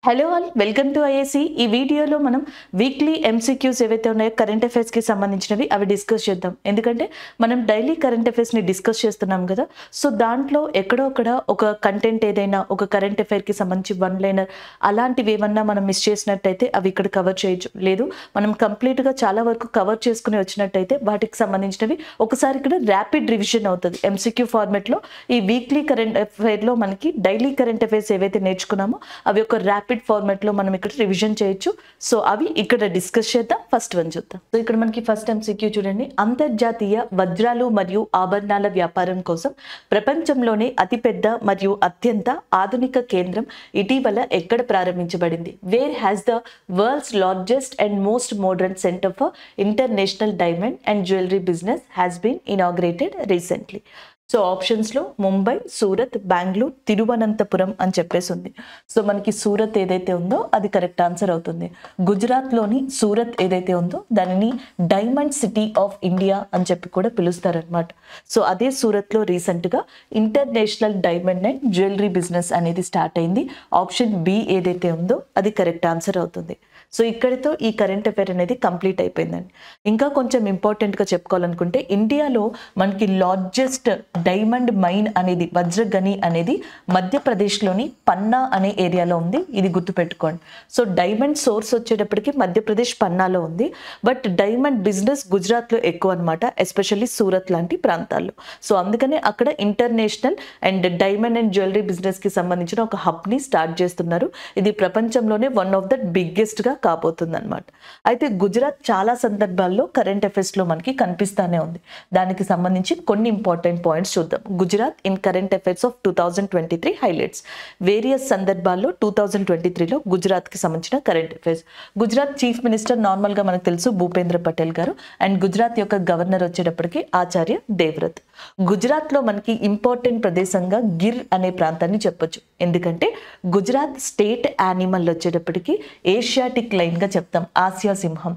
Hello all welcome to IAC. ఈ వీడియోలో మనం వీక్లీ ఎంసీక్యూస్ ఏవైతే ఉన్నాయో కరెంట్ అఫైర్స్కి సంబంధించినవి అవి డిస్కస్ చేద్దాం. ఎందుకంటే మనం డైలీ కరెంట్ అఫైర్స్ని డిస్కస్ చేస్తున్నాం కదా, సో దాంట్లో ఎక్కడో అక్కడ ఒక కంటెంట్ ఏదైనా ఒక కరెంట్ అఫైర్కి సంబంధించి వన్ లైనర్ అలాంటివి ఏమన్నా మనం మిస్ చేసినట్టయితే అవి ఇక్కడ కవర్ చేయొచ్చు. లేదు మనం కంప్లీట్గా చాలా వరకు కవర్ చేసుకుని వచ్చినట్టయితే వాటికి సంబంధించినవి ఒకసారి ఇక్కడ ర్యాపిడ్ రివిజన్ అవుతుంది. ఎంసీక్యూ ఫార్మెట్లో ఈ వీక్లీ కరెంట్ అఫైర్లో మనకి డైలీ కరెంట్ అఫైర్స్ ఏవైతే నేర్చుకున్నామో అవి ఒక ర్యాపిడ్ ఫార్మాట్ లో మనం ఇక్కడ రివిజన్ చేయొచ్చు. సో అవి ఇక్కడ డిస్కస్ చేద్దాం. ఫస్ట్ వన్ చూద్దాం. సో ఇక్కడ మనకి ఫస్ట్ ఎంసీక్యూ చూడండి. అంతర్జాతీయ వజ్రాలు మరియు ఆభరణాల వ్యాపారం కోసం ప్రపంచంలోనే అతిపెద్ద మరియు అత్యంత ఆధునిక కేంద్రం ఇటీవల ఎక్కడ ప్రారంభించబడింది? Where has the world's largest and most modern centre for international diamond and jewellery business has been inaugurated recently. So ఆప్షన్స్లో ముంబై, సూరత్, బెంగళూరు, తిరువనంతపురం అని చెప్పేసి ఉంది. సో మనకి సూరత్ ఏదైతే ఉందో అది కరెక్ట్ ఆన్సర్ అవుతుంది. గుజరాత్లోని సూరత్ ఏదైతే ఉందో దానిని డైమండ్ సిటీ ఆఫ్ ఇండియా అని చెప్పి కూడా పిలుస్తారనమాట. సో అదే సూరత్లో రీసెంట్గా international diamond and jewellery business అనేది స్టార్ట్ అయింది. ఆప్షన్ బి ఏదైతే ఉందో అది కరెక్ట్ ఆన్సర్ అవుతుంది. సో ఇక్కడితో ఈ కరెంట్ అఫైర్ అనేది కంప్లీట్ అయిపోయిందండి. ఇంకా కొంచెం ఇంపార్టెంట్గా చెప్పుకోవాలనుకుంటే ఇండియాలో మనకి లార్జెస్ట్ డైమండ్ మైన్ అనేది వజ్రగని అనేది మధ్యప్రదేశ్లోని పన్నా అనే ఏరియాలో ఉంది. ఇది గుర్తుపెట్టుకోండి. సో డైమండ్ సోర్స్ వచ్చేటప్పటికి మధ్యప్రదేశ్ పన్నాలో ఉంది, బట్ డైమండ్ బిజినెస్ గుజరాత్లో ఎక్కువ అనమాట, ఎస్పెషల్లీ సూరత్ లాంటి ప్రాంతాల్లో. సో అందుకనే అక్కడ international and diamond and jewellery బిజినెస్కి సంబంధించిన ఒక హబ్ని స్టార్ట్ చేస్తున్నారు. ఇది ప్రపంచంలోనే వన్ ఆఫ్ ద బిగ్గెస్ట్గా కాబోతుంది అనమాట. అయితే గుజరాత్ చాలా సందర్భాల్లో కరెంట్ అఫైర్స్లో మనకి కనిపిస్తానే ఉంది. దానికి సంబంధించి కొన్ని ఇంపార్టెంట్ పాయింట్స్ చూద్దాం. Gujarat in current affairs of 2023 highlights. Various సందర్భాల్లో 2023లో గుజరాత్కి సంబంధించిన current affairs. Gujarat chief minister నార్మల్గా మనకు తెలుసు భూపేంద్ర పటేల్ గారు, అండ్ గుజరాత్ యొక్క గవర్నర్ వచ్చేటప్పటికి ఆచార్య దేవ్రత్. గుజరాత్లో మనకి ఇంపార్టెంట్ ప్రదేశంగా గిర్ అనే ప్రాంతాన్ని చెప్పొచ్చు. ఎందుకంటే గుజరాత్ స్టేట్ యానిమల్ వచ్చేటప్పటికి ఏషియాటిక్ లైన్గా చెప్తాం ఆసియా సింహం.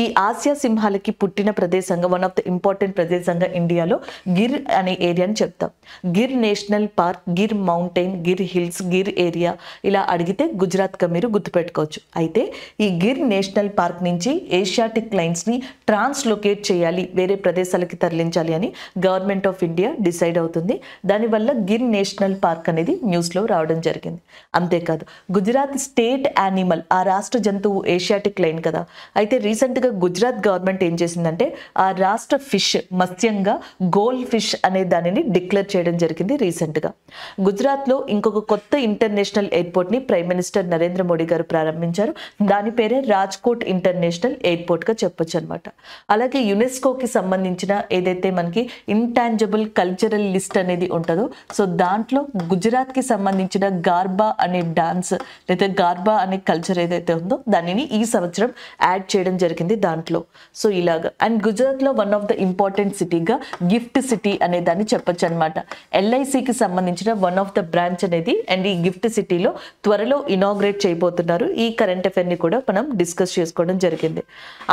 ఈ ఆసియా సింహాలకి పుట్టిన ప్రదేశంగా వన్ ఆఫ్ ద ఇంపార్టెంట్ ప్రదేశంగా ఇండియాలో గిర్ అనే ఏరియాని చెప్తాం. Gir national park, Gir mountain, Gir hills, Gir area ఇలా అడిగితే గుజరాత్గా మీరు గుర్తుపెట్టుకోవచ్చు. అయితే ఈ గిర్ నేషనల్ పార్క్ నుంచి ఏషియాటిక్ లైన్స్ని ట్రాన్స్లొకేట్ చేయాలి, వేరే ప్రదేశాలకి తరలించాలి అని గవర్నమెంట్ ఆఫ్ ఇండియా డిసైడ్ అవుతుంది. దానివల్ల గిర్ నేషనల్ పార్క్ అనేది న్యూస్లో రావడం జరిగింది. అంతేకాదు గుజరాత్ స్టేట్ యానిమల్, ఆ రాష్ట్ర జంతువు ఏషియాటిక్ లైన్ కదా. అయితే రీసెంట్గా గుజరాత్ గవర్నమెంట్ ఏం చేసిందంటే ఆ రాష్ట్ర ఫిష్ మత్స్యంగా గోల్డ్ ఫిష్ అనే దానిని డిక్లేర్ చేయడం జరిగింది రీసెంట్గా. గుజరాత్లో ఇంకొక కొత్త ఇంటర్నేషనల్ ఎయిర్పోర్ట్ని ప్రైమ్ మినిస్టర్ నరేంద్ర మోడీ గారు ప్రారంభించారు. దాని పేరే రాజ్కోట్ ఇంటర్నేషనల్ ఎయిర్పోర్ట్గా చెప్పొచ్చు అనమాట. అలాగే యునెస్కోకి సంబంధించిన ఏదైతే మనకి ఇంటాంజిబుల్ కల్చరల్ లిస్ట్ అనేది ఉంటుందో, సో దాంట్లో గుజరాత్కి సంబంధించిన గార్బా అనే డాన్స్ లేదా గార్బా అనే కల్చర్ ఏదైతే ఉందో దానిని ఈ సంవత్సరం యాడ్ చేయడం జరిగింది దాంట్లో. సో ఇలాగా. అండ్ గుజరాత్లో వన్ ఆఫ్ ద ఇంపార్టెంట్ సిటీగా గిఫ్ట్ సిటీ అనే దాన్ని చెప్పొచ్చు అనమాట. ఎల్ఐసికి సంబంధించిన వన్ ఆఫ్ ద బ్రాంచ్ అనేది, అండ్ ఈ గిఫ్ట్ సిటీలో త్వరలో ఇనాగ్రేట్ చేయబోతున్నారు. ఈ కరెంట్ అఫైర్ని కూడా మనం డిస్కస్ చేసుకోవడం జరిగింది.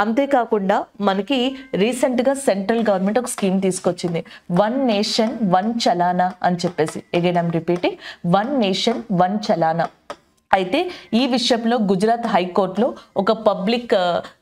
అంతేకాకుండా మనకి రీసెంట్గా సెంట్రల్ గవర్నమెంట్ ఒక స్కీమ్ తీసుకొచ్చింది, వన్ నేషన్ వన్ చలానా అని చెప్పేసి. Again I'm repeating, one nation one చలానా. అయితే ఈ విషయంలో గుజరాత్ హైకోర్టులో ఒక పబ్లిక్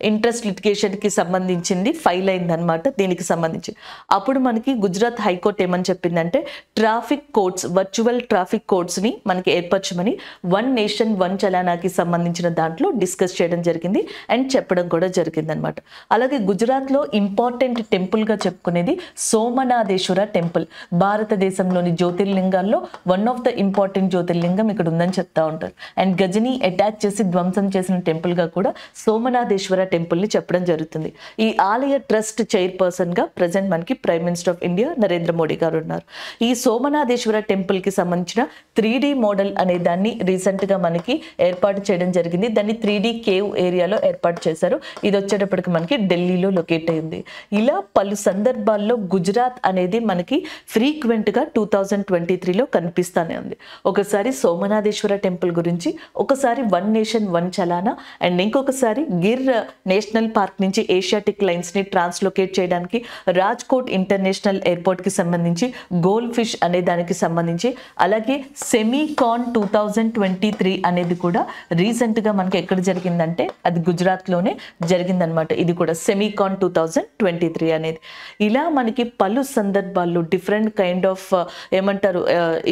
ఇంట్రెస్ట్ లిటిగేషన్కి సంబంధించింది ఫైల్ అయిందనమాట. దీనికి సంబంధించి అప్పుడు మనకి గుజరాత్ హైకోర్టు ఏమని చెప్పిందంటే ట్రాఫిక్ కోడ్స్, వర్చువల్ ట్రాఫిక్ కోడ్స్ని మనకి ఏర్పరచమని వన్ నేషన్ వన్ చలానాకి సంబంధించిన దాంట్లో డిస్కస్ చేయడం జరిగింది అండ్ చెప్పడం కూడా జరిగిందనమాట. అలాగే గుజరాత్లో ఇంపార్టెంట్ టెంపుల్గా చెప్పుకునేది సోమనాథేశ్వర టెంపుల్. భారతదేశంలోని జ్యోతిర్లింగాల్లో వన్ ఆఫ్ ద ఇంపార్టెంట్ జ్యోతిర్లింగం ఇక్కడ ఉందని చెప్తా ఉంటారు. అండ్ గజని అటాక్ చేసి ధ్వంసం చేసిన టెంపుల్గా కూడా సోమనాథేశ్వర టెంపుల్ని చెప్పడం జరుగుతుంది. ఈ ఆలయ ట్రస్ట్ చైర్పర్సన్గా ప్రజెంట్ మనకి prime minister of India Narendra Modi గారు ఉన్నారు. ఈ సోమనాథేశ్వర టెంపుల్కి సంబంధించిన 3D మోడల్ అనే దాన్ని రీసెంట్గా మనకి ఏర్పాటు చేయడం జరిగింది. దాన్ని 3D కేవ్ ఏరియాలో ఏర్పాటు చేశారు. ఇది వచ్చేటప్పటికి మనకి ఢిల్లీలో లొకేట్ అయింది. ఇలా పలు సందర్భాల్లో గుజరాత్ అనేది మనకి ఫ్రీక్వెంట్గా 2023లో కనిపిస్తూనే ఉంది. ఒకసారి సోమనాథేశ్వర టెంపుల్ గురించి నుంచి ఒకసారి వన్ నేషన్ వన్ చలానా అండ్ ఇంకొకసారి గిర్ నేషనల్ పార్క్ నుంచి ఏషియాటిక్ లైన్స్ని ట్రాన్స్లోకేట్ చేయడానికి రాజ్కోట్ ఇంటర్నేషనల్ ఎయిర్పోర్ట్కి సంబంధించి గోల్డ్ ఫిష్ అనే దానికి సంబంధించి అలాగే సెమీకాన్ 2023 అనేది కూడా రీసెంట్గా మనకి ఎక్కడ జరిగిందంటే అది గుజరాత్లోనే జరిగిందనమాట. ఇది కూడా సెమీకాన్ 2023 అనేది. ఇలా మనకి పలు సందర్భాల్లో డిఫరెంట్ కైండ్ ఆఫ్ ఏమంటారు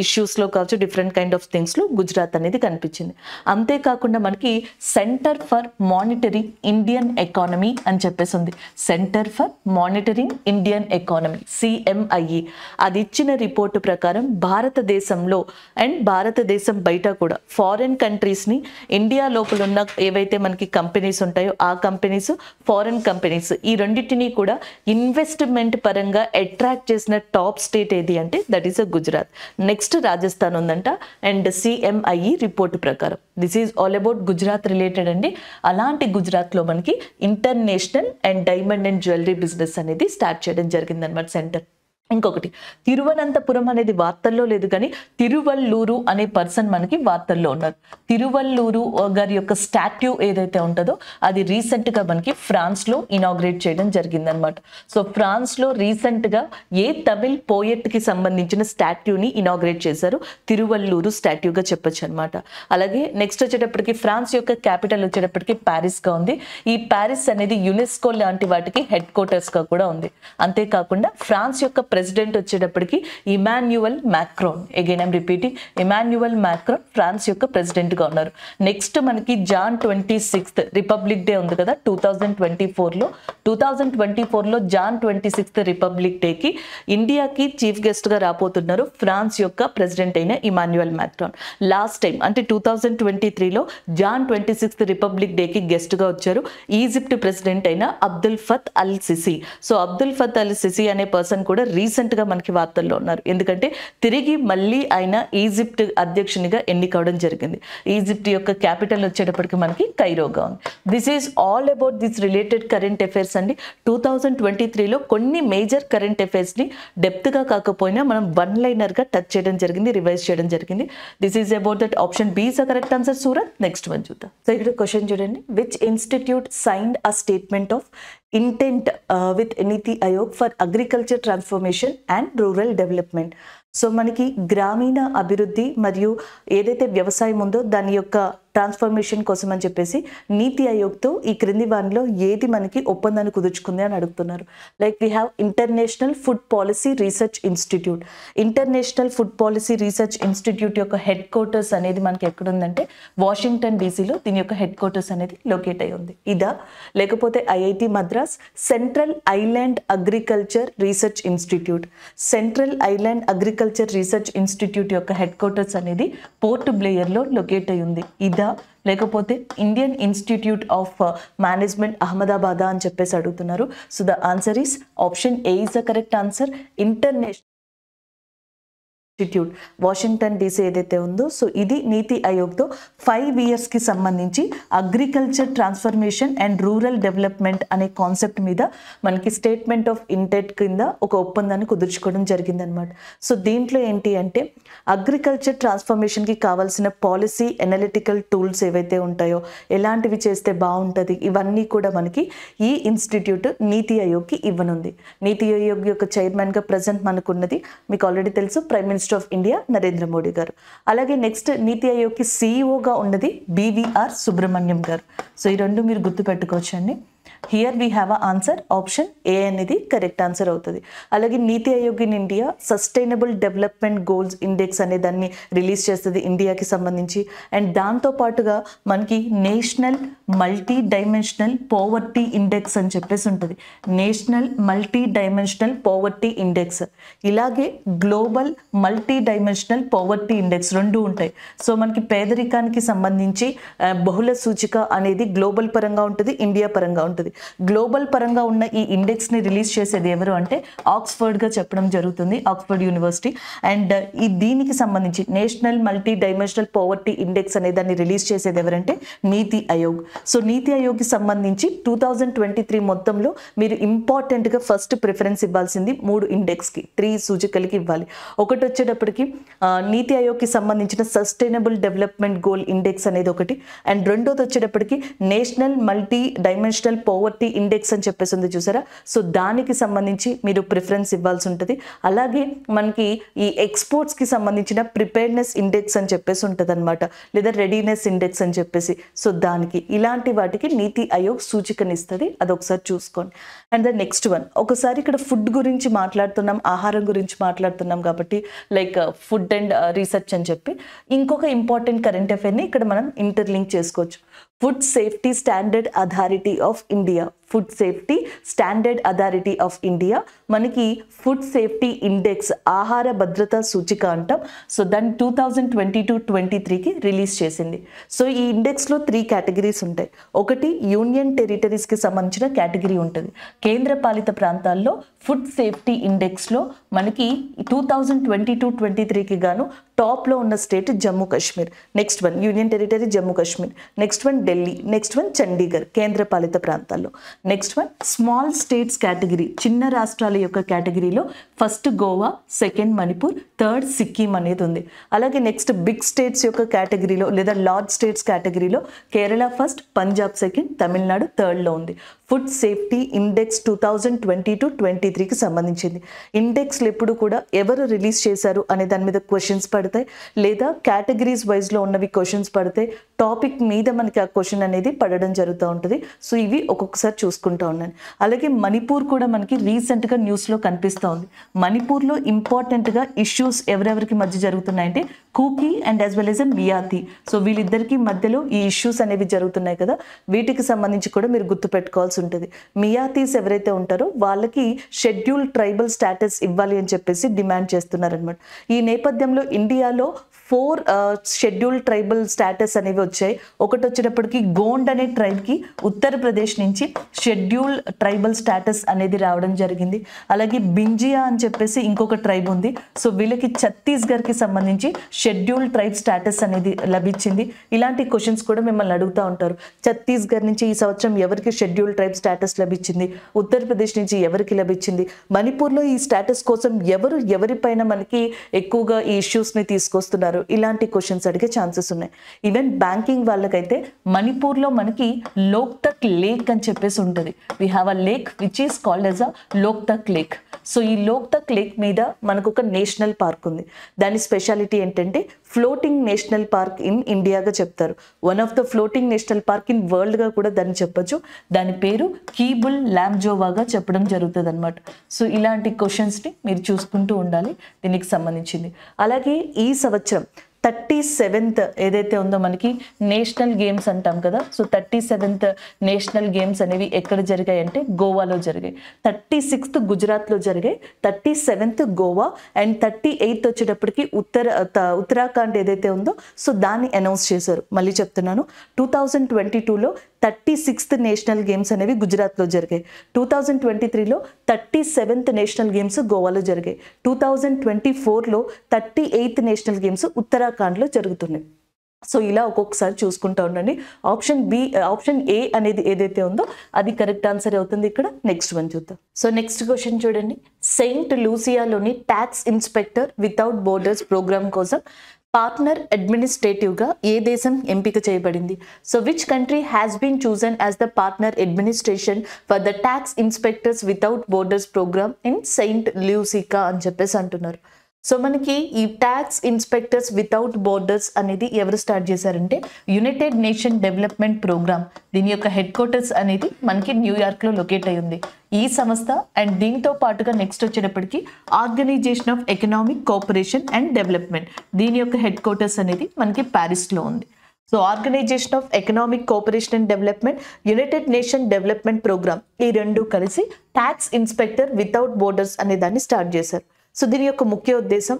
ఇష్యూస్లో కావచ్చు డిఫరెంట్ కైండ్ ఆఫ్ థింగ్స్లో గుజరాత్ అనేది కనిపించింది. అంతేకాకుండా మనకి centre for monitoring Indian economy అని చెప్పేసి ఉంది. Centre for monitoring Indian economy CMIE అది ఇచ్చిన రిపోర్టు ప్రకారం భారతదేశంలో అండ్ భారతదేశం బయట కూడా ఫారెన్ కంట్రీస్ని ఇండియా లోపల ఉన్న ఏవైతే మనకి కంపెనీస్ ఉంటాయో ఆ కంపెనీస్ ఫారెన్ కంపెనీస్ ఈ రెండింటినీ కూడా ఇన్వెస్ట్మెంట్ పరంగా అట్రాక్ట్ చేసిన టాప్ స్టేట్ ఏది అంటే that is Gujarat. Next Rajasthan ఉందంట. అండ్ CMIE రిపోర్ట్ ప్రకారం this is all about Gujarat related అండి. అలాంటి గుజరాత్లో మనకి international and diamond and jewellery business అనేది స్టార్ట్ చేయడం జరిగిందన్నమాట సెంటర్. ఇంకొకటి తిరువనంతపురం అనేది వార్తల్లో లేదు కానీ తిరువల్లూరు అనే పర్సన్ మనకి వార్తల్లో ఉన్నారు. తిరువల్లూరు గారి యొక్క స్టాట్యూ ఏదైతే ఉంటుందో అది రీసెంట్గా మనకి ఫ్రాన్స్లో ఇనాగ్రేట్ చేయడం జరిగిందనమాట. సో ఫ్రాన్స్లో రీసెంట్గా ఏ తమిళ్ పోయెట్కి సంబంధించిన స్టాట్యూని ఇనాగ్రేట్ చేశారు, తిరువల్లూరు స్టాట్యూగా చెప్పొచ్చు అనమాట. అలాగే నెక్స్ట్ వచ్చేటప్పటికి ఫ్రాన్స్ యొక్క క్యాపిటల్ వచ్చేటప్పటికి ప్యారిస్గా ఉంది. ఈ ప్యారిస్ అనేది యునెస్కో లాంటి వాటికి హెడ్ క్వార్టర్స్గా కూడా ఉంది. అంతేకాకుండా ఫ్రాన్స్ యొక్క ప్రెసిడెంట్ వచ్చేటప్పటికి Emmanuel Macron. Again I'm repeating, Emmanuel Macron France యొక్క ప్రెసిడెంట్గా ఉన్నారు. నెక్స్ట్ మనకి జాన్ 26 రిపబ్లిక్ డే ఉంది కదా 2024లో జాన్ 26 రిపబ్లిక్ డేకి ఇండియాకి చీఫ్ గెస్ట్గా రాబోతున్నారు ఫ్రాన్స్ యొక్క ప్రెసిడెంట్ అయిన ఇమాన్యుయల్ మ్యాక్రాన్. లాస్ట్ టైం అంటే 2023లో జాన్ 26 రిపబ్లిక్ డేకి గెస్ట్గా వచ్చారు ఈజిప్ట్ ప్రెసిడెంట్ అయిన Abdul Fattah al Sisi. So Abdul Fattah al Sisi అనే పర్సన్ కూడా రీసెంట్గా మనకి వార్తల్లో ఉన్నారు. ఎందుకంటే తిరిగి మళ్ళీ ఆయన ఈజిప్ట్ అధ్యక్షునిగా ఎన్నికవడం జరిగింది. ఈజిప్ట్ యొక్క క్యాపిటల్ వచ్చేటప్పటికి మనకి కైరోగా ఉంది. This is all about this related current affairs అండి. 2023లో కొన్ని మేజర్ కరెంట్ అఫైర్స్ని డెప్త్గా కాకపోయినా మనం వన్ లైనర్గా టచ్ చేయడం జరిగింది, రివైజ్ చేయడం జరిగింది. This is about that option B is the correct answer Surat. Next one చూద్దాం. సో ఇక్కడ క్వశ్చన్ చూడండి, which institute signed a statement of intent with NITI Aayog for agriculture transformation and rural development. So మనకి గ్రామీణ అభివృద్ధి మరియు ఏదైతే వ్యవసాయం ఉందో దాని యొక్క ట్రాన్స్ఫర్మేషన్ కోసం అని చెప్పేసి నీతి ఆయోగ్తో ఈ క్రింది వారిలో ఏది మనకి ఒప్పందాన్ని కుదుర్చుకుంది అని అడుగుతున్నారు. Like we have international food policy research institute. International food policy research institute యొక్క హెడ్ క్వార్టర్స్ అనేది మనకి ఎక్కడుందంటే వాషింగ్టన్ డీసీలో దీని యొక్క హెడ్ క్వార్టర్స్ అనేది లొకేట్ అయి ఉంది. ఇదా లేకపోతే IIT Madras, central island agriculture research institute. Central island agriculture research institute యొక్క హెడ్ క్వార్టర్స్ అనేది పోర్ట్ బ్లేయర్లో లొకేట్ అయి ఉంది. ఇదా లేకపోతే Indian institute of management Ahmedabad అని చెప్పేసి అడుగుతున్నారు. So the answer is option A is the correct answer. International institute Washington DC ఏదైతే ఉందో సో ఇది నీతి ఆయోగ్తో 5 yearsకి సంబంధించి agriculture transformation and rural development అనే కాన్సెప్ట్ మీద మనకి స్టేట్మెంట్ ఆఫ్ ఇంటెంట్ కింద ఒక ఒప్పందాన్ని కుదుర్చుకోవడం జరిగిందనమాట. సో దీంట్లో ఏంటి అంటే అగ్రికల్చర్ ట్రాన్స్ఫర్మేషన్కి కావాల్సిన పాలసీ ఎనలిటికల్ టూల్స్ ఏవైతే ఉంటాయో ఎలాంటివి చేస్తే బాగుంటుంది ఇవన్నీ కూడా మనకి ఈ ఇన్స్టిట్యూట్ నీతి ఆయోగ్కి ఇవ్వనుంది. నీతి ఆయోగ్ యొక్క చైర్మన్గా ప్రజెంట్ మనకున్నది మీకు ఆల్రెడీ తెలుసు prime minister of India Narendra Modi గారు. అలాగే నెక్స్ట్ నీతి ఆయోగ్కి CEOగా ఉన్నది BVR సుబ్రహ్మణ్యం గారు. సో ఈ రెండు మీరు గుర్తుపెట్టుకోవచ్చు అండి. Here we have a answer option A అనేది కరెక్ట్ ఆన్సర్ అవుతుంది. అలాగే NITI Aayog in India sustainable development goals index అనే దాన్ని రిలీజ్ చేస్తుంది ఇండియాకి సంబంధించి. అండ్ దాంతోపాటుగా మనకి national multi dimensional poverty index అని చెప్పేసి ఉంటుంది. National multi dimensional poverty index, ఇలాగే global multi dimensional poverty index రెండు ఉంటాయి. సో మనకి పేదరికానికి సంబంధించి బహుళ సూచిక అనేది గ్లోబల్ పరంగా ఉంటుంది, ఇండియా పరంగా ఉంటుంది. గ్లోబల్ పరంగా ఉన్న ఈ ఇండెక్స్ని రిలీజ్ చేసేది ఎవరు అంటే ఆక్స్ఫర్డ్గా చెప్పడం జరుగుతుంది, ఆక్స్ఫర్డ్ యూనివర్సిటీ. అండ్ ఈ దీనికి సంబంధించి national multi dimensional poverty index అనే దాన్ని రిలీజ్ చేసేది ఎవరంటే నీతి ఆయోగ్. సో నీతి ఆయోగ్కి సంబంధించి 2023 మొత్తంలో మీరు ఇంపార్టెంట్గా ఫస్ట్ ప్రిఫరెన్స్ ఇవ్వాల్సింది 3 ఇండెక్స్కి, 3 సూచికలకి ఇవ్వాలి. ఒకటి వచ్చేటప్పటికి నీతి ఆయోగ్కి సంబంధించిన సస్టైనబుల్ డెవలప్మెంట్ గోల్ ఇండెక్స్ అనేది ఒకటి, అండ్ రెండోది వచ్చేటప్పటికి national multi dimensional poverty index అని చెప్పేసి ఉంది చూసారా. సో దానికి సంబంధించి మీరు ప్రిఫరెన్స్ ఇవ్వాల్సి ఉంటుంది. అలాగే మనకి ఈ ఎక్స్పోర్ట్స్కి సంబంధించిన ప్రిపేర్నెస్ ఇండెక్స్ అని చెప్పేసి ఉంటుంది అనమాట, లేదా రెడీనెస్ ఇండెక్స్ అని చెప్పేసి. సో దానికి ఇలాంటి వాటికి నీతి ఆయోగ్ సూచికనిస్తుంది, అదొకసారి చూసుకోండి. అండ్ ద నెక్స్ట్ వన్, ఒకసారి ఇక్కడ ఫుడ్ గురించి మాట్లాడుతున్నాం, ఆహారం గురించి మాట్లాడుతున్నాం కాబట్టి లైక్ ఫుడ్ అండ్ రీసెర్చ్ అని చెప్పి ఇంకొక ఇంపార్టెంట్ కరెంట్ అఫైర్ని ఇక్కడ మనం ఇంటర్లింక్ చేసుకోవచ్చు. Food safety standard authority of India, food safety standard authority of India మనకి ఫుడ్ సేఫ్టీ ఇండెక్స్, ఆహార భద్రతా సూచిక అంటాం. సో దాన్ని 2022-23కి రిలీజ్ చేసింది. సో ఈ ఇండెక్స్లో 3 కేటగిరీస్ ఉంటాయి. ఒకటి యూనియన్ టెరిటరీస్కి సంబంధించిన కేటగిరీ ఉంటుంది. కేంద్ర పాలిత ప్రాంతాల్లో ఫుడ్ సేఫ్టీ ఇండెక్స్లో మనకి 2022-23కి గాను టాప్లో ఉన్న state Jammu Kashmir. Next one union territory Jammu Kashmir, next one Delhi, next one Chandigarh కేంద్ర పాలిత ప్రాంతాల్లో. Next one small states category, చిన్న రాష్ట్రాల యొక్క కేటగిరీలో first Goa, second Manipur, third Sikkim అనేది ఉంది. అలాగే నెక్స్ట్ బిగ్ స్టేట్స్ యొక్క కేటగిరీలో లేదా లార్జ్ స్టేట్స్ కేటగిరీలో కేరళ ఫస్ట్, పంజాబ్ సెకండ్, తమిళనాడు థర్డ్లో ఉంది. ఫుడ్ సేఫ్టీ ఇండెక్స్ 2022-23కి సంబంధించింది. ఇండెక్స్లు ఎప్పుడు కూడా ఎవరు రిలీజ్ చేశారు అనే దాని మీద క్వశ్చన్స్ పడతాయి, లేదా కేటగిరీస్ వైజ్లో ఉన్నవి క్వశ్చన్స్ పడతాయి. టాపిక్ మీద మనకి ఆ క్వశ్చన్ అనేది పడడం జరుగుతూ ఉంటుంది. సో ఇవి ఒక్కొక్కసారి చూసుకుంటూ ఉన్నాను. అలాగే మణిపూర్ కూడా మనకి రీసెంట్గా న్యూస్లో కనిపిస్తూ ఉంది. మణిపూర్లో ఇంపార్టెంట్గా ఇష్యూస్ ఎవరెవరికి మధ్య జరుగుతున్నాయంటే Kuki and as well as Meitei. So వీళ్ళిద్దరికి మధ్యలో ఈ ఇష్యూస్ అనేవి జరుగుతున్నాయి కదా, వీటికి సంబంధించి కూడా మీరు గుర్తుపెట్టుకోవాల్సి ఉంటుంది. మియాతీస్ ఎవరైతే ఉంటారో వాళ్ళకి షెడ్యూల్ ట్రైబల్ స్టేటస్ ఇవ్వాలి అని చెప్పేసి డిమాండ్ చేస్తున్నారనమాట. ఈ నేపథ్యంలో ఇండియాలో 4 షెడ్యూల్ ట్రైబల్ స్టేటస్ అనేవి వచ్చాయి. ఒకటి వచ్చేటప్పటికి గోండ్ అనే ట్రైబ్కి ఉత్తరప్రదేశ్ నుంచి షెడ్యూల్ ట్రైబల్ స్టేటస్ అనేది రావడం జరిగింది. అలాగే బింజియా అని చెప్పేసి ఇంకొక ట్రైబ్ ఉంది. సో వీళ్ళకి ఛత్తీస్గఢ్కి సంబంధించి షెడ్యూల్ ట్రైబ్ స్టేటస్ అనేది లభించింది. ఇలాంటి క్వశ్చన్స్ కూడా మిమ్మల్ని అడుగుతూ ఉంటారు. ఛత్తీస్గఢ్ నుంచి ఈ సంవత్సరం ఎవరికి షెడ్యూల్ ట్రైబ్ స్టేటస్ లభించింది, ఉత్తరప్రదేశ్ నుంచి ఎవరికి లభించింది, మణిపూర్లో ఈ స్టేటస్ కోసం ఎవరిపైన మనకి ఎక్కువగా ఈ ఇష్యూస్ని తీసుకొస్తున్నారు, ఇలాంటి క్వశ్చన్స్ అడిగే ఛాన్సెస్ ఉన్నాయి. ఈవెన్ బ్యాంకింగ్ వాళ్ళకైతే మణిపూర్లో మనకి లోక్తక్ లేక్ అని చెప్పేసి ఉంటుంది. We have a lake which is called as a Loktak lake. So ఈ లోక్తక్ లేక్ మీద మనకు ఒక నేషనల్ పార్క్ ఉంది. దాని స్పెషాలిటీ ఏంటంటే ఫ్లోటింగ్ నేషనల్ పార్క్ ఇన్ ఇండియాగా చెప్తారు. One of the floating national park in వరల్డ్గా కూడా దాన్ని చెప్పొచ్చు. దాని పేరు కీబుల్ లాంజోవాగా చెప్పడం జరుగుతుంది అనమాట. సో ఇలాంటి క్వశ్చన్స్ని మీరు చూసుకుంటూ ఉండాలి దీనికి సంబంధించింది. అలాగే ఈ సంవత్సరం 37th ఏదైతే ఉందో మనకి నేషనల్ గేమ్స్ అంటాం కదా. సో 37th నేషనల్ గేమ్స్ అనేవి ఎక్కడ జరిగాయి అంటే గోవాలో జరిగాయి. 36th గుజరాత్లో జరిగాయి, 37th గోవా, అండ్ 38th వచ్చేటప్పటికి ఉత్తరాఖండ్ ఏదైతే ఉందో సో దాన్ని అనౌన్స్ చేశారు. మళ్ళీ చెప్తున్నాను, 2022లో 36th నేషనల్ గేమ్స్ అనేవి గుజరాత్లో జరిగాయి. 2023లో 37th నేషనల్ గేమ్స్ గోవాలో జరిగాయి. 2024లో 38th నేషనల్ గేమ్స్ ఉత్తరాఖండ్లో జరుగుతున్నాయి. సో ఇలా ఒక్కొక్కసారి చూసుకుంటూ ఉండండి. ఆప్షన్ ఏ అనేది ఏదైతే ఉందో అది కరెక్ట్ ఆన్సర్ అవుతుంది ఇక్కడ. నెక్స్ట్ వన్ చూద్దాం. సో నెక్స్ట్ క్వశ్చన్ చూడండి. సెయింట్ లూసియాలోని tax inspector without borders programme కోసం పార్ట్నర్ అడ్మినిస్ట్రేటివ్గా ఏ దేశం ఎంపిక చేయబడింది? So which country has been chosen as the partner administration for the tax inspectors without borders programme in Saint Lucia అని చెప్పేసి అంటున్నారు. సో మనకి ఈ ట్యాక్స్ ఇన్స్పెక్టర్స్ వితౌట్ బోర్డర్స్ అనేది ఎవరు స్టార్ట్ చేశారంటే యునైటెడ్ నేషన్ డెవలప్మెంట్ ప్రోగ్రామ్. దీని యొక్క హెడ్ క్వార్టర్స్ అనేది మనకి న్యూయార్క్లో లొకేట్ అయి ఉంది ఈ సంస్థ. అండ్ దీంతో పాటుగా నెక్స్ట్ వచ్చేటప్పటికి organisation of economic cooperation and development, దీని యొక్క హెడ్ క్వార్టర్స్ అనేది మనకి ప్యారిస్లో ఉంది. So organisation of economic cooperation and development, united nation development programme, ఈ రెండు కలిసి ట్యాక్స్ ఇన్స్పెక్టర్ వితౌట్ బోర్డర్స్ అనే దాన్ని స్టార్ట్ చేశారు. సో దీని యొక్క ముఖ్య ఉద్దేశం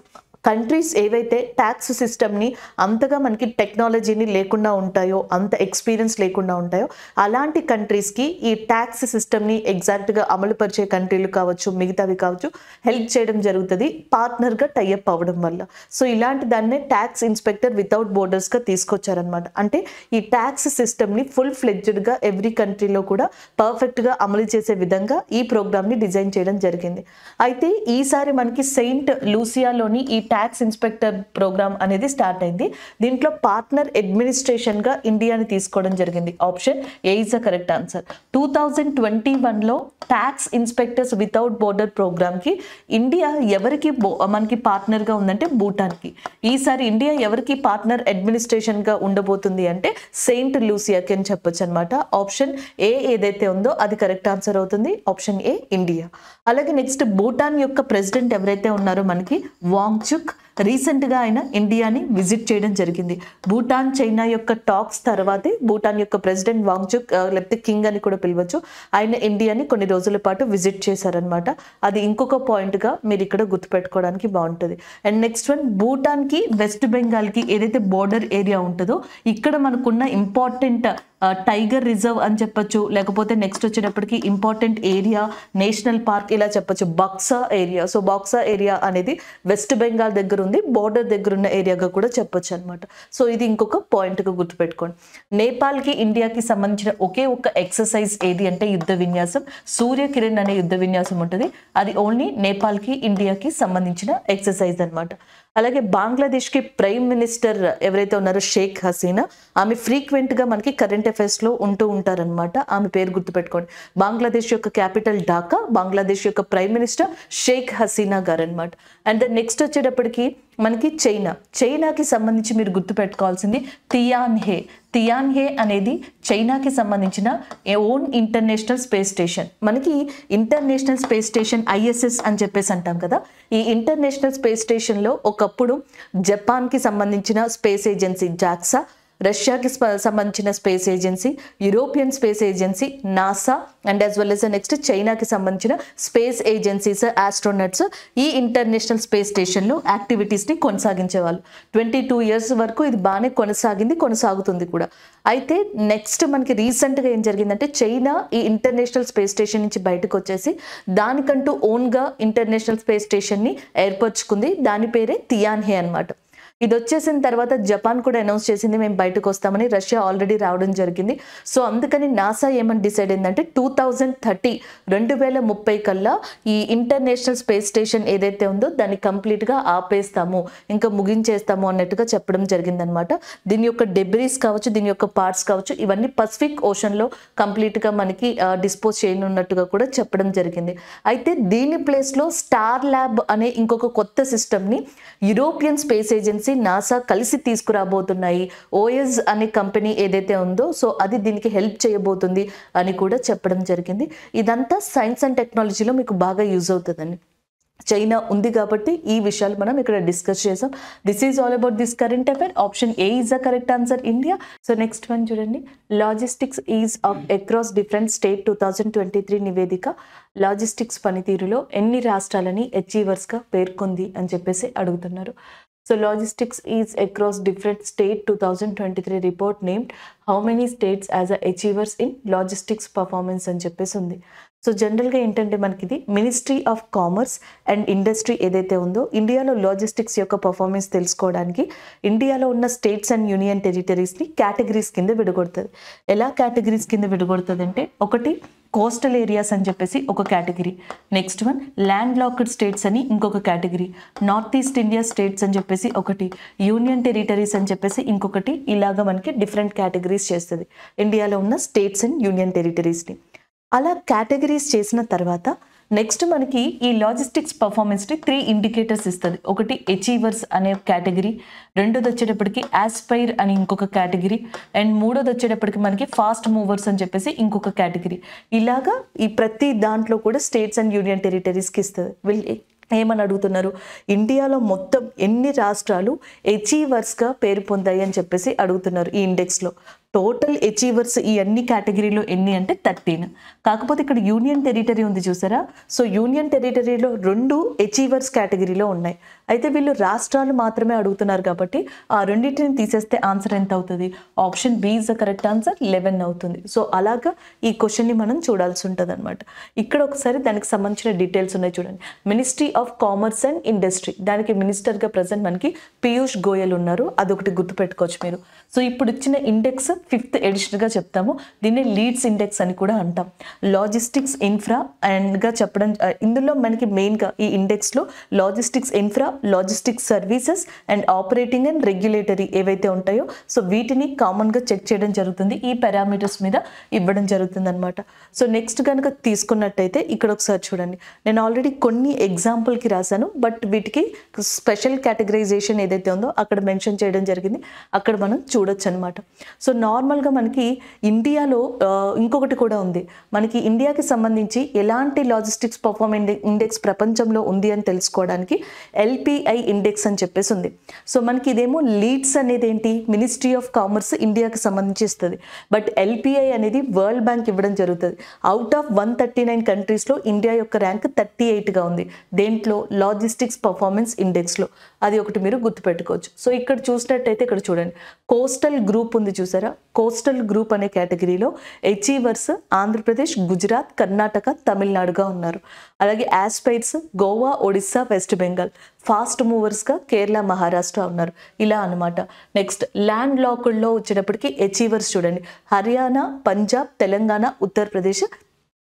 కంట్రీస్ ఏవైతే ట్యాక్స్ సిస్టమ్ని అంతగా మనకి టెక్నాలజీని లేకుండా ఉంటాయో, అంత ఎక్స్పీరియన్స్ లేకుండా ఉంటాయో, అలాంటి కంట్రీస్కి ఈ ట్యాక్స్ సిస్టమ్ని ఎగ్జాక్ట్గా అమలుపరిచే కంట్రీలు కావచ్చు, మిగతావి కావచ్చు, హెల్ప్ చేయడం జరుగుతుంది పార్ట్నర్గా టైఅప్ అవ్వడం వల్ల. సో ఇలాంటి దాన్నే ట్యాక్స్ ఇన్స్పెక్టర్ వితౌట్ బోర్డర్స్గా తీసుకొచ్చారనమాట. అంటే ఈ ట్యాక్స్ సిస్టమ్ని ఫుల్ ఫ్లెడ్జ్డ్గా ఎవ్రీ కంట్రీలో కూడా పర్ఫెక్ట్గా అమలు చేసే విధంగా ఈ ప్రోగ్రామ్ని డిజైన్ చేయడం జరిగింది. అయితే ఈసారి మనకి సెయింట్ లూసియాలోని ఈ ట్యాక్స్ ఇన్స్పెక్టర్ ప్రోగ్రామ్ అనేది స్టార్ట్ అయింది. దీంట్లో పార్ట్నర్ అడ్మినిస్ట్రేషన్గా ఇండియాని తీసుకోవడం జరిగింది. Option A is the correct answer. 2021లో ట్యాక్స్ ఇన్స్పెక్టర్స్ వితౌట్ బోర్డర్ ప్రోగ్రామ్కి ఇండియా ఎవరికి మనకి పార్ట్నర్గా ఉందంటే భూటాన్కి. ఈసారి ఇండియా ఎవరికి పార్ట్నర్ అడ్మినిస్ట్రేషన్గా ఉండబోతుంది అంటే సెయింట్ లూసియాకి అని చెప్పొచ్చు అనమాట. ఆప్షన్ ఏ ఏదైతే ఉందో అది కరెక్ట్ ఆన్సర్ అవుతుంది. Option A India. అలాగే నెక్స్ట్ భూటాన్ యొక్క ప్రెసిడెంట్ ఎవరైతే ఉన్నారో మనకి వాంగ్చుక్, రీసెంట్గా ఆయన ఇండియాని విజిట్ చేయడం జరిగింది. భూటాన్ చైనా యొక్క టాక్స్ తర్వాతే భూటాన్ యొక్క ప్రెసిడెంట్ వాంగ్చుక్, లేకపోతే కింగ్ అని కూడా పిలవచ్చు, ఆయన ఇండియాని కొన్ని రోజుల పాటు విజిట్ చేశారనమాట. అది ఇంకొక పాయింట్గా మీరు ఇక్కడ గుర్తుపెట్టుకోవడానికి బాగుంటుంది. అండ్ నెక్స్ట్ వన్, భూటాన్కి వెస్ట్ బెంగాల్కి ఏదైతే బోర్డర్ ఏరియా ఉంటుందో ఇక్కడ మనకున్న ఇంపార్టెంట్ టైగర్ రిజర్వ్ అని చెప్పొచ్చు, లేకపోతే నెక్స్ట్ వచ్చేటప్పటికి ఇంపార్టెంట్ ఏరియా నేషనల్ పార్క్ ఇలా చెప్పొచ్చు, Baksa area. So Baksa area అనేది వెస్ట్ బెంగాల్ దగ్గర ఉంది, బోర్డర్ దగ్గర ఉన్న ఏరియాగా కూడా చెప్పొచ్చు అనమాట. సో ఇది ఇంకొక పాయింట్గా గుర్తుపెట్టుకోండి. నేపాల్కి ఇండియాకి సంబంధించిన ఒకే ఒక్క ఎక్సర్సైజ్ ఏది అంటే యుద్ధ విన్యాసం, సూర్యకిరణ్ అనే యుద్ధ విన్యాసం ఉంటుంది. అది ఓన్లీ నేపాల్కి ఇండియాకి సంబంధించిన ఎక్సర్సైజ్ అనమాట. అలాగే బంగ్లాదేశ్కి ప్రైమ్ మినిస్టర్ ఎవరైతే ఉన్నారో షేక్ హసీనా, ఆమె ఫ్రీక్వెంట్గా మనకి కరెంట్ అఫైర్స్లో ఉంటూ ఉంటారనమాట. ఆమె పేరు గుర్తుపెట్టుకోండి. బంగ్లాదేశ్ యొక్క క్యాపిటల్ ఢాకా, బంగ్లాదేశ్ యొక్క ప్రైమ్ మినిస్టర్ షేక్ హసీనా గారు అనమాట. అండ్ నెక్స్ట్ వచ్చేటప్పటికి మనకి చైనాకి సంబంధించి మీరు గుర్తుపెట్టుకోవాల్సింది తియాన్హే. తియాన్హే అనేది చైనాకి సంబంధించిన ఓన్ ఇంటర్నేషనల్ స్పేస్ స్టేషన్. మనకి ఇంటర్నేషనల్ స్పేస్ స్టేషన్ ISS అని చెప్పేసి అంటాం కదా. ఈ ఇంటర్నేషనల్ స్పేస్ స్టేషన్లో ఒకప్పుడు జపాన్కి సంబంధించిన స్పేస్ ఏజెన్సీ జాక్సా, రష్యాకి సంబంధించిన space agency, European space agency NASA, and as well as next చైనాకి సంబంధించిన స్పేస్ ఏజెన్సీస్, ఆస్ట్రోనట్స్ ఈ ఇంటర్నేషనల్ స్పేస్ స్టేషన్లో యాక్టివిటీస్ని కొనసాగించేవాళ్ళు. 22 years వరకు ఇది బాగానే కొనసాగుతుంది కూడా. అయితే నెక్స్ట్ మనకి రీసెంట్గా ఏం జరిగిందంటే చైనా ఈ ఇంటర్నేషనల్ స్పేస్ స్టేషన్ నుంచి బయటకు వచ్చేసి దానికంటూ ఓన్గా ఇంటర్నేషనల్ స్పేస్ స్టేషన్ని ఏర్పరచుకుంది. దాని పేరే తియాన్హే అనమాట. ఇది వచ్చేసిన తర్వాత జపాన్ కూడా అనౌన్స్ చేసింది మేము బయటకు వస్తామని. రష్యా ఆల్రెడీ రావడం జరిగింది. సో అందుకని నాసా ఏమని డిసైడ్ అయిందంటే 2030 కల్లా ఈ ఇంటర్నేషనల్ స్పేస్ స్టేషన్ ఏదైతే ఉందో దాన్ని కంప్లీట్గా ఆపేస్తాము, ఇంకా ముగించేస్తాము అన్నట్టుగా చెప్పడం జరిగిందనమాట. దీని యొక్క డెబ్రీస్ కావచ్చు, దీని యొక్క పార్ట్స్ కావచ్చు, ఇవన్నీ పసిఫిక్ ఓషన్లో కంప్లీట్గా మనకి డిస్పోజ్ చేయనున్నట్టుగా కూడా చెప్పడం జరిగింది. అయితే దీని ప్లేస్లో స్టార్ ల్యాబ్ అనే ఇంకొక కొత్త సిస్టమ్ని యూరోపియన్ స్పేస్ ఏజెన్సీ నాసా కలిసి తీసుకురాబోతున్నాయి. OS అనే కంపెనీ ఏదైతే ఉందో సో అది దీనికి హెల్ప్ చేయబోతుంది అని కూడా చెప్పడం జరిగింది. ఇదంతా సైన్స్ అండ్ టెక్నాలజీలో మీకు బాగా యూజ్ అవుతుందండి. చైనా ఉంది కాబట్టి ఈ విషయాలు మనం ఇక్కడ డిస్కస్ చేసాం. This is all about this current affair. Option A is the correct answer, India. So next one చూడండి, logistics ease across different state 2023 నివేదిక లాజిస్టిక్స్ పనితీరులో ఎన్ని రాష్ట్రాలని అచీవర్స్గా పేర్కొంది అని చెప్పేసి అడుగుతున్నారు. So logistics is across different state 2023 report named how many states as a achievers in logistics performance అని చెప్పేసి ఉంది. సో జనరల్గా ఏంటంటే మనకి ఇది ministry of commerce and industry ఏదైతే ఉందో ఇండియాలో లాజిస్టిక్స్ యొక్క పర్ఫార్మెన్స్ తెలుసుకోవడానికి ఇండియాలో ఉన్న స్టేట్స్ అండ్ యూనియన్ టెరిటరీస్ని కేటగిరీస్ కింద విడగొడుతుంది. ఎలా కేటగిరీస్ కింద విడగొడుతుంది అంటే ఒకటి కోస్టల్ ఏరియాస్ అని చెప్పేసి ఒక category, next one land locked states అని ఇంకొక category, north east India states అని చెప్పేసి ఒకటి, యూనియన్ టెరిటరీస్ అని చెప్పేసి ఇంకొకటి, ఇలాగా మనకి డిఫరెంట్ కేటగిరీస్ చేస్తుంది ఇండియాలో ఉన్న స్టేట్స్ అండ్ యూనియన్ టెరిటరీస్ని. అలా కేటగిరీస్ చేసిన తర్వాత నెక్స్ట్ మనకి ఈ లాజిస్టిక్స్ పర్ఫార్మెన్స్ని 3 ఇండికేటర్స్ ఇస్తుంది. ఒకటి అచీవర్స్ అనే కేటగిరీ, రెండోది వచ్చేటప్పటికి ఆస్పైర్ అని ఇంకొక కేటగిరీ, అండ్ మూడోది వచ్చేటప్పటికి మనకి ఫాస్ట్ మూవర్స్ అని చెప్పేసి ఇంకొక కేటగిరీ. ఇలాగా ఈ ప్రతి దాంట్లో కూడా స్టేట్స్ అండ్ యూనియన్ టెరిటరీస్కి ఇస్తుంది. వీళ్ళు ఏమని అడుగుతున్నారు, ఇండియాలో మొత్తం ఎన్ని రాష్ట్రాలు అచీవర్స్గా పేరు పొందాయి అని చెప్పేసి అడుగుతున్నారు ఈ ఇండెక్స్లో. టోటల్ అచీవర్స్ ఈ అన్ని కేటగిరీలో ఎన్ని అంటే 13. కాకపోతే ఇక్కడ యూనియన్ టెరిటరీ ఉంది చూసారా, సో యూనియన్ టెరిటరీలో 2 అచీవర్స్ కేటగిరీలో ఉన్నాయి. అయితే వీళ్ళు రాష్ట్రాలు మాత్రమే అడుగుతున్నారు కాబట్టి ఆ రెండింటిని తీసేస్తే ఆన్సర్ ఎంత అవుతుంది? Option B is the correct answer, 11 అవుతుంది. సో అలాగా ఈ క్వశ్చన్ని మనం చూడాల్సి ఉంటుంది అనమాట. ఇక్కడ ఒకసారి దానికి సంబంధించిన డీటెయిల్స్ ఉన్నాయి చూడండి. Ministry of commerce and industry, దానికి మినిస్టర్గా ప్రజెంట్ మనకి పీయూష్ గోయల్ ఉన్నారు, అదొకటి గుర్తుపెట్టుకోవచ్చు మీరు. సో ఇప్పుడు ఇచ్చిన ఇండెక్స్ 5th ఎడిషన్గా చెప్తాము, దీన్ని లీడ్స్ ఇండెక్స్ అని కూడా అంటాం. లాజిస్టిక్స్ ఇన్ఫ్రా అండ్గా చెప్పడం, ఇందులో మనకి మెయిన్గా ఈ ఇండెక్స్లో logistics infra, logistics services and operating and regulatory ఏవైతే ఉంటాయో సో వీటిని కామన్గా చెక్ చేయడం జరుగుతుంది, ఈ పారామీటర్స్ మీద ఇవ్వడం జరుగుతుంది అనమాట. సో నెక్స్ట్ కనుక తీసుకున్నట్టయితే ఇక్కడ ఒకసారి చూడండి, నేను ఆల్రెడీ కొన్ని ఎగ్జాంపుల్కి రాశాను, బట్ వీటికి స్పెషల్ కేటగరైజేషన్ ఏదైతే ఉందో అక్కడ మెన్షన్ చేయడం జరిగింది, అక్కడ మనం చూడొచ్చు అనమాట. సో నార్మల్గా మనకి ఇండియాలో ఇంకొకటి కూడా ఉంది, మనకి ఇండియాకి సంబంధించి ఎలాంటి లాజిస్టిక్స్ పర్ఫార్మెన్స్ ఇండెక్స్ ప్రపంచంలో ఉంది అని తెలుసుకోవడానికి ఎల్పిఐ ఇండెక్స్ అని చెప్పేసి ఉంది. సో మనకి ఇదేమో లీడ్స్ అనేది ఏంటి, మినిస్ట్రీ ఆఫ్ కామర్స్ ఇండియాకి సంబంధించి ఇస్తుంది, బట్ ఎల్పిఐ అనేది వరల్డ్ బ్యాంక్ ఇవ్వడం జరుగుతుంది. అవుట్ ఆఫ్ 139 కంట్రీస్లో ఇండియా యొక్క ర్యాంక్ 38గా ఉంది, దేంట్లో లాజిస్టిక్స్ పర్ఫార్మెన్స్ ఇండెక్స్లో. అది ఒకటి మీరు గుర్తుపెట్టుకోవచ్చు. సో ఇక్కడ చూసినట్టయితే ఇక్కడ చూడండి, కోస్టల్ గ్రూప్ ఉంది చూసారా, కోస్టల్ గ్రూప్ అనే కేటగిరీలో అచీవర్స్ ఆంధ్రప్రదేశ్, గుజరాత్, కర్ణాటక, తమిళనాడుగా ఉన్నారు. అలాగే యాస్పైర్స్ గోవా, ఒడిస్సా, వెస్ట్ బెంగాల్, ఫాస్ట్ మూవర్స్గా కేరళ, మహారాష్ట్ర ఉన్నారు, ఇలా అనమాట. నెక్స్ట్ ల్యాండ్ లాక్డ్లో వచ్చేటప్పటికి అచీవర్స్ చూడండి, హర్యానా, పంజాబ్, తెలంగాణ, ఉత్తరప్రదేశ్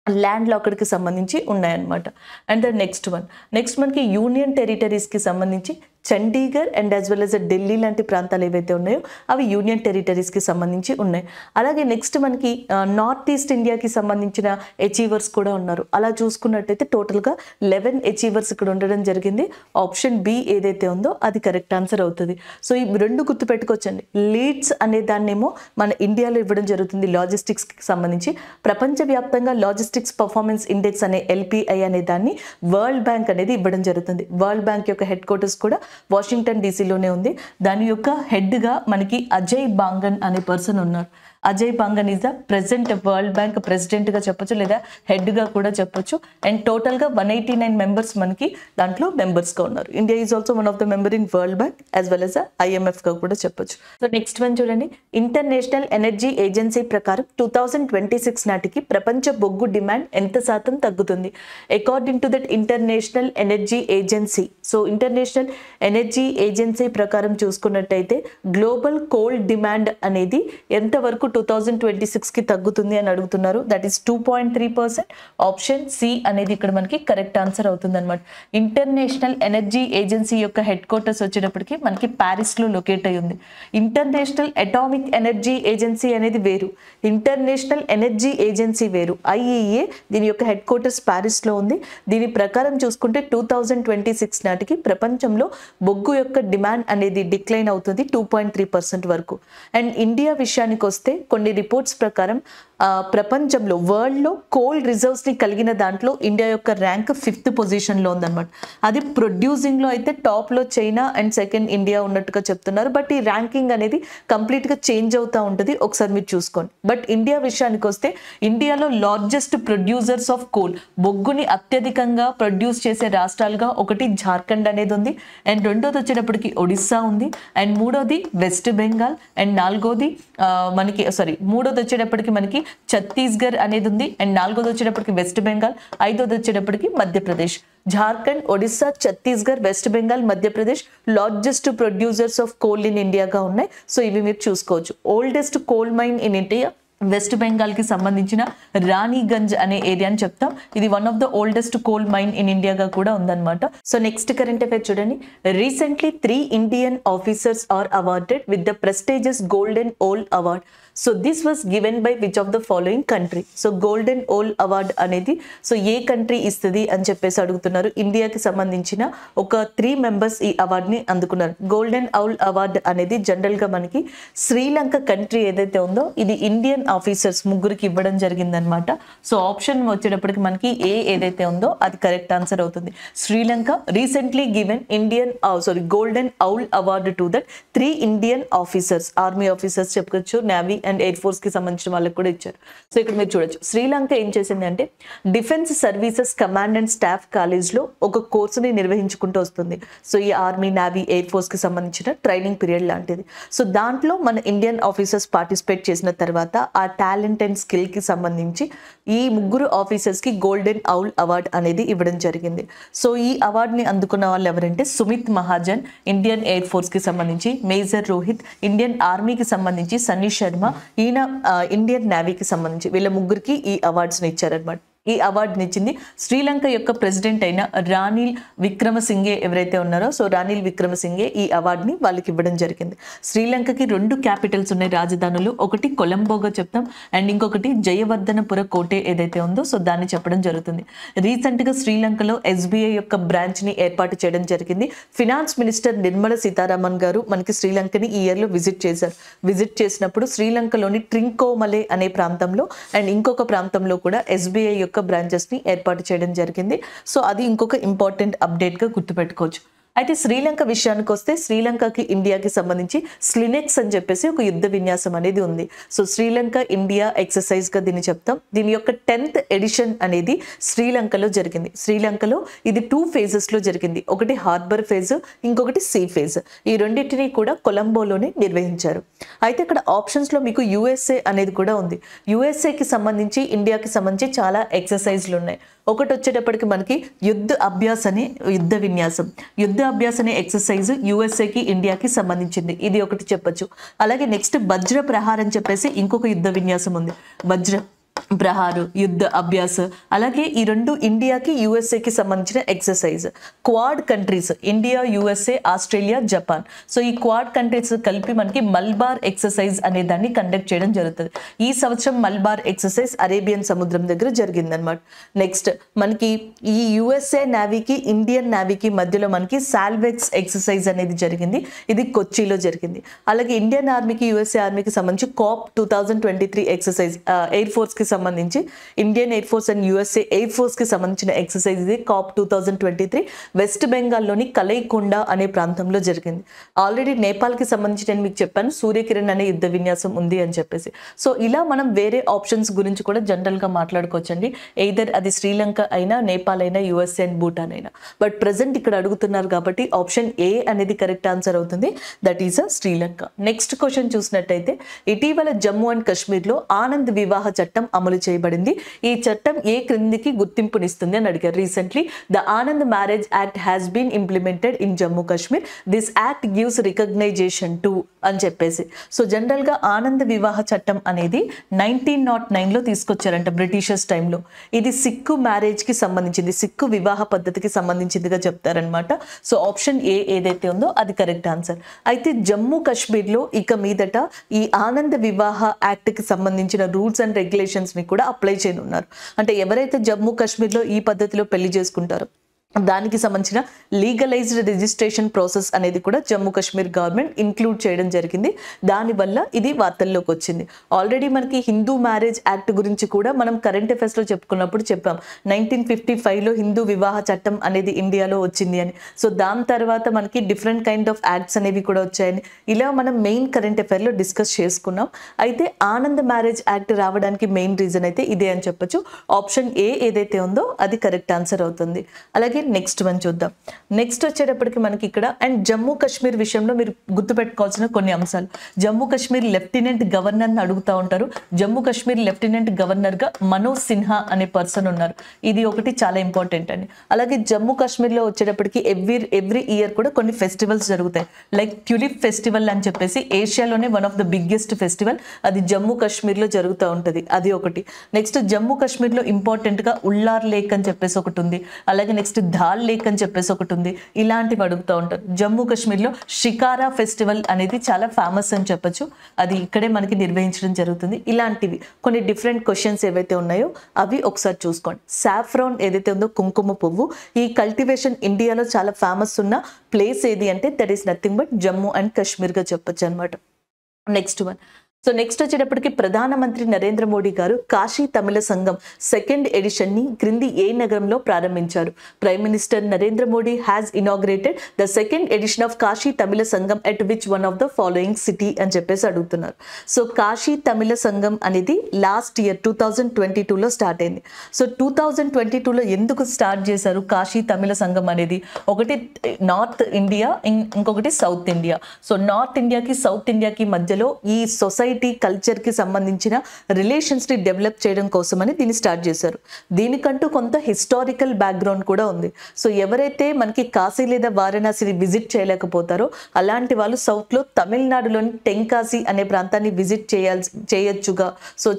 ల్యాండ్ లాక్డ్కి సంబంధించి ఉన్నాయన్నమాట. అండ్ ద నెక్స్ట్ మనకి యూనియన్ టెరిటరీస్కి సంబంధించి Chandigarh and as well as Delhi లాంటి ప్రాంతాలు ఏవైతే ఉన్నాయో అవి యూనియన్ టెరిటరీస్కి సంబంధించి ఉన్నాయి. అలాగే నెక్స్ట్ మనకి నార్త్ ఈస్ట్ ఇండియాకి సంబంధించిన అచీవర్స్ కూడా ఉన్నారు. అలా చూసుకున్నట్టయితే టోటల్గా 11 అచీవర్స్ ఇక్కడ ఉండడం జరిగింది. ఆప్షన్ బి ఏదైతే ఉందో అది కరెక్ట్ ఆన్సర్ అవుతుంది. సో ఈ 2 గుర్తుపెట్టుకోవచ్చండి. లీడ్స్ అనే దాన్నేమో మన ఇండియాలో ఇవ్వడం జరుగుతుంది లాజిస్టిక్స్కి సంబంధించి, ప్రపంచవ్యాప్తంగా లాజిస్టిక్స్ పర్ఫార్మెన్స్ ఇండెక్స్ అనే ఎల్పిఐ అనే దాన్ని వరల్డ్ బ్యాంక్ అనేది ఇవ్వడం జరుగుతుంది. వరల్డ్ బ్యాంక్ యొక్క హెడ్ క్వార్టర్స్ కూడా వాషింగ్టన్ డీసీలోనే ఉంది. దాని యొక్క హెడ్గా మనకి అజయ్ బాంగన్ అనే పర్సన్ ఉన్నారు. Ajay Banga is the president, world bank ప్రెసిడెంట్గా చెప్పొచ్చు లేదా హెడ్గా కూడా చెప్పొచ్చు. అండ్ టోటల్గా 189 మెంబర్స్ మనకి దాంట్లో మెంబర్స్గా ఉన్నారు. India is also one of the member in world bank as well as IMFగా కూడా చెప్పొచ్చు. సో నెక్స్ట్ చూడండి, ఇంటర్నేషనల్ ఎనర్జీ ఏజెన్సీ ప్రకారం 2026 నాటికి ప్రపంచ బొగ్గు డిమాండ్ ఎంత శాతం తగ్గుతుంది? According to that international energy agency, so international energy agency ప్రకారం చూసుకున్నట్టయితే గ్లోబల్ కోల్ డిమాండ్ అనేది ఎంతవరకు 2026కి తగ్గుతుంది అని అడుగుతున్నారు. That is 2.3%. ఆప్షన్ సి అనేది ఇక్కడ మనకి కరెక్ట్ ఆన్సర్ అవుతుంది అనమాట. ఇంటర్నేషనల్ ఎనర్జీ ఏజెన్సీ యొక్క హెడ్ క్వార్టర్స్ వచ్చేటప్పటికి మనకి ప్యారిస్లో లొకేట్ అయి ఉంది. ఇంటర్నేషనల్ అటామిక్ ఎనర్జీ ఏజెన్సీ అనేది వేరు, ఇంటర్నేషనల్ ఎనర్జీ ఏజెన్సీ వేరు, IEA దీని యొక్క హెడ్ క్వార్టర్స్ ప్యారిస్లో ఉంది. దీని ప్రకారం చూసుకుంటే 2026 నాటికి ప్రపంచంలో బొగ్గు యొక్క డిమాండ్ అనేది డిక్లైన్ అవుతుంది 2.3% వరకు. అండ్ ఇండియా విషయానికి వస్తే కొన్ని రిపోర్ట్స్ ప్రకారం ప్రపంచంలో వరల్డ్లో కోల్ రిజర్వ్స్ని కలిగిన దాంట్లో ఇండియా యొక్క ర్యాంక్ 5th పొజిషన్లో ఉందన్నమాట. అది ప్రొడ్యూసింగ్లో అయితే టాప్లో చైనా అండ్ సెకండ్ ఇండియా ఉన్నట్టుగా చెప్తున్నారు. బట్ ఈ ర్యాంకింగ్ అనేది కంప్లీట్గా చేంజ్ అవుతూ ఉంటుంది, ఒకసారి మీరు చూసుకోండి. బట్ ఇండియా విషయానికి వస్తే ఇండియాలో లార్జెస్ట్ ప్రొడ్యూసర్స్ ఆఫ్ కోల్, బొగ్గుని అత్యధికంగా ప్రొడ్యూస్ చేసే రాష్ట్రాలుగా ఒకటి జార్ఖండ్ అనేది ఉంది, అండ్ రెండోది వచ్చేటప్పటికి ఒడిస్సా ఉంది, అండ్ మూడోది వెస్ట్ బెంగాల్, అండ్ నాలుగోది మూడోది వచ్చేటప్పటికి మనకి ఛత్తీస్గఢ్ అనేది ఉంది, అండ్ నాలుగోది వచ్చేటప్పటికి వెస్ట్ బెంగాల్, ఐదోది వచ్చేటప్పటికి Madhya Pradesh. Jharkhand, Odisha, Chhattisgarh, West Bengal, Madhya Pradesh largest producers of coal in ఇండియాగా ఉన్నాయి. సో ఇవి మీరు చూసుకోవచ్చు. Oldest coal mine in India West బెంగాల్కి సంబంధించిన రాణిగంజ్ అనే ఏరియా అని చెప్తాం. ఇది one of the oldest coal mine in ఇండియాగా కూడా ఉందన్నమాట. సో నెక్స్ట్ కరెంట్ అఫైర్ చూడండి. Recently 3 Indian officers are awarded with the prestigious golden owl award. So this was given by which of the following country? So golden owl award అనేది so ఏ country ఇస్తుంది అని చెప్పేసి అడుగుతున్నారు. ఇండియాకి సంబంధించిన ఒక 3 మెంబర్స్ ఈ అవార్డుని అందుకున్నారు. గోల్డెన్ ఓల్ అవార్డ్ అనేది జనరల్గా మనకి శ్రీలంక కంట్రీ ఏదైతే ఉందో ఇది ఇండియన్ ఆఫీసర్స్ 3కి ఇవ్వడం జరిగిందనమాట. సో ఆప్షన్ వచ్చేటప్పటికి మనకి ఏదైతే ఉందో అది కరెక్ట్ ఆన్సర్ అవుతుంది. Sri Lanka recently given golden owl award to that 3 Indian officers, army officers చెప్పుకోవచ్చు, నేవీ అండ్ ఎయిర్ ఫోర్స్ కి సంబంధించిన వాళ్ళకి కూడా ఇచ్చారు. సో ఇక్కడ మీరు చూడొచ్చు శ్రీలంక ఏం చేసింది అంటే defence services command and staff కాలేజ్లో ఒక కోర్సుని నిర్వహించుకుంటూ వస్తుంది. సో ఈ ఆర్మీ, నేవీ, ఎయిర్ ఫోర్స్ కి సంబంధించిన ట్రైనింగ్ పీరియడ్ లాంటిది. సో దాంట్లో మన ఇండియన్ ఆఫీసర్స్ పార్టిసిపేట్ చేసిన తర్వాత ఆ టాలెంట్ అండ్ స్కిల్ కి సంబంధించి ఈ ముగ్గురు ఆఫీసర్స్ కి గోల్డెన్ ఔల్ అవార్డ్ అనేది ఇవ్వడం జరిగింది. సో ఈ అవార్డుని అందుకున్న వాళ్ళు ఎవరంటే Sumit Mahajan Indian air force కి సంబంధించి, మేజర్ రోహిత్ ఇండియన్ ఆర్మీకి సంబంధించి, సన్నీ శర్మ ఈయన ఇండియన్ నేవీకి సంబంధించి, వీళ్ళ ముగ్గురికి ఈ అవార్డ్స్ని ఇచ్చారనమాట. ఈ అవార్డుని ఇచ్చింది శ్రీలంక యొక్క ప్రెసిడెంట్ అయిన రానిల్ విక్రమసింఘే ఎవరైతే ఉన్నారో, సో రానిల్ విక్రమసింఘే ఈ అవార్డుని వాళ్ళకి ఇవ్వడం జరిగింది. శ్రీలంకకి 2 క్యాపిటల్స్ ఉన్నాయి, రాజధానులు. ఒకటి కొలంబోగా చెప్తాం అండ్ ఇంకొకటి జయవర్ధనపుర కోటే ఏదైతే ఉందో సో దాన్ని చెప్పడం జరుగుతుంది. రీసెంట్ గా శ్రీలంకలో SBI యొక్క బ్రాంచ్ ని ఏర్పాటు చేయడం జరిగింది. ఫినాన్స్ మినిస్టర్ నిర్మలా సీతారామన్ గారు మనకి శ్రీలంకని ఈ ఇయర్ లో విజిట్ చేశారు. విజిట్ చేసినప్పుడు శ్రీలంకలోని ట్రింకోమలే అనే ప్రాంతంలో అండ్ ఇంకొక ప్రాంతంలో కూడా SBI యొక్క బ్రాంచెస్ ని ఏర్పాటు చేయడం జరిగింది. సో అది ఇంకొక ఇంపార్టెంట్ అప్డేట్ గా గుర్తుపెట్టుకోవచ్చు. అయితే శ్రీలంక విషయానికి వస్తే శ్రీలంకకి ఇండియాకి సంబంధించి స్లినెక్స్ అని చెప్పేసి ఒక యుద్ధ విన్యాసం అనేది ఉంది. సో శ్రీలంక ఇండియా ఎక్సర్సైజ్ గా దీన్ని చెప్తాం. దీని యొక్క 10th ఎడిషన్ అనేది శ్రీలంకలో జరిగింది. శ్రీలంకలో ఇది 2 phases లో జరిగింది. ఒకటి హార్బర్ ఫేజ్, ఇంకొకటి సీ ఫేజ్. ఈ రెండింటిని కూడా కొలంబోలోనే నిర్వహించారు. అయితే ఇక్కడ ఆప్షన్స్ లో మీకు USA అనేది కూడా ఉంది. USAకి సంబంధించి, ఇండియాకి సంబంధించి చాలా ఎక్సర్సైజ్లు ఉన్నాయి. ఒకటి వచ్చేటప్పటికి మనకి యుద్ధ అభ్యాస్ అనే యుద్ధ విన్యాసం, యుద్ధ అభ్యాస్ అనే ఎక్సర్సైజ్ USAకి ఇండియాకి సంబంధించింది, ఇది ఒకటి చెప్పొచ్చు. అలాగే నెక్స్ట్ వజ్ర ప్రహార్ అని చెప్పేసి ఇంకొక యుద్ధ విన్యాసం ఉంది, వజ్ర ప్రహారు యుద్ధ అభ్యాస్. అలాగే ఈ 2 ఇండియాకి USAకి సంబంధించిన exercise. Quad countries India, USA, Australia, Japan. So ఈ క్వాడ్ కంట్రీస్ కలిపి మనకి మల్బార్ ఎక్సర్సైజ్ అనే దాన్ని కండక్ట్ చేయడం జరుగుతుంది. ఈ సంవత్సరం మల్బార్ ఎక్సర్సైజ్ అరేబియన్ సముద్రం దగ్గర జరిగిందనమాట. నెక్స్ట్ మనకి ఈ USA నేవీకి, ఇండియన్ నేవీకి మధ్యలో మనకి సాల్వెక్స్ ఎక్సర్సైజ్ అనేది జరిగింది. ఇది కొచ్చిలో జరిగింది. అలాగే ఇండియన్ ఆర్మీకి, USA ఆర్మీకి సంబంధించి COP 2023 ఎక్సర్సైజ్ ఎయిర్ ఫోర్స్ కి సంబంధించి, Indian air force and USA air force కి సంబంధించిన ఎక్సర్సైజ్ ఇది COP 2023 వెస్ట్ బెంగాల్లోని కలైకొండ అనే ప్రాంతంలో జరిగింది. ఆల్రెడీ నేపాల్ కి సంబంధించి నేను మీకు చెప్పాను సూర్యకిరణ్ అనే యుద్ధ విన్యాసం ఉంది అని చెప్పేసి. సో ఇలా మనం వేరే ఆప్షన్స్ గురించి కూడా జనరల్ గా మాట్లాడుకోవచ్చండి. ఎయిదర్ అది శ్రీలంక అయినా, నేపాల్ అయినా, USA అండ్ భూటాన్ అయినా. బట్ ప్రెసెంట్ ఇక్కడ అడుగుతున్నారు కాబట్టి ఆప్షన్ A అనేది కరెక్ట్ ఆన్సర్ అవుతుంది. That is Sri Lanka. Next question చూసినట్టయితే ఇటీవల జమ్మూ అండ్ కాశ్మీర్ లో ఆనంద్ వివాహ చట్టం అమలు చేయబడింది. ఈ చట్టం ఏ క్రిందికి గుర్తింపునిస్తుంది అని అడిగారు. Recently the Anand marriage act has been implemented in Jammu Kashmir. This act gives recognition to అని చెప్పేసి. సో జనరల్ గా ఆనంద్ వివాహ చట్టం అనేది 1909లో తీసుకొచ్చారంట బ్రిటిషర్స్ టైంలో. ఇది సిక్కు మ్యారేజ్ కి సంబంధించింది, సిక్కు వివాహ పద్ధతికి సంబంధించిందిగా చెప్తారనమాట. సో ఆప్షన్ A ఏదైతే ఉందో అది కరెక్ట్ ఆన్సర్. అయితే జమ్మూ కాశ్మీర్ లో ఇక మీదట ఈ ఆనంద్ వివాహ యాక్ట్ కి సంబంధించిన రూల్స్ అండ్ రెగ్యులేషన్స్ ని కూడా అప్లై చేయనున్నారు. అంటే ఎవరైతే జమ్మూ కాశ్మీర్లో ఈ పద్ధతిలో పెళ్లి చేసుకుంటారో దానికి సంబంధించిన లీగలైజ్డ్ రిజిస్ట్రేషన్ ప్రాసెస్ అనేది కూడా జమ్మూ కాశ్మీర్ గవర్నమెంట్ ఇంక్లూడ్ చేయడం జరిగింది. దానివల్ల ఇది వార్తల్లోకి వచ్చింది. ఆల్రెడీ మనకి హిందూ మ్యారేజ్ యాక్ట్ గురించి కూడా మనం కరెంట్ అఫైర్స్ లో చెప్పుకున్నప్పుడు చెప్పాం. 1955లో హిందూ వివాహ చట్టం అనేది ఇండియాలో వచ్చింది అని. సో దాని తర్వాత మనకి డిఫరెంట్ కైండ్ ఆఫ్ యాక్ట్స్ అనేవి కూడా వచ్చాయని ఇలా మనం మెయిన్ కరెంట్ అఫైర్ లో డిస్కస్ చేసుకున్నాం. అయితే ఆనంద్ మ్యారేజ్ యాక్ట్ రావడానికి మెయిన్ రీజన్ అయితే ఇదే అని చెప్పొచ్చు. ఆప్షన్ A ఏదైతే ఉందో అది కరెక్ట్ ఆన్సర్ అవుతుంది. అలాగే నెక్స్ట్ వన్ చూద్దాం. నెక్స్ట్ వచ్చేటప్పటికి మనకి ఇక్కడ అండ్ జమ్మూ కాశ్మీర్ విషయంలో మీరు గుర్తుపెట్టుకోవాల్సిన కొన్ని అంశాలు. జమ్మూ కాశ్మీర్ లెఫ్టినెంట్ గవర్నర్ ని అడుగుతూ ఉంటారు. జమ్మూ కాశ్మీర్ లెఫ్టినెంట్ గవర్నర్ గా మనోజ్ సిన్హా అనే పర్సన్ ఉన్నారు. ఇది ఒకటి చాలా ఇంపార్టెంట్ అండి. అలాగే జమ్మూ కాశ్మీర్ లో వచ్చేటప్పటికి ఎవ్రీ ఇయర్ కూడా కొన్ని ఫెస్టివల్స్ జరుగుతాయి. లైక్ ట్యూలిప్ ఫెస్టివల్ అని చెప్పేసి ఏషియాలోనే one of the biggest festival, అది జమ్మూ కాశ్మీర్ లో జరుగుతూ ఉంటది. అది ఒకటి. నెక్స్ట్ జమ్మూ కాశ్మీర్ లో ఇంపార్టెంట్ గా ఉల్లార్ లేక్ అని చెప్పేసి ఒకటి ఉంది. అలాగే నెక్స్ట్ ధాల్ లేక్ అని చెప్పేసి ఒకటి ఉంది. ఇలాంటివి అడుగుతూ ఉంటారు. జమ్మూ కాశ్మీర్లో షికారా ఫెస్టివల్ అనేది చాలా ఫేమస్ అని చెప్పొచ్చు. అది ఇక్కడే మనకి నిర్వహించడం జరుగుతుంది. ఇలాంటివి కొన్ని డిఫరెంట్ క్వశ్చన్స్ ఏవైతే ఉన్నాయో అవి ఒకసారి చూసుకోండి. సాఫ్రాన్ ఏదైతే ఉందో కుంకుమ పువ్వు, ఈ కల్టివేషన్ ఇండియాలో చాలా ఫేమస్ ఉన్న ప్లేస్ ఏది అంటే that is nothing but Jammu and Kashmir గా చెప్పొచ్చు అనమాట. నెక్స్ట్ వన్ సో నెక్స్ట్ వచ్చేటప్పటికి ప్రధానమంత్రి నరేంద్ర మోడీ గారు కాశీ తమిళ సంఘం సెకండ్ ఎడిషన్ ని క్రింది ఏ నగరంలో ప్రారంభించారు? Prime minister Narendra Modi has inaugurated the second edition of Kashi Tamil Sangam at which one of the following city అని చెప్పేసి అడుగుతున్నారు. సో కాశీ తమిళ సంఘం అనేది లాస్ట్ ఇయర్ 2022లో స్టార్ట్ అయింది. సో 2022లో ఎందుకు స్టార్ట్ చేశారు కాశీ తమిళ సంఘం అనేది? ఒకటి నార్త్ ఇండియా, ఇంకొకటి సౌత్ ఇండియా. సో నార్త్ ఇండియాకి సౌత్ ఇండియాకి మధ్యలో ఈ సొసైటీ కల్చర్ కి సంబంధించిన రిలేషన్స్ ని డెవలప్ చేయడం కోసమని దీన్ని స్టార్ట్ చేశారు. దీనికంటూ కొంత హిస్టారికల్ బ్యాక్గ్రౌండ్ కూడా ఉంది. సో ఎవరైతే మనకి కాశీ లేదా వారణాసిని విజిట్ చేయలేకపోతారో అలాంటి వాళ్ళు సౌత్ లో తమిళనాడులోని టెంకాసి అనే ప్రాంతాన్ని విజిట్ చేయొచ్చుగా. సో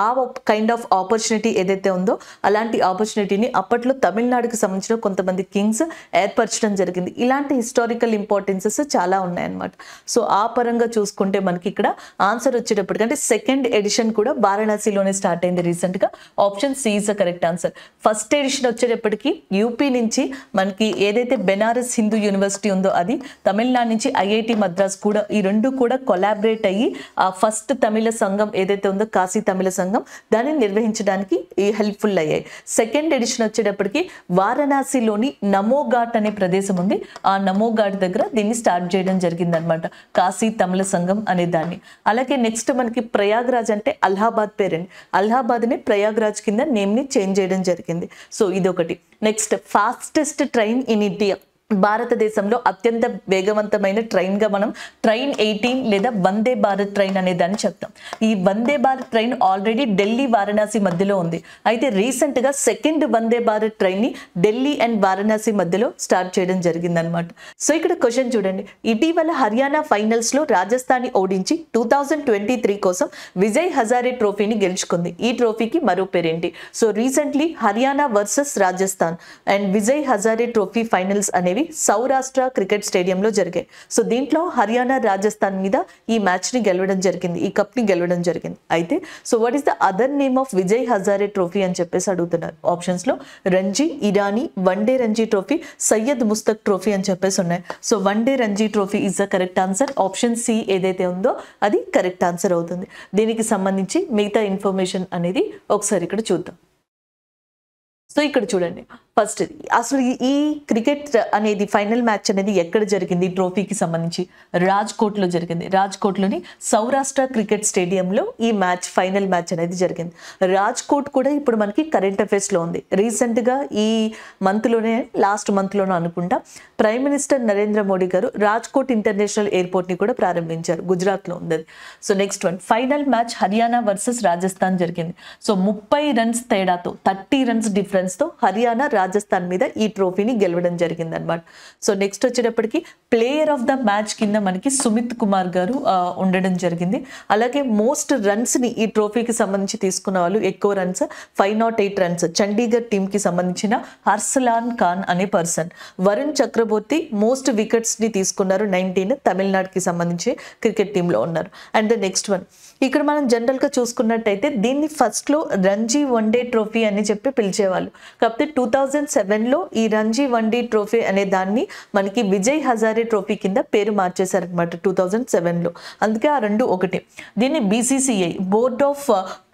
ఆ కైండ్ ఆఫ్ ఆపర్చునిటీ ఏదైతే ఉందో అలాంటి ఆపర్చునిటీని అప్పట్లో తమిళనాడుకి సంబంధించిన కొంతమంది కింగ్స్ ఏర్పరచడం జరిగింది. ఇలాంటి హిస్టారికల్ ఇంపార్టెన్సెస్ చాలా ఉన్నాయన్నమాట. సో ఆ పరంగా చూసుకుంటే మనకి ఇక్కడ ఆన్సర్ వచ్చేటప్పటికి అంటే సెకండ్ ఎడిషన్ కూడా వారణాసిలోనే స్టార్ట్ అయింది రీసెంట్ గా. Option C is the correct answer. First edition వచ్చేటప్పటికి యూపీ నుంచి మనకి ఏదైతే బెనారస్ హిందూ యూనివర్సిటీ ఉందో అది, తమిళనాడు నుంచి ఐఐటి మద్రాస్ కూడా, ఈ రెండు కూడా కొలాబరేట్ అయ్యి ఆ ఫస్ట్ తమిళ సంఘం ఏదైతే ఉందో కాశీ తమిళ సంఘం దాన్ని నిర్వహించడానికి హెల్ప్ఫుల్ అయ్యాయి. సెకండ్ ఎడిషన్ వచ్చేటప్పటికి వారణాసిలోని నమో ఘాట్ అనే ప్రదేశం ఉంది, ఆ నమో ఘాట్ దగ్గర దీన్ని స్టార్ట్ చేయడం జరిగింది అనమాట, కాశీ తమిళ సంఘం అనే దాన్ని. అలాగే నెక్స్ట్ మనకి ప్రయాగ్రాజ్ అంటే అలహాబాద్ పేరెంట్, అలహాబాద్ ని ప్రయాగ్రాజ్ కింద నేమ్ ని చేంజ్ చేయడం జరిగింది. సో ఇదొకటి. Next fastest train in India, భారతదేశంలో అత్యంత వేగవంతమైన ట్రైన్ గా మనం ట్రైన్ 18 లేదా వందే భారత్ ట్రైన్ అనే దాన్ని చెప్తాం. ఈ వందే భారత్ ట్రైన్ ఆల్రెడీ ఢిల్లీ వారణాసి మధ్యలో ఉంది. అయితే రీసెంట్ గా సెకండ్ వందే భారత్ ట్రైన్ ని ఢిల్లీ అండ్ వారణాసి మధ్యలో స్టార్ట్ చేయడం జరిగింది అనమాట. సో ఇక్కడ క్వశ్చన్ చూడండి, ఇటీవల హర్యానా ఫైనల్స్ లో రాజస్థాన్ ని ఓడించి 2023 కోసం విజయ్ హజారే ట్రోఫీని గెలుచుకుంది. ఈ ట్రోఫీకి మరో పేరేంటి? So recently Haryana versus Rajasthan and Vijay Hazare trophy finals అనేవి సౌరాష్ట్ర క్రికెట్ స్టేడియంలో జరిగాయి. సో దీంట్లో హర్యానా రాజస్థాన్ మీద ఈ మ్యాచ్ ని గెలవడం జరిగింది, ఈ కప్ ని గెలవడం జరిగింది. అయితే so what is the other name of Vijay Hazare trophy అని చెప్పేసి అడుగుతున్నారు. ఆప్షన్స్ లో Ranji, Irani, one day Ranji trophy, Syed Mushtaq trophy అని చెప్పేసి ఉన్నాయి. So one day Ranji trophy is the correct answer. Option C ఏదైతే ఉందో అది కరెక్ట్ ఆన్సర్ అవుతుంది. దీనికి సంబంధించి మిగతా ఇన్ఫర్మేషన్ అనేది ఒకసారి ఇక్కడ చూద్దాం. సో ఇక్కడ చూడండి, ఫస్ట్ అసలు ఈ క్రికెట్ అనేది ఫైనల్ మ్యాచ్ అనేది ఎక్కడ జరిగింది? ట్రోఫీకి సంబంధించి రాజ్కోట్లో జరిగింది. రాజ్కోట్లోని సౌరాష్ట్ర క్రికెట్ స్టేడియంలో ఈ మ్యాచ్ ఫైనల్ మ్యాచ్ అనేది జరిగింది. రాజ్కోట్ కూడా ఇప్పుడు మనకి కరెంట్ అఫైర్స్లో ఉంది. రీసెంట్గా ఈ మంత్లోనే, లాస్ట్ మంత్లోనే అనుకుంటా, ప్రైమ్ మినిస్టర్ నరేంద్ర మోడీ గారు రాజ్కోట్ ఇంటర్నేషనల్ ఎయిర్పోర్ట్ని కూడా ప్రారంభించారు. గుజరాత్లో ఉంది. So next one, final match Haryana versus Rajasthan జరిగింది. సో 30 రన్స్ తేడాతో, 30 రన్స్ డిఫరెన్స్తో హర్యానా రాజస్థాన్ మీద ఈ ట్రోఫీని గెలవడం జరిగింది అనమాట. సో నెక్స్ట్ వచ్చేటప్పటికి ప్లేయర్ ఆఫ్ ద మ్యాచ్ కింద మనకి సుమిత్ కుమార్ గారు ఉండడం జరిగింది. అలాగే మోస్ట్ రన్స్ ని ఈ ట్రోఫీకి సంబంధించి తీసుకున్న వాళ్ళు, ఎక్కువ రన్స్ 508 రన్స్ చండీగఢ్ టీమ్ కి సంబంధించిన హర్సలాన్ ఖాన్ అనే పర్సన్. వరుణ్ చక్రవర్తి మోస్ట్ వికెట్స్ ని తీసుకున్నారు, 19, తమిళనాడుకి సంబంధించి క్రికెట్ టీమ్ లో ఉన్నారు. అండ్ ద నెక్స్ట్ వన్, ఇక్కడ మనం జనరల్ గా చూసుకున్నట్టయితే దీన్ని ఫస్ట్ లో రంజీ వన్డే ట్రోఫీ అని చెప్పి పిలిచేవాళ్ళు. కాకపోతే 2007లో ఈ రంజీ వన్డే ట్రోఫీ అనే దాన్ని మనకి విజయ్ హజారే ట్రోఫీ కింద పేరు మార్చేశారనమాట 2007లో. అందుకే ఆ రెండు ఒకటి. దీన్ని BCCI, board of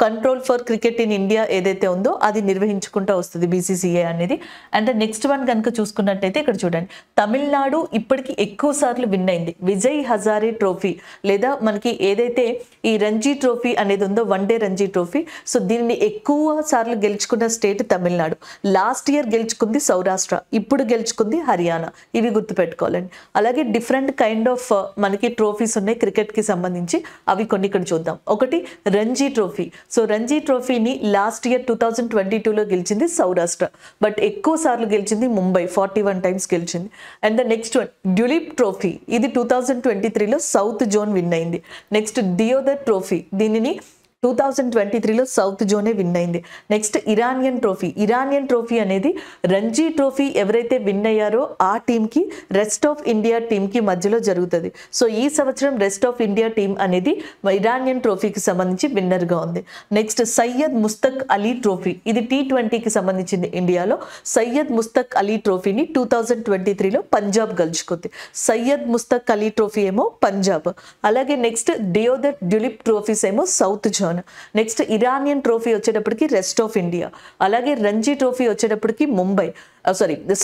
control for cricket in India ఏదైతే ఉందో అది నిర్వహించుకుంటూ వస్తుంది, BCCI అనేది. అండ్ నెక్స్ట్ వన్ కనుక చూసుకున్నట్టయితే ఇక్కడ చూడండి, తమిళనాడు ఇప్పటికి ఎక్కువ సార్లు విన్ అయింది విజయ్ హజారే ట్రోఫీ, లేదా మనకి ఏదైతే ఈ రంజీ ట్రోఫీ అనేది ఉందో, వన్డే రంజీ ట్రోఫీ. సో దీనిని ఎక్కువ సార్లు గెలుచుకున్న స్టేట్ తమిళనాడు. లాస్ట్ ఇయర్ గెలుచుకుంది సౌరాష్ట్ర, ఇప్పుడు గెలుచుకుంది హర్యానా. ఇవి గుర్తుపెట్టుకోవాలండి. అలాగే డిఫరెంట్ కైండ్ ఆఫ్ మనకి ట్రోఫీస్ ఉన్నాయి క్రికెట్ కి సంబంధించి, అవి కొన్ని ఇక్కడ చూద్దాం. ఒకటి రంజీ ట్రోఫీ. సో రంజీ ట్రోఫీని లాస్ట్ ఇయర్ 2022లో గెలిచింది సౌరాష్ట్ర, బట్ ఎక్కువ సార్లు గెలిచింది ముంబై, 41 టైమ్స్ గెలిచింది. And the next one Duleep trophy, ఇది 2023లో సౌత్ జోన్ విన్ అయింది. నెక్స్ట్ డియోదర్ ట్రోఫీ, దీనిని 2023లో సౌత్ జోనే విన్ అయింది. నెక్స్ట్ ఇరానియన్ ట్రోఫీ అనేది రంజీ ట్రోఫీ ఎవరైతే విన్ అయ్యారో ఆ టీంకి రెస్ట్ ఆఫ్ ఇండియా టీంకి మధ్యలో జరుగుతుంది. సో ఈ సంవత్సరం రెస్ట్ ఆఫ్ ఇండియా టీం అనేది ఇరానియన్ ట్రోఫీకి సంబంధించి విన్నర్గా ఉంది. నెక్స్ట్ సయ్యద్ ముస్తక్ అలీ ట్రోఫీ, ఇది T20కి సంబంధించింది. ఇండియాలో సయ్యద్ ముస్తక్ అలీ ట్రోఫీని 2023లో పంజాబ్ గెలుచుకుంది. సయ్యద్ ముస్తక్ అలీ ట్రోఫీ ఏమో పంజాబ్. అలాగే నెక్స్ట్ డియోదర్ డ్యులిప్ ట్రోఫీస్ ఏమో south zone. Next Iranian trophy వచ్చేటప్పటికి రెస్ట్ ఆఫ్ ఇండియా. అలాగే రంజీ ట్రోఫీ వచ్చేటప్పటికి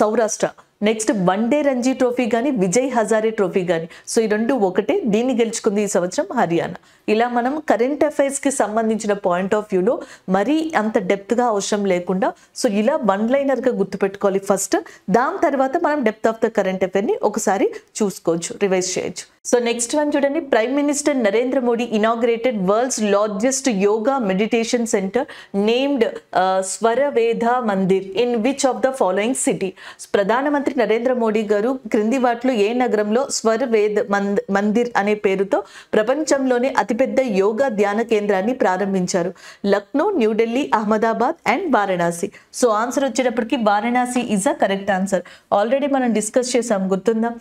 Saurashtra. Next one day Ranji trophy కానీ విజయ్ హజారే ట్రోఫీ కానీ, సో ఈ రెండు ఒకటే. దీన్ని గెలుచుకుంది ఈ సంవత్సరం హర్యానా. ఇలా మనం కరెంట్ అఫైర్స్కి సంబంధించిన పాయింట్ ఆఫ్ వ్యూలో మరీ అంత డెప్త్గా అవసరం లేకుండా సో ఇలా వన్ లైనర్గా గుర్తుపెట్టుకోవాలి ఫస్ట్. దాని తర్వాత మనం డెప్త్ ఆఫ్ ద కరెంట్ అఫైర్ని ఒకసారి చూసుకోవచ్చు, రివైజ్ చేయొచ్చు. సో నెక్స్ట్ వన్ చూడండి, prime minister Narendra Modi inaugurated world's largest yoga meditation centre named Swarved Mandir in which of the following city. ప్రధానమంత్రి నరేంద్ర మోడీ గారు క్రింది వాటిలో ఏ నగరంలో స్వరవేద మందిర్ అనే పేరుతో ప్రపంచంలోనే అతిపెద్ద యోగా ధ్యాన కేంద్రాన్ని ప్రారంభించారు? Lucknow, New Delhi, Ahmedabad and Varanasi. So answer వచ్చేటప్పటికి Varanasi is a correct answer. Already మనం డిస్కస్ చేసాం, గుర్తుందా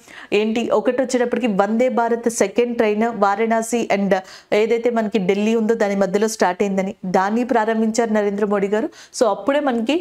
ఏంటి? ఒకటి వచ్చేటప్పటికి Vande Bharat second train Varanasi and ఏదైతే మనకి ఢిల్లీ ఉందో దాని మధ్యలో స్టార్ట్ అయిందని, దాన్ని ప్రారంభించారు నరేంద్ర మోడీ గారు. సో అప్పుడే మనకి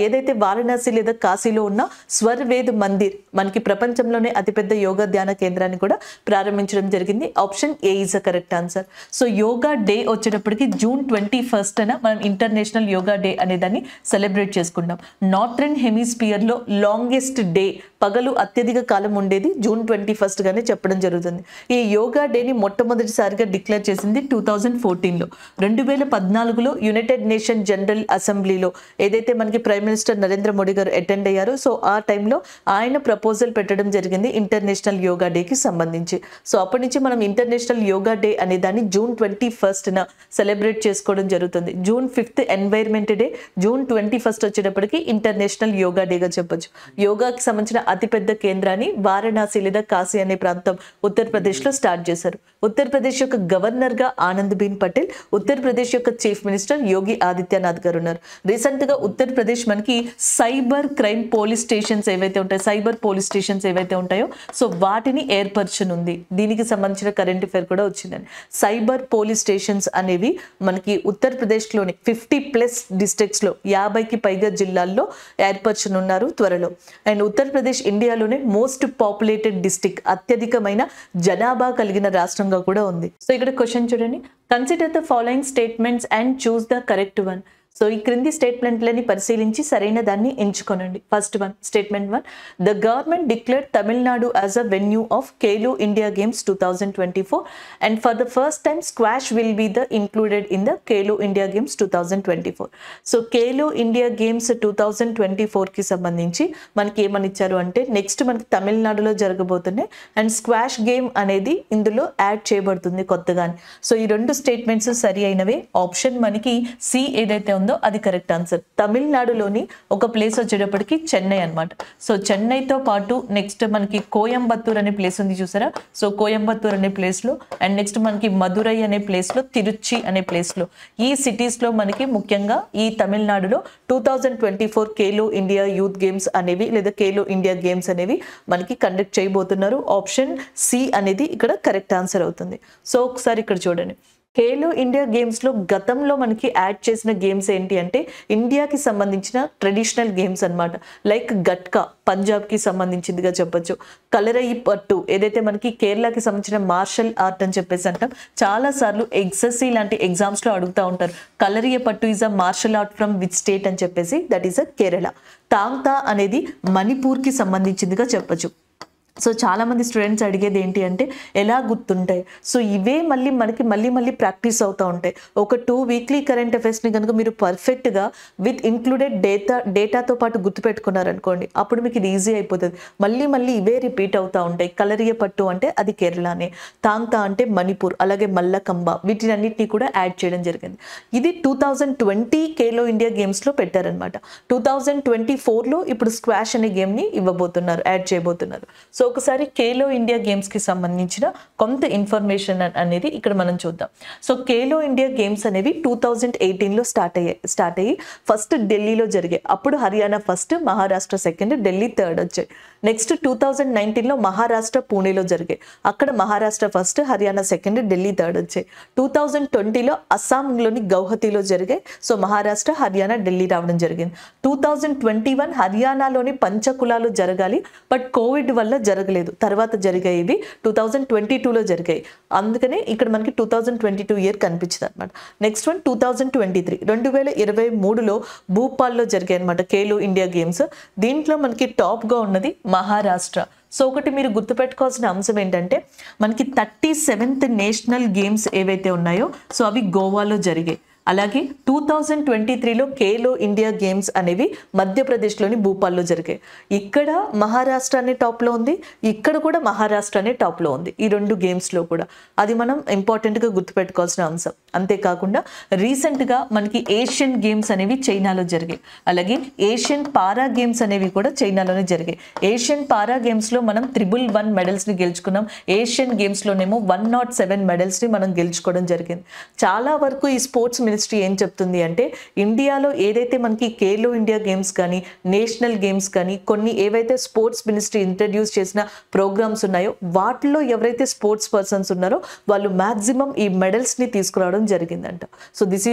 ఏదైతే వారణాసి లేదా కాశీలో ఉన్న స్వర్వేద్ మందిర్ మనకి ప్రపంచంలోనే అతిపెద్ద యోగా ధ్యాన కేంద్రాన్ని కూడా ప్రారంభించడం జరిగింది. Option A is a correct answer. So yoga day వచ్చేటప్పటికి June 21 మనం ఇంటర్నేషనల్ యోగా డే అనే దాన్ని సెలబ్రేట్ చేసుకుంటాం. నార్థర్న్ హెమిస్పియర్ లో లాంగెస్ట్ డే, పగలు అత్యధిక కాలం ఉండేది June 21 గానే చెప్పడం జరుగుతుంది. ఈ యోగా డేని మొట్టమొదటిసారిగా డిక్లేర్ చేసింది 2014లో. 2014లో యునైటెడ్ నేషన్ జనరల్ అసెంబ్లీలో ఏదైతే మనకి ప్రైమ్ మినిస్టర్ నరేంద్ర మోడీ గారు అటెండ్ అయ్యారో సో ఆ టైంలో ఆయన ప్రపోజల్ పెట్టడం జరిగింది ఇంటర్నేషనల్ యోగా డేకి సంబంధించి. సో అప్పటి నుంచి మనం ఇంటర్నేషనల్ యోగా డే అనే దాన్ని June 21 సెలబ్రేట్ చేసుకోవడం జరుగుతుంది. June 5 ఎన్వైర్న్మెంట్ డే, June 21 వచ్చేటప్పటికి ఇంటర్నేషనల్ యోగా డేగా చెప్పొచ్చు. యోగాకి సంబంధించిన అతిపెద్ద కేంద్రాన్ని వారణాసి లేదా కాశీ అనే ప్రాంతం ఉత్తరప్రదేశ్లో స్టార్ట్ చేశారు. ఉత్తరప్రదేశ్ యొక్క గవర్నర్గా ఆనందీబెన్ పటేల్, ఉత్తరప్రదేశ్ యొక్క చీఫ్ మినిస్టర్ యోగి ఆదిత్యనాథ్ గారు ఉన్నారు. రీసెంట్గా ఉత్తరప్రదేశ్ మనకి సైబర్ క్రైమ్ పోలీస్ స్టేషన్స్ ఏవైతే ఉంటాయో, సైబర్ పోలీస్ స్టేషన్స్ ఏవైతే ఉంటాయో సో వాటిని ఏర్పరచనుంది. దీనికి సంబంధించిన కరెంట్ అఫైర్ కూడా వచ్చిందండి. సైబర్ పోలీస్ స్టేషన్స్ అనేవి మనకి ఉత్తరప్రదేశ్లోని 50+ డిస్ట్రిక్ట్స్లో 50కి పైగా జిల్లాల్లో ఏర్పరచనున్నారు త్వరలో. అండ్ ఉత్తరప్రదేశ్ ఇండియాలోనే మోస్ట్ పాపులేటెడ్ డిస్ట్రిక్ట్, అత్యధికమైన జనాభా కలిగిన రాష్ట్రంగా కూడా ఉంది. సో ఇక్కడ క్వశ్చన్ చూడండి, consider the following statements and choose the correct one. So ఈ క్రింది స్టేట్మెంట్లని పరిశీలించి సరైన దాన్ని ఎంచుకోనండి. First one, statement 1, the government declared Tamil Nadu as a venue of Khelo India games 2024 and for the first time squash will be the included in the Khelo India games 2024. So Khelo India games 2024కి సంబంధించి మనకి ఏమని ఇచ్చారు అంటే నెక్స్ట్ మనకి తమిళనాడులో జరగబోతున్నాయి అండ్ స్క్వాష్ గేమ్ అనేది ఇందులో యాడ్ చేయబడుతుంది కొత్తగానే. సో ఈ రెండు స్టేట్మెంట్స్ సరి అయినవే. ఆప్షన్ మనకి సి ఏదైతే ఉందో అది కరెక్ట్ ఆన్సర్. తమిళనాడులోని ఒక ప్లేస్ వచ్చేటప్పటికి చెన్నై అనమాట. సో చెన్నైతో పాటు నెక్స్ట్ మనకి కోయంబత్తూర్ అనే ప్లేస్ ఉంది చూసారా. సో కోయంబత్తూర్ అనే ప్లేస్లో అండ్ నెక్స్ట్ మనకి మదురై అనే ప్లేస్లో, తిరుచి అనే ప్లేస్లో, ఈ సిటీస్లో మనకి ముఖ్యంగా ఈ తమిళనాడులో 2024 ఖేలో ఇండియా యూత్ గేమ్స్ అనేవి లేదా ఖేలో ఇండియా గేమ్స్ అనేవి మనకి కండక్ట్ చేయబోతున్నారు. ఆప్షన్ సి అనేది ఇక్కడ కరెక్ట్ ఆన్సర్ అవుతుంది. సో ఒకసారి ఇక్కడ చూడండి, ఖేలో ఇండియా గేమ్స్లో గతంలో మనకి యాడ్ చేసిన గేమ్స్ ఏంటి అంటే ఇండియాకి సంబంధించిన ట్రెడిషనల్ గేమ్స్ అనమాట. లైక్ గట్కా పంజాబ్కి సంబంధించిందిగా చెప్పొచ్చు. కలరయి పట్టు ఏదైతే మనకి కేరళకి సంబంధించిన మార్షల్ ఆర్ట్ అని చెప్పేసి అంటాం. చాలాసార్లు ఎగ్జెస్సీ లాంటి ఎగ్జామ్స్లో అడుగుతూ ఉంటారు, Kalaripayattu is a martial art from which state అని చెప్పేసి. That is a Kerala. Thangta అనేది మణిపూర్కి సంబంధించిందిగా చెప్పొచ్చు. సో చాలామంది స్టూడెంట్స్ అడిగేది ఏంటి అంటే ఎలా గుర్తుంటాయి. సో ఇవే మనకి మళ్ళీ ప్రాక్టీస్ అవుతూ ఉంటాయి. ఒక 2 వీక్లీ కరెంట్ అఫైర్స్ని కనుక మీరు పర్ఫెక్ట్గా విత్ ఇంక్లూడెడ్ డేటాతో పాటు గుర్తుపెట్టుకున్నారనుకోండి అప్పుడు మీకు ఇది ఈజీ అయిపోతుంది. మళ్ళీ ఇవే రిపీట్ అవుతూ ఉంటాయి. కలరియ పట్టు అంటే అది కేరళనే, తాంగ్తా అంటే మణిపూర్, అలాగే మల్లకంబ, వీటినన్నిటినీ కూడా యాడ్ చేయడం జరిగింది. ఇది 2020 ఖేలో ఇండియా గేమ్స్లో పెట్టారనమాట. 2024లో ఇప్పుడు స్క్వాష్ అనే గేమ్ని ఇవ్వబోతున్నారు, యాడ్ చేయబోతున్నారు. సో ఒకసారి ఖేలో ఇండియా గేమ్స్ కి సంబంధించిన కొంత ఇన్ఫర్మేషన్ అనేది ఇక్కడ మనం చూద్దాం. సో ఖేలో ఇండియా గేమ్స్ అనేవి 2018లో స్టార్ట్ అయ్యి ఫస్ట్ ఢిల్లీలో జరిగాయి. అప్పుడు Haryana first, Maharashtra second, Delhi third వచ్చాయి. నెక్స్ట్ 2019లో మహారాష్ట్ర పూణేలో జరిగాయి. అక్కడ Maharashtra first, Haryana second, Delhi third వచ్చాయి. 2020లో అస్సాంలోని గౌహతిలో జరిగాయి. సో మహారాష్ట్ర, హర్యానా, ఢిల్లీ రావడం జరిగింది. 2021 హర్యానాలోని పంచకులాలో జరగాలి, బట్ కోవిడ్ వల్ల జరగలేదు. తర్వాత జరిగాయి ఇవి 2022లో జరిగాయి. అందుకనే ఇక్కడ మనకి 2022 ఇయర్ కనిపించింది అనమాట. నెక్స్ట్ వన్ 2023 2023లో భూపాల్లో జరిగాయి అనమాట ఖేలో ఇండియా గేమ్స్. దీంట్లో మనకి టాప్ గా ఉన్నది మహారాష్ట్ర. సో ఒకటి మీరు గుర్తుపెట్టుకోవాల్సిన అంశం ఏంటంటే మనకి 37th నేషనల్ గేమ్స్ ఏవైతే ఉన్నాయో సో అవి గోవాలో జరిగాయి. అలాగే 2023లో ఖేలో ఇండియా గేమ్స్ అనేవి మధ్యప్రదేశ్లోని భూపాల్లో జరిగాయి. ఇక్కడ మహారాష్ట్ర అనే టాప్లో ఉంది, ఇక్కడ కూడా మహారాష్ట్ర అనే టాప్లో ఉంది. ఈ రెండు గేమ్స్లో కూడా అది మనం ఇంపార్టెంట్గా గుర్తుపెట్టుకోవాల్సిన అంశం. అంతేకాకుండా రీసెంట్గా మనకి ఏషియన్ గేమ్స్ అనేవి చైనాలో జరిగాయి. అలాగే ఏషియన్ పారా గేమ్స్ అనేవి కూడా చైనాలోనే జరిగాయి. ఏషియన్ పారా గేమ్స్లో మనం 111 మెడల్స్ని గెలుచుకున్నాం. ఏషియన్ గేమ్స్లోనేమో 107 మెడల్స్ని మనం గెలుచుకోవడం జరిగింది. చాలా వరకు ఈ స్పోర్ట్స్ మినిస్ట్రీ ఏం చెప్తుంది అంటే ఇండియాలో ఏదైతే మనకి ఖేలో ఇండియా గేమ్స్ కానీ నేషనల్ గేమ్స్ కానీ కొన్ని ఏవైతే స్పోర్ట్స్ మినిస్ట్రీ ఇంట్రడ్యూస్ చేసిన ప్రోగ్రామ్స్ ఉన్నాయో వాటిలో ఎవరైతే స్పోర్ట్స్ పర్సన్స్ ఉన్నారో వాళ్ళు మాక్సిమం ఈ మెడల్స్ని తీసుకురావడం జరిగిందంట. So these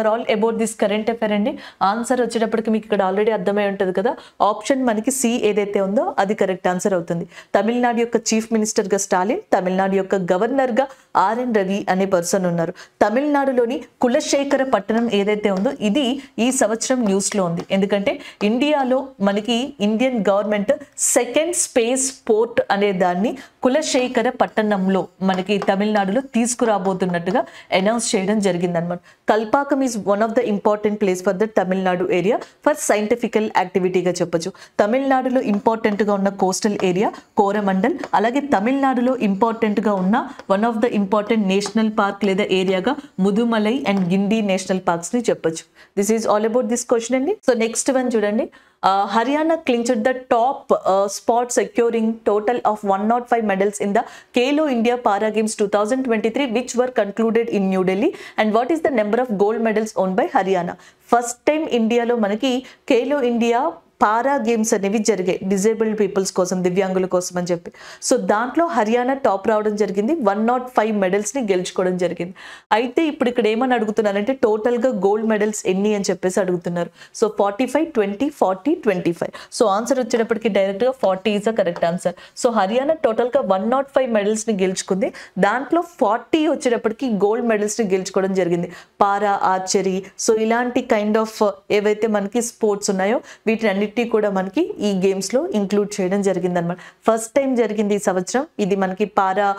are all about this current affair అండి. ఆన్సర్ వచ్చేటప్పటికి మీకు ఇక్కడ ఆల్రెడీ అర్థమై ఉంటుంది కదా. ఆప్షన్ మనకి సి ఏదైతే ఉందో అది కరెక్ట్ ఆన్సర్ అవుతుంది. తమిళనాడు యొక్క చీఫ్ మినిస్టర్గా స్టాలిన్, తమిళనాడు యొక్క గవర్నర్గా ఆర్ఎన్ రవి అనే పర్సన్ ఉన్నారు. తమిళనాడులోని కులశేఖర పట్టణం ఏదైతే ఉందో ఇది ఈ సంవత్సరం న్యూస్లో ఉంది. ఎందుకంటే ఇండియాలో మనకి Indian government second space port అనే దాన్ని కులశేఖర పట్టణంలో మనకి తమిళనాడులో తీసుకురాబోతున్నట్టుగా అనౌన్స్ చేయడం జరిగిందనమాట. Kalpakkam is one of the important place for the Tamil Nadu area for scientifical యాక్టివిటీగా చెప్పొచ్చు. తమిళనాడులో ఇంపార్టెంట్గా ఉన్న కోస్టల్ ఏరియా కోరమండల్, అలాగే తమిళనాడులో ఇంపార్టెంట్గా ఉన్న one of the important national park లేదా ఏరియాగా Mudumalai and Guindy national parks ని చెప్పొచ్చు. This is all about this question అండి. సో నెక్స్ట్ వన్ చూడండి. Haryana clinched the top spot, securing total of 105 medals in the Khelo India Para Games 2023, which were concluded in New Delhi. And what is the number of gold medals owned by Haryana? First time India lo manaki Khelo India para games అనేవి జరిగాయి disabled peoples కోసం, దివ్యాంగుల కోసం అని చెప్పి. So దాంట్లో Haryana top రావడం జరిగింది. 105 మెడల్స్ని గెలుచుకోవడం జరిగింది. అయితే ఇప్పుడు ఇక్కడ ఏమని అడుగుతున్నారంటే టోటల్గా గోల్డ్ మెడల్స్ ఎన్ని అని చెప్పేసి అడుగుతున్నారు. సో 45, 20, 40, 25. సో ఆన్సర్ వచ్చేటప్పటికి డైరెక్ట్గా 40 is a correct answer. So Haryana టోటల్గా 105 మెడల్స్ని గెలుచుకుంది. దాంట్లో 40 వచ్చేటప్పటికి గోల్డ్ మెడల్స్ని గెలుచుకోవడం జరిగింది. పారా, ఆర్చరీ, సో ఇలాంటి కైండ్ ఆఫ్ ఏవైతే మనకి స్పోర్ట్స్ ఉన్నాయో వీటిని కూడా మనకి ఈ గేమ్స్ లో ఇంక్లూడ్ చేయడం జరిగింది అనమాట. ఫస్ట్ టైం జరిగింది ఈ సంవత్సరం ఇది మనకి పారా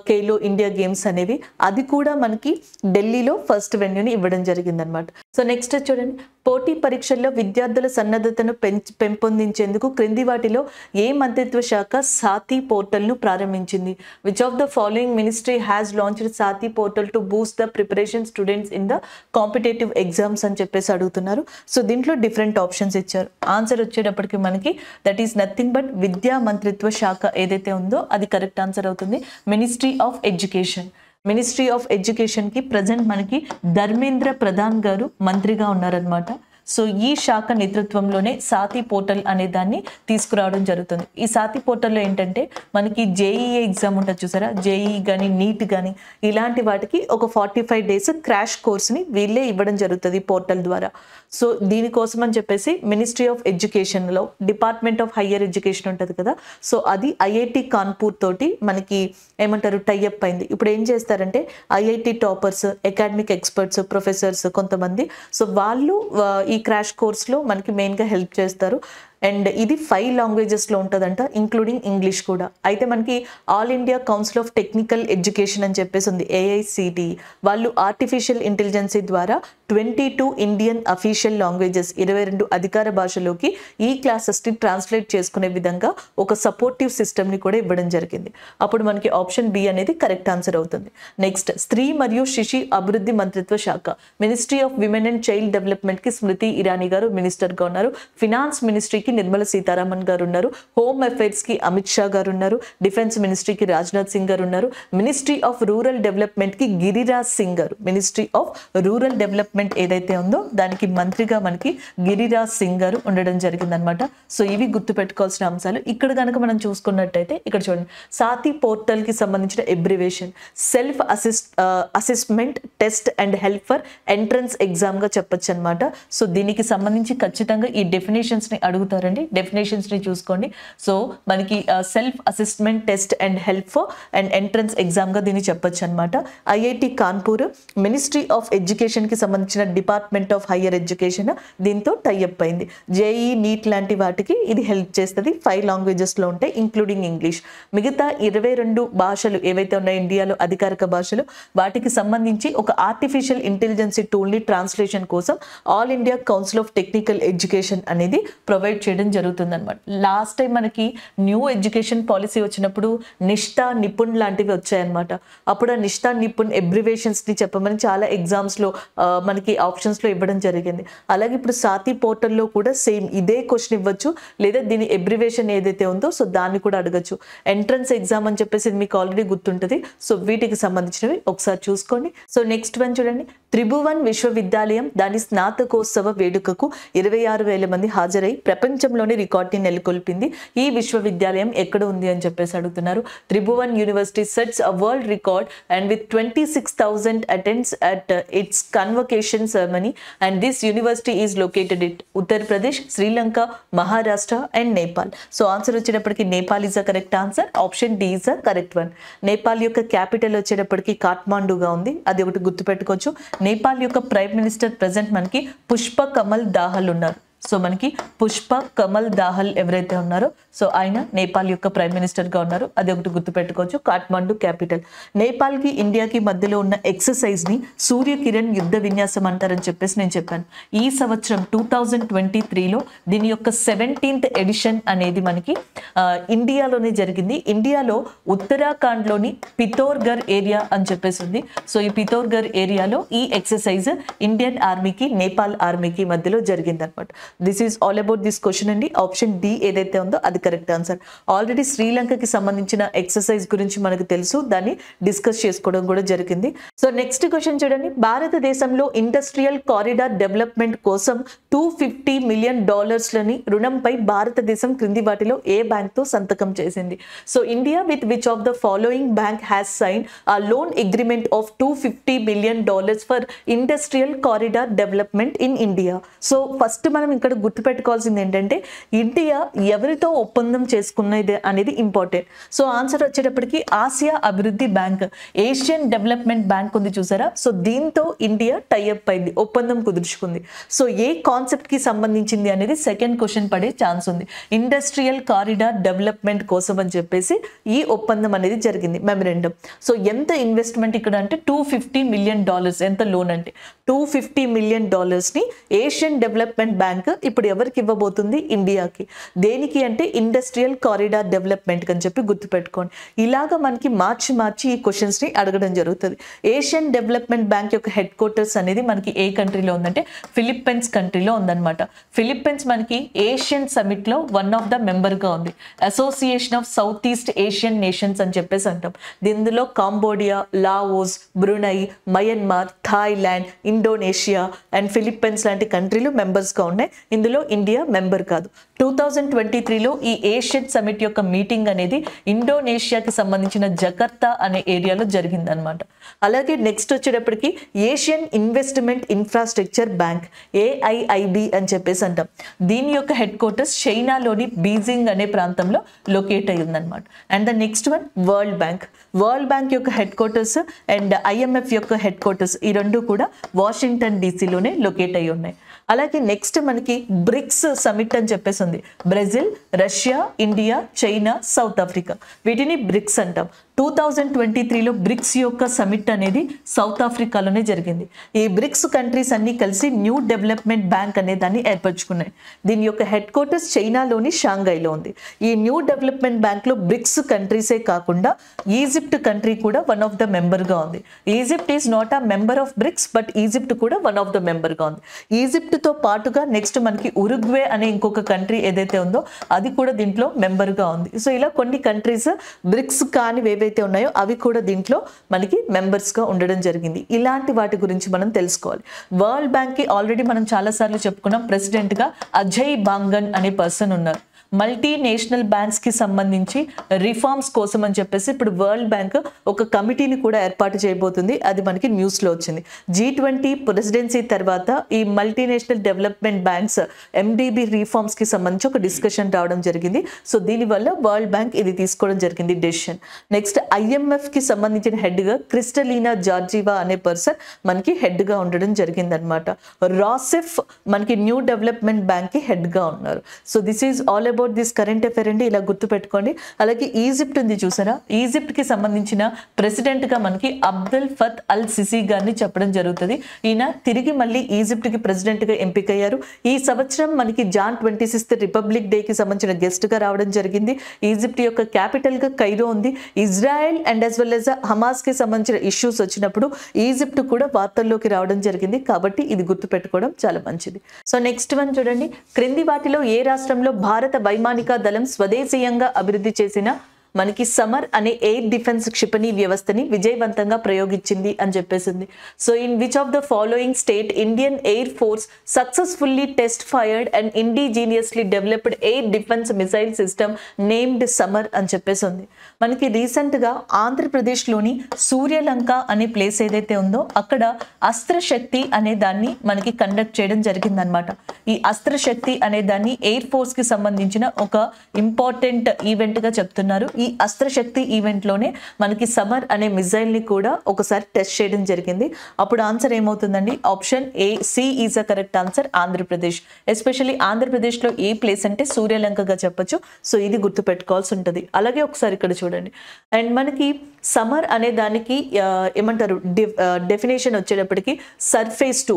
ఖేలో ఇండియా గేమ్స్ అనేవి. అది కూడా మనకి ఢిల్లీలో ఫస్ట్ వెన్యూని ఇవ్వడం జరిగింది అనమాట. సో నెక్స్ట్ చూడండి. పోటీ పరీక్షల్లో విద్యార్థుల సన్నద్ధతను పెంపొందించేందుకు క్రింది వాటిలో ఏ మంత్రిత్వ శాఖ సాతి పోర్టల్ను ప్రారంభించింది? Which of the following ministry has launched SATHEE portal to boost the preparation students in the competitive exams అని చెప్పేసి అడుగుతున్నారు. సో దీంట్లో డిఫరెంట్ ఆప్షన్స్ ఇచ్చారు. ఆన్సర్ వచ్చేటప్పటికి మనకి దట్ ఈస్ నథింగ్ బట్ విద్యా మంత్రిత్వ శాఖ ఏదైతే ఉందో అది కరెక్ట్ ఆన్సర్ అవుతుంది. Ministry of education. Ministry of ఎడ్యుకేషన్కి ప్రజెంట్ మనకి ధర్మేంద్ర ప్రధాన్ గారు మంత్రిగా ఉన్నారనమాట. సో ఈ శాఖ నేతృత్వంలోనే సాతి పోర్టల్ అనే దాన్ని తీసుకురావడం జరుగుతుంది. ఈ సాతి పోర్టల్లో ఏంటంటే మనకి జేఈఈ ఎగ్జామ్ ఉంటుంది చూసారా, జేఈఈ కానీ నీట్ కానీ ఇలాంటి వాటికి ఒక 45 days క్రాష్ కోర్స్ని వీళ్ళే ఇవ్వడం జరుగుతుంది పోర్టల్ ద్వారా. సో దీనికోసం అని చెప్పేసి మినిస్ట్రీ ఆఫ్ ఎడ్యుకేషన్లో డిపార్ట్మెంట్ ఆఫ్ హయ్యర్ ఎడ్యుకేషన్ ఉంటుంది కదా, సో అది ఐఐటి కాన్పూర్ తోటి మనకి ఏమంటారు టైఅప్ అయింది. ఇప్పుడు ఏం చేస్తారంటే IIT toppers, academic experts, professors కొంతమంది, సో వాళ్ళు ఈ క్రాష్ కోర్స్లో మనకి మెయిన్గా హెల్ప్ చేస్తారు. అండ్ ఇది 5 languagesలో ఉంటుందంట, ఇంక్లూడింగ్ ఇంగ్లీష్ కూడా. అయితే మనకి all India council of technical education అని చెప్పేసి ఉంది, AICTE. వాళ్ళు ఆర్టిఫిషియల్ ఇంటెలిజెన్సీ ద్వారా 22 ఇండియన్ అఫీషియల్ లాంగ్వేజెస్ 22 అధికార భాషలోకి ఈ క్లాసెస్ని ట్రాన్స్లేట్ చేసుకునే విధంగా ఒక సపోర్టివ్ సిస్టమ్ని కూడా ఇవ్వడం జరిగింది. అప్పుడు మనకి ఆప్షన్ బి అనేది కరెక్ట్ ఆన్సర్ అవుతుంది. నెక్స్ట్, స్త్రీ మరియు శిశు అభివృద్ధి మంత్రిత్వ శాఖ. Ministry of women and child డెవలప్మెంట్కి స్మృతి ఇరానీ గారు మినిస్టర్గా ఉన్నారు. ఫినాన్స్ మినిస్ట్రీకి నిర్మలా సీతారామన్ గారు ఉన్నారు, హోమ్ అఫైర్స్ కి అమిత్ షా గారు ఉన్నారు, డిఫెన్స్ మినిస్ట్రీకి రాజ్నాథ్ సింగ్ గారు ఉన్నారు, మినిస్ట్రీ ఆఫ్ రూరల్ డెవలప్మెంట్ కి గిరిరాజ్ సింగ్ గారు, మినిస్ట్రీ ఆఫ్ రూరల్ డెవలప్మెంట్ ఏదైతే ఉందో దానికి మంత్రిగా మనకి గిరిరాజ్ సింగ్ గారు ఉండడం జరిగిందనమాట. సో ఇవి గుర్తుపెట్టుకోవాల్సిన అంశాలు. ఇక్కడ కనుక మనం చూసుకున్నట్టయితే ఇక్కడ చూడండి, సాతి పోర్టల్ కి సంబంధించిన abbreviation self assessment test and help for entrance exam గా చెప్పొచ్చు అనమాట. సో దీనికి సంబంధించి ఖచ్చితంగా ఈ డెఫినేషన్స్ ని అడుగుతారండి, డెఫినేషన్స్ ని చూసుకోండి. సో మనకి self assessment test and help for and entrance exam గా దీన్ని చెప్పొచ్చు అనమాట. IIT Kanpur, ministry of education కి సంబంధించిన డిపార్ట్మెంట్ ఆఫ్ హైయర్ ఎడ్యుకేషన్ దీంతో టైఅప్ అయింది. జేఈ నీట్ లాంటి వాటికి ఇది హెల్ప్ చేస్తుంది. 5 లాంగ్వేజెస్ లో ఉంటాయి ఇంక్లూడింగ్ ఇంగ్లీష్. మిగతా 22 భాషలు ఏవైతే ఉన్నాయో ఇండియాలో అధికారిక భాషలు, వాటికి సంబంధించి ఒక ఆర్టిఫిషియల్ ఇంటెలిజెన్సీ టూల్ ని ట్రాన్స్లేషన్ కోసం all India council of technical education అనేది ప్రొవైడ్ చేయడం జరుగుతుంది అనమాట. లాస్ట్ టైం మనకి న్యూ ఎడ్యుకేషన్ పాలసీ వచ్చినప్పుడు నిష్ఠా నిపుణ్ లాంటివి వచ్చాయన్నమాట. అప్పుడు ఆ నిష్ఠా నిపుణ్ ఎబ్రివేషన్స్ ని చెప్పమని చాలా ఎగ్జామ్స్ లో మనకి ఆప్షన్స్ లో ఇవ్వడం జరిగింది. అలాగే ఇప్పుడు సాతి పోర్టల్లో కూడా సేమ్ ఇదే క్వశ్చన్ ఇవ్వచ్చు, లేదా దీని ఎబ్రివేషన్ ఏదైతే ఉందో సో దాన్ని కూడా అడగచ్చు. ఎంట్రన్స్ ఎగ్జామ్ అని చెప్పేసి మీకు ఆల్రెడీ గుర్తుంటుంది. సో వీటికి సంబంధించినవి ఒకసారి చూసుకోండి. సో నెక్స్ట్ వన్ చూడండి, త్రిభువన్ విశ్వవిద్యాలయం దాని స్నాతకోత్సవ వేడుకకు 26,000 మంది హాజరై ప్రపంచంలోని రికార్డుని నెలకొల్పింది. ఈ విశ్వవిద్యాలయం ఎక్కడ ఉంది అని చెప్పేసి అడుగుతున్నారు. Tribhuvan university sets a world record and with 26,000 attends at its convocation ceremony and this university is located it Uttar Pradesh, Sri Lanka, Maharashtra and Nepal. So answer వచ్చేటప్పటికి Nepal is a correct answer. Option D is a correct one. Nepal యొక్క capital వచ్చేటప్పటికి కాఠ్మాండుగా ఉంది, అది ఒకటి గుర్తుపెట్టుకోవచ్చు. నేపాల్ యొక్క prime minister present మనకి పుష్ప కమల్ దాహల్ ఉన్నారు. సో మనకి పుష్ప కమల్ దాహల్ ఎవరైతే ఉన్నారో సో ఆయన నేపాల్ యొక్క ప్రైమ్ మినిస్టర్ గా ఉన్నారు, అది ఒకటి గుర్తుపెట్టుకోవచ్చు. కాఠ్మండు క్యాపిటల్. నేపాల్ కి ఇండియాకి మధ్యలో ఉన్న ఎక్సర్సైజ్ ని సూర్య కిరణ్ యుద్ధ విన్యాసం అంటారని చెప్పేసి నేను చెప్పాను. ఈ సంవత్సరం 2023లో దీని యొక్క 17th ఎడిషన్ అనేది మనకి ఇండియాలోనే జరిగింది. ఇండియాలో ఉత్తరాఖండ్ లోని పితోర్గర్ ఏరియా అని చెప్పేసి ఉంది. సో ఈ పితోర్గర్ ఏరియాలో ఈ ఎక్సర్సైజ్ ఇండియన్ ఆర్మీకి నేపాల్ ఆర్మీకి మధ్యలో జరిగింది అనమాట. This is all about this question అండి. ఆప్షన్ డి ఏదైతే ఉందో అది కరెక్ట్ ఆన్సర్. ఆల్రెడీ శ్రీలంకకి సంబంధించిన ఎక్సర్సైజ్ గురించి మనకు తెలుసు, దాన్ని డిస్కస్ చేసుకోవడం కూడా జరిగింది. సో నెక్స్ట్ క్వశ్చన్ చూడండి, భారతదేశంలో ఇండస్ట్రియల్ కారిడార్ డెవలప్మెంట్ కోసం $250 మిలియన్ రుణంపై భారతదేశం క్రింది వాటిలో ఏ బ్యాంక్ తో సంతకం చేసింది? So India with which of the following bank has sign a loan agreement of $250 million for industrial corridor development in India. So first మనం ఇక్కడ గుర్తుపెట్టుకోవాల్సింది ఏంటంటే ఇండియా ఎవరితో ఒప్పందం చేసుకున్నది అనేది ఇంపార్టెంట్. సో ఆన్సర్ వచ్చేటప్పటికి ఆసియా అభివృద్ధి బ్యాంక్, ఏషియన్ డెవలప్మెంట్ బ్యాంక్ ఉంది చూసారా, సో దీంతో ఇండియా టైఅప్ అయింది, ఒప్పందం కుదుర్చుకుంది. సో ఏ కాన్సెప్ట్ కి సంబంధించింది అనేది సెకండ్ క్వశ్చన్ పడే ఛాన్స్ ఉంది. ఇండస్ట్రియల్ కారిడార్ డెవలప్మెంట్ కోసం అని చెప్పేసి ఈ ఒప్పందం అనేది జరిగింది, మెమరెండం. సో ఎంత ఇన్వెస్ట్మెంట్ ఇక్కడ అంటే $250 మిలియన్. ఎంత లోన్ అంటే $250 మిలియన్ ని ఏషియన్ డెవలప్మెంట్ బ్యాంక్ ఇప్పుడు ఎవరికి ఇవ్వబోతుంది? ఇండియాకి. దేనికి అంటే ఇండస్ట్రియల్ కారిడార్ డెవలప్మెంట్ అని చెప్పి గుర్తుపెట్టుకోండి. ఇలాగా మనకి మార్చి ఈ క్వశ్చన్స్ ని అడగడం జరుగుతుంది. ఏషియన్ డెవలప్మెంట్ బ్యాంక్ యొక్క హెడ్ క్వార్టర్స్ అనేది మనకి ఏ కంట్రీలో ఉందంటే ఫిలిప్పైన్స్ కంట్రీలో ఉందన్నమాట. ఫిలిప్పైన్స్ మనకి ఏషియన్ సమిట్ లో వన్ ఆఫ్ ద మెంబర్ గా ఉంది. Association of south east Asian nations అని చెప్పేసి అంటాం. ఇందులో Cambodia, Laos, Brunei, Myanmar, Thailand, Indonesia and Philippines లాంటి కంట్రీలు మెంబర్స్ గా ఉన్నాయి. ఇందులో ఇండియా మెంబర్ కాదు. 2023లో ఈ ఏషియన్ సమిట్ యొక్క మీటింగ్ అనేది ఇండోనేషియాకి సంబంధించిన జకర్తా అనే ఏరియాలో జరిగింది అనమాట. అలాగే నెక్స్ట్ వచ్చేటప్పటికి Asian investment infrastructure bank, AIIB అని చెప్పేసి అంటాం. దీని యొక్క హెడ్ క్వార్టర్స్ చైనాలోని బీజింగ్ అనే ప్రాంతంలో లొకేట్ అయి ఉందన్నమాట. And the next one world bank. World bank యొక్క హెడ్ క్వార్టర్స్ అండ్ IMF యొక్క హెడ్ క్వార్టర్స్ ఈ రెండు కూడా వాషింగ్టన్ DCలోనే లొకేట్ అయి ఉన్నాయి. అలాగే నెక్స్ట్ మనకి బ్రిక్స్ సమిట్ అని చెప్పేసి ఉంది. Brazil, Russia, India, China, south Africa, వీటిని బ్రిక్స్ అంటాం. 2023లో బ్రిక్స్ యొక్క సమిట్ అనేది సౌత్ ఆఫ్రికాలోనే జరిగింది. ఈ బ్రిక్స్ కంట్రీస్ అన్ని కలిసి న్యూ డెవలప్మెంట్ బ్యాంక్ అనే దాన్ని ఏర్పరచుకున్నాయి. దీని యొక్క హెడ్ క్వార్టర్స్ చైనాలోని షాంఘైలో ఉంది. ఈ న్యూ డెవలప్మెంట్ బ్యాంక్ లో బ్రిక్స్ కంట్రీసే కాకుండా ఈజిప్ట్ కంట్రీ కూడా వన్ ఆఫ్ ద మెంబర్ గా ఉంది. Egypt is not a member of BRICS, but Egypt కూడా వన్ ఆఫ్ ద మెంబర్ గా ఉంది. ఈజిప్ట్ తో పాటుగా నెక్స్ట్ మనకి ఉరుగ్వే అనే ఇంకొక కంట్రీ ఏదైతే ఉందో అది కూడా దీంట్లో మెంబర్ గా ఉంది. సో ఇలా కొన్ని కంట్రీస్ బ్రిక్స్ కాని ఏవైతే ఉన్నాయో అవి కూడా దీంట్లో మనకి మెంబర్స్ గా ఉండడం జరిగింది. ఇలాంటి వాటి గురించి మనం తెలుసుకోవాలి. వరల్డ్ బ్యాంక్ కి ఆల్రెడీ మనం చాలా సార్లు చెప్పుకున్నాం, ప్రెసిడెంట్ గా అజయ్ బాంగన్ అనే పర్సన్ ఉన్నారు. మల్టీనేషనల్ బ్యాంక్స్ కి సంబంధించి రిఫార్మ్స్ కోసం అని చెప్పేసి ఇప్పుడు వరల్డ్ బ్యాంక్ ఒక కమిటీని కూడా ఏర్పాటు చేయబోతుంది. అది మనకి న్యూస్ లో వచ్చింది. G20 ప్రెసిడెన్సీ తర్వాత ఈ multinational development banks MDB reforms కి సంబంధించి ఒక డిస్కషన్ రావడం జరిగింది. సో దీనివల్ల వరల్డ్ బ్యాంక్ ఇది తీసుకోవడం జరిగింది డెసిషన్. నెక్స్ట్ IMF కి సంబంధించిన హెడ్ గా క్రిస్టలీనా జార్జివా అనే పర్సన్ మనకి హెడ్ గా ఉండడం జరిగింది అనమాట. రాసెఫ్ మనకి న్యూ డెవలప్మెంట్ బ్యాంక్ కి హెడ్ గా ఉన్నారు. So this is all about this current affair అండి, ఇలా గుర్తుపెట్టుకోండి. అలాగే ఈజిప్ట్ ఉంది చూసారా, ఈజిప్ట్ కి సంబంధించిన ప్రెసిడెంట్ గా మనకి అబ్దుల్ ఫత్ అల్ సిసి గారిని చెప్పడం జరుగుతుంది. ఈయన తిరిగి మళ్ళీ ఈజిప్ట్ కి ప్రెసిడెంట్ గా ఎంపికయ్యారు. ఈ సంవత్సరం మనకి జాన్ 26 రిపబ్లిక్ డే కి సంబంధించిన గెస్ట్ గా రావడం జరిగింది. ఈజిప్ట్ యొక్క క్యాపిటల్ గా కైరో ఉంది. Israel and as well as Hamas కి సంబంధించిన ఇష్యూస్ వచ్చినప్పుడు ఈజిప్ట్ కూడా వార్తల్లోకి రావడం జరిగింది. కాబట్టి ఇది గుర్తుపెట్టుకోవడం చాలా మంచిది. సో నెక్స్ట్ వన్ చూడండి, క్రింది వాటిలో ఏ రాష్ట్రంలో భారత వైమానిక దళం స్వదేశీయంగా అభివృద్ధి చేసిన మనకి సమర్ అనే ఎయిర్ డిఫెన్స్ క్షిపణి వ్యవస్థని విజయవంతంగా ప్రయోగించింది అని చెప్పేసింది. So in which of the following state Indian air force successfully test fired and indigenously developed air defence missile system named Samar అని చెప్పేసి ఉంది. మనకి రీసెంట్ గా ఆంధ్రప్రదేశ్లోని సూర్యలంక అనే ప్లేస్ ఏదైతే ఉందో అక్కడ అస్త్రశక్తి అనే దాన్ని మనకి కండక్ట్ చేయడం జరిగిందనమాట. ఈ అస్త్రశక్తి అనే దాన్ని ఎయిర్ ఫోర్స్ కి సంబంధించిన ఒక ఇంపార్టెంట్ ఈవెంట్ గా చెప్తున్నారు. ఈ అస్త్రశక్తి ఈవెంట్ లోనే మనకి సమర్ అనే మిసైల్ ని కూడా ఒకసారి టెస్ట్ చేయడం జరిగింది. అప్పుడు ఆన్సర్ ఏమవుతుందండి, option A C is a correct answer, Andhra Pradesh. Especially Andhra Pradesh లో ఏ ప్లేస్ అంటే సూర్యలంకగా చెప్పొచ్చు. సో ఇది గుర్తు పెట్టుకోవాల్సి ఉంటుంది. అలాగే ఒకసారి ఇక్కడ చూడండి, అండ్ మనకి సమర్ అనే దానికి ఏమంటారు డెఫినేషన్ వచ్చేటప్పటికి surface to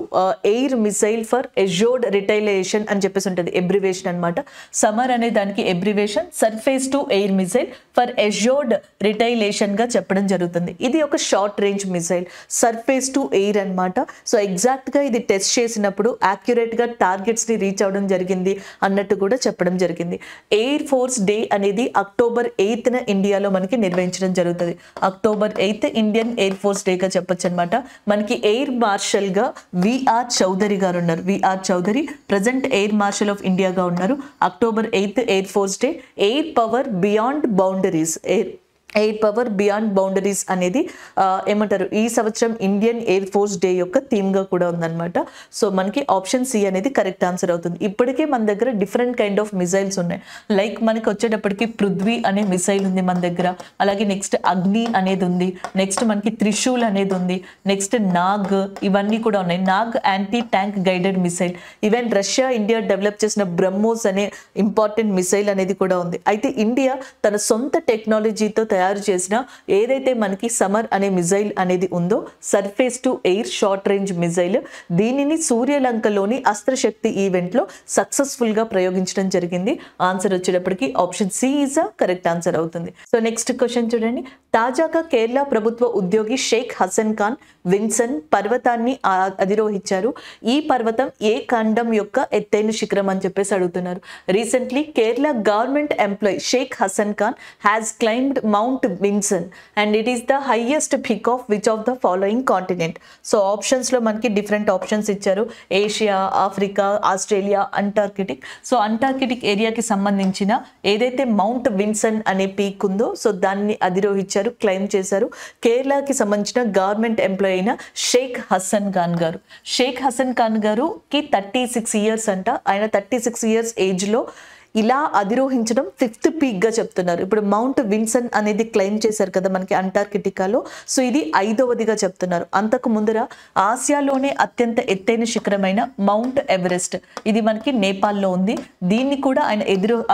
air missile for assured retaliation అని చెప్పేసి ఉంటుంది, ఎబ్రివేషన్ అనమాట. సమర్ అనే దానికి abbreviation surface to air missile for assured retaliation గా చెప్పడం జరుగుతుంది. ఇది ఒక short range missile, surface to air అనమాట. సో ఎగ్జాక్ట్ గా ఇది టెస్ట్ చేసినప్పుడు యాక్యురేట్ గా టార్గెట్స్ ని రీచ్ అవడం జరిగింది అన్నట్టు కూడా చెప్పడం జరిగింది. ఎయిర్ ఫోర్స్ డే అనేది October 8న ఇండియాలో మనకి నిర్వహించడం జరుగుతుంది. October 8 Indian air force day గా చెప్పొచ్చు అనమాట. మనకి ఎయిర్ మార్షల్ గా విఆర్ చౌదరి గారు ఉన్నారు. VR Chaudhari present air marshal of India గా ఉన్నారు. October 8 air force day. Air power beyond boundaries, air power beyond boundaries అనేది ఏమంటారు ఈ సంవత్సరం ఇండియన్ ఎయిర్ ఫోర్స్ డే యొక్క థీమ్ గా కూడా ఉందన్నమాట. సో మనకి ఆప్షన్ సి అనేది కరెక్ట్ ఆన్సర్ అవుతుంది. ఇప్పటికే మన దగ్గర డిఫరెంట్ కైండ్ ఆఫ్ మిసైల్స్ ఉన్నాయి. లైక్ మనకి వచ్చేటప్పటికి పృథ్వీ అనే మిసైల్ ఉంది మన దగ్గర. అలాగే నెక్స్ట్ అగ్ని అనేది ఉంది. నెక్స్ట్ మనకి త్రిశూల్ అనేది ఉంది. నెక్స్ట్ నాగ్, ఇవన్నీ కూడా ఉన్నాయి. Nag anti tank guided missile. Even Russia India develop చేసిన బ్రహ్మోస్ అనే ఇంపార్టెంట్ మిసైల్ అనేది కూడా ఉంది. అయితే ఇండియా తన సొంత టెక్నాలజీతో తయారు చేసిన ఏదైతే మనకి సమర్ అనే మిసైల్ అనేది ఉందో surface to air short range missile, దీనిని సూర్యలంకలోని అస్త్రశక్తి ఈవెంట్ లో సక్సెస్ఫుల్ గా ప్రయోగించడం జరిగింది. ఆన్సర్ వచ్చేటప్పటికి option C is a correct answer అవుతుంది. సో నెక్స్ట్ క్వశ్చన్ చూడండి, తాజాగా కేరళ ప్రభుత్వ ఉద్యోగి షేక్ హసన్ ఖాన్ విన్సన్ పర్వతాన్ని అధిరోహించారు. ఈ పర్వతం ఏ ఖండం యొక్క ఎత్తైన శిఖరం అని చెప్పేసి అడుగుతున్నారు. Recently Kerala government employee Sheikh Hasan Khan has climbed Mount Vinson and it is the highest peak of which of the following continent. So options లో మనకి డిఫరెంట్ ఆప్షన్స్ ఇచ్చారు. Asia, Africa, Australia, Antarctic. So Antarctic ఏరియాకి సంబంధించిన ఏదైతే మౌంట్ విన్సన్ అనే peak ఉందో so దాన్ని అధిరోహించారు, క్లైమ్ చేశారు కేరళకి సంబంధించిన గవర్నమెంట్ ఎంప్లాయీ అయిన షేక్ హసన్ ఖాన్ గారు. షేక్ హసన్ ఖాన్ గారు కి 36 ఇయర్స్ అంట. ఆయన 36 ఇయర్స్ ఏజ్ లో ఇలా అధిరోహించడం 5th పీక్ గా చెప్తున్నారు. ఇప్పుడు మౌంట్ విన్సన్ అనేది క్లెయిమ్ చేశారు కదా మనకి అంటార్కిటికాలో, సో ఇది 5వదిగా చెప్తున్నారు. అంతకు ముందర ఆసియాలోనే అత్యంత ఎత్తైన శిఖరమైన మౌంట్ ఎవరెస్ట్, ఇది మనకి నేపాల్లో ఉంది. దీన్ని కూడా ఆయన